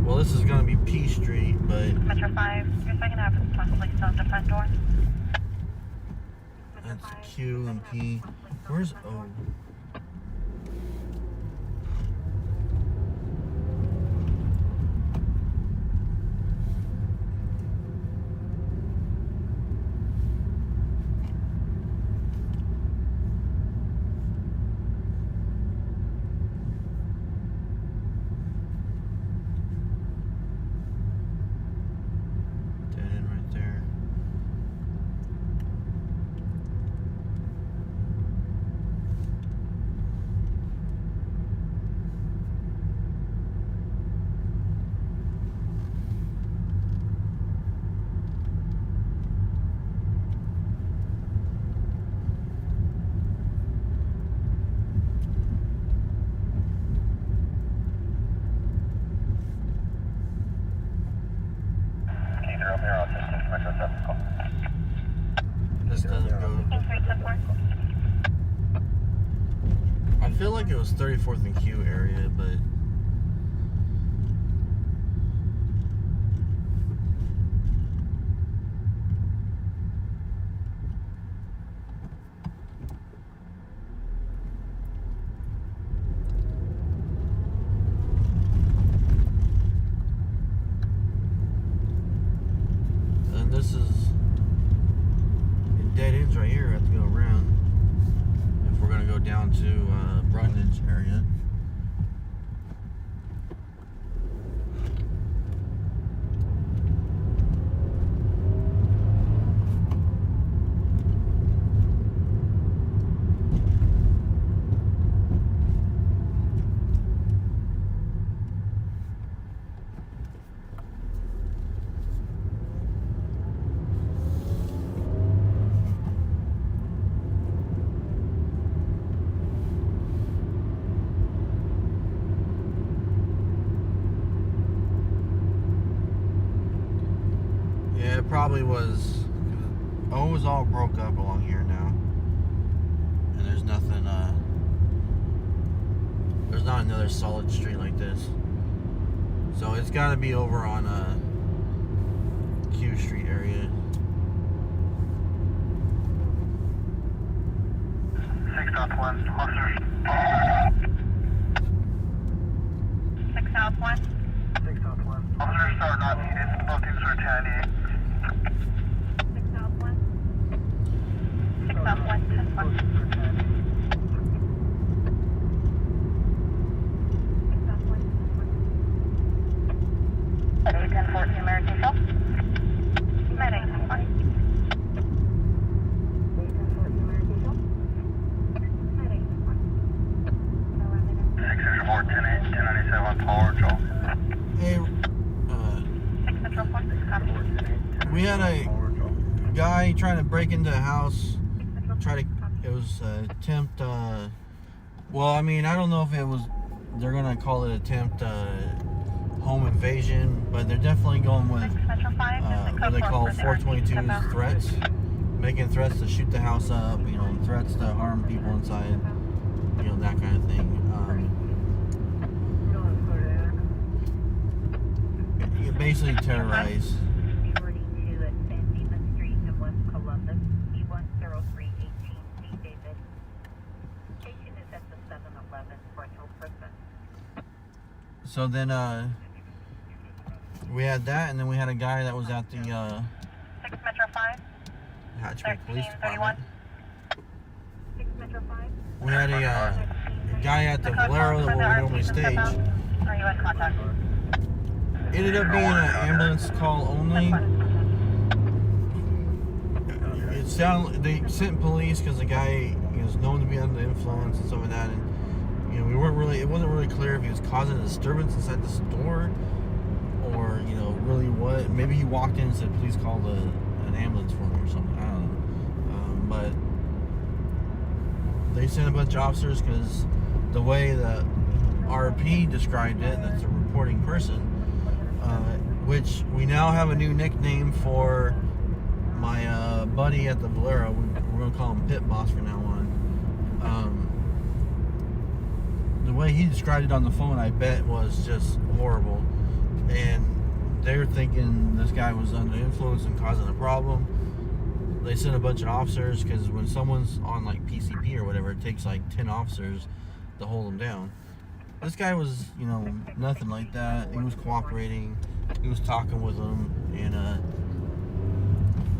well, this is going to be P Street, but Metro 5, your second half is possibly still at the front door. that's Q and P. Where's O? feel like it was 34th and Q area, but and this is dead ends right here. We have to go around if we're gonna go down to Brundage area. Yeah, it probably was. Oh, it was all broke up along here now, and there's nothing. There's not another solid street like this, so it's got to be over on Q Street area. 6 Southwest, officers. 6 Southwest. 6 Southwest. Officers are not needed. Both teams are retaliating. 6 Southwest. 6 Southwest, 10-1. 6 Southwest. 10-14 American Shell. Medic, 10-1. 664, 1097 Power, Joe. Hey, 6 Central 4, 6 copy. we had a guy trying to break into a house. It was attempt. Well, I mean, I don't know if it was. They're gonna call it attempt home invasion, but they're definitely going with 6 Metro 5, what they call 422 422 threats, making threats to shoot the house up. You know, threats to harm people inside. You know, that kind of thing. You basically terrorize. 42 at San Dimas Street in West Columbus, E10318 C. David. Location is at the 7-Eleven for a tow person. So then we had that, and then we had a guy that was at the 6 Metro 5, Hatchback Police 1331. Department. 6 Metro 5. We had a guy at the Valero that we normally stage. Are you in contact? Ended up being an ambulance call only. It sounded they sent police because the guy was known to be under the influence and stuff like that, and you know it wasn't really clear if he was causing a disturbance inside the store or really what. Maybe he walked in and said please call an ambulance for me or something. I don't know, but they sent a bunch of officers because the way the RP described it, that's a reporting person. Which we now have a new nickname for my buddy at the Valero. We're going to call him Pit Boss from now on. The way he described it on the phone, I bet, was just horrible. And they were thinking this guy was under influence and causing a problem. They sent a bunch of officers because when someone's on like PCP or whatever, it takes like 10 officers to hold them down. This guy was, nothing like that. He was cooperating. He was talking with them, and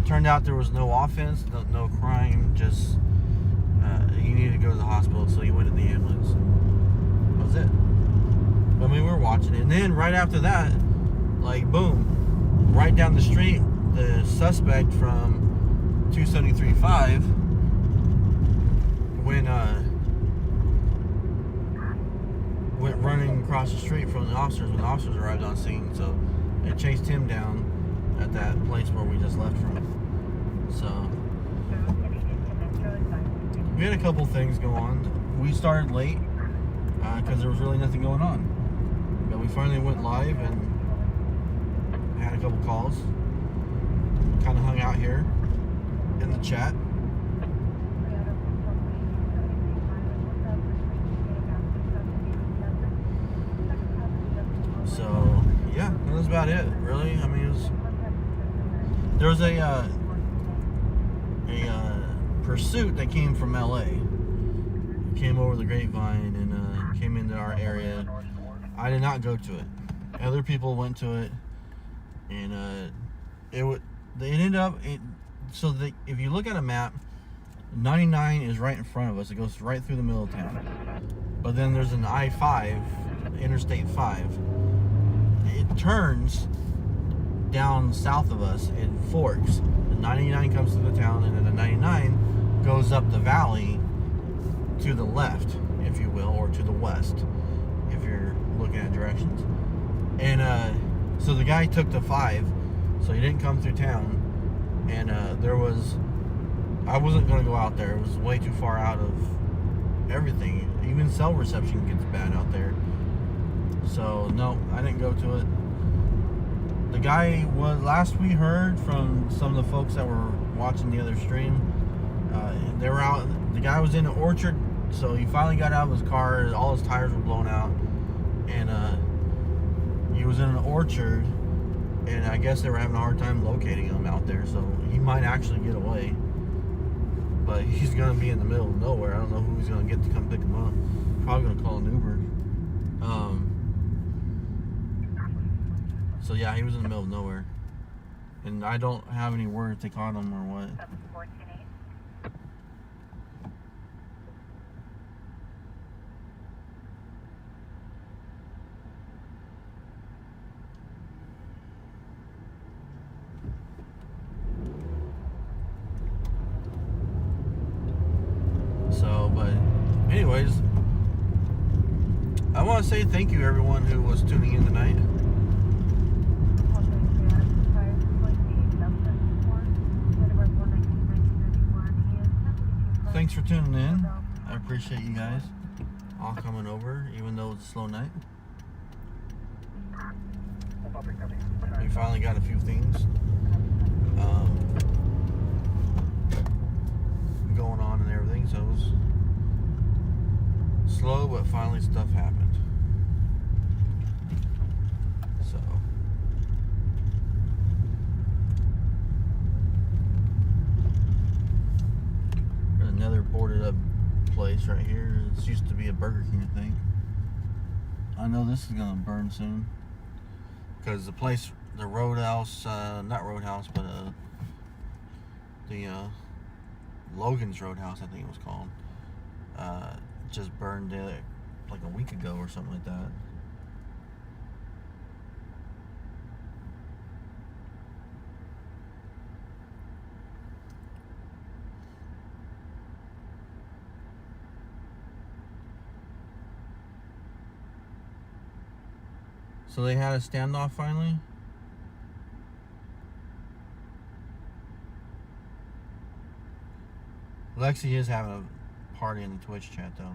turned out there was no offense, no crime. Just he needed to go to the hospital, so he went in the ambulance. That was it. I mean, we were watching it, and then right after that, like boom, right down the street, the suspect from 273.5 went running across the street from the officers when the officers arrived on scene. So they chased him down at that place where we just left from. So we had a couple things go on. We started late because there was really nothing going on. But we finally went live and had a couple calls. Kind of hung out here in the chat. was about it, really. I mean, there was a pursuit that came from LA. It came over the grapevine and came into our area. I did not go to it. Other people went to it, and it ended up. If you look at a map, 99 is right in front of us. It goes right through the middle of town. But then there's an I-5, Interstate 5. It turns down south of us. It forks. The 99 comes through the town, and then the 99 goes up the valley to the left, if you will, or to the west, if you're looking at directions. And so the guy took the 5, so he didn't come through town. And I wasn't going to go out there. It was way too far out of everything. Even cell reception gets bad out there. So, no, I didn't go to it. The guy was, last we heard from some of the folks that were watching the other stream, they were out, the guy was in an orchard, so he finally got out of his car, all his tires were blown out, and he was in an orchard, and I guess they were having a hard time locating him out there, so he might actually get away. But he's going to be in the middle of nowhere. I don't know who he's going to get to come pick him up. Probably going to call an Uber. So yeah, he was in the middle of nowhere. And I don't have any word if they caught him or what. So, but anyways, I want to say thank you everyone who was tuning in tonight. Thanks for tuning in. I appreciate you guys all coming over, even though it's a slow night. We finally got a few things going on and everything, so it was slow, but finally stuff happened. So there's another boarded up place right here. It used to be a Burger King, I think. I know this is gonna burn soon because the place, the Roadhouse, not Roadhouse, but the Logan's Roadhouse, I think it was called, just burned like a week ago or something like that. So they had a standoff finally. Lexi is having a party in the Twitch chat though.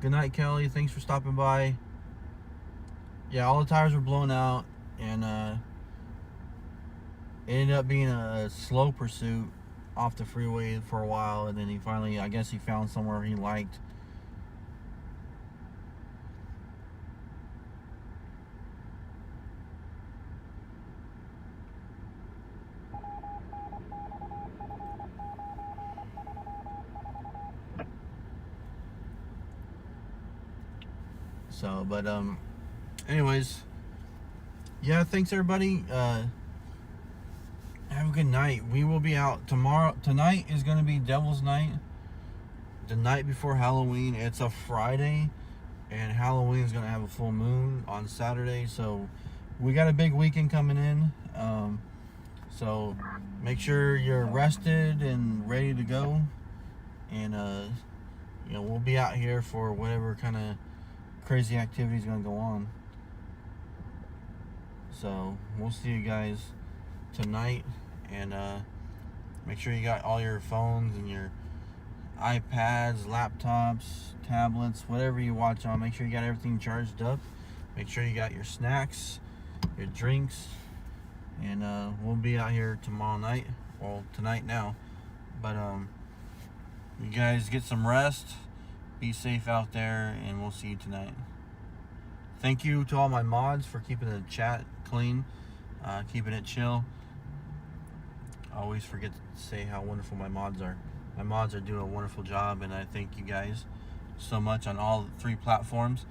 Good night, Kelly. Thanks for stopping by. Yeah, all the tires were blown out, and it ended up being a slow pursuit off the freeway for a while, and then he finally, I guess he found somewhere he liked. So, but anyways, yeah, thanks everybody. Have a good night. We will be out tomorrow. Tonight is going to be Devil's Night, the night before Halloween. It's a Friday, and Halloween is going to have a full moon on Saturday, so we got a big weekend coming in. So make sure you're rested and ready to go, and you know, we'll be out here for whatever kind of crazy activity is going to go on. So we'll see you guys tonight, and make sure you got all your phones and your iPads, laptops, tablets, whatever you watch on. Make sure you got everything charged up. Make sure you got your snacks, your drinks, and we'll be out here tomorrow night. Well, tonight now. But you guys get some rest. Be safe out there, and we'll see you tonight. Thank you to all my mods for keeping the chat clean, keeping it chill. I always forget to say how wonderful my mods are. My mods are doing a wonderful job, and I thank you guys so much on all 3 platforms.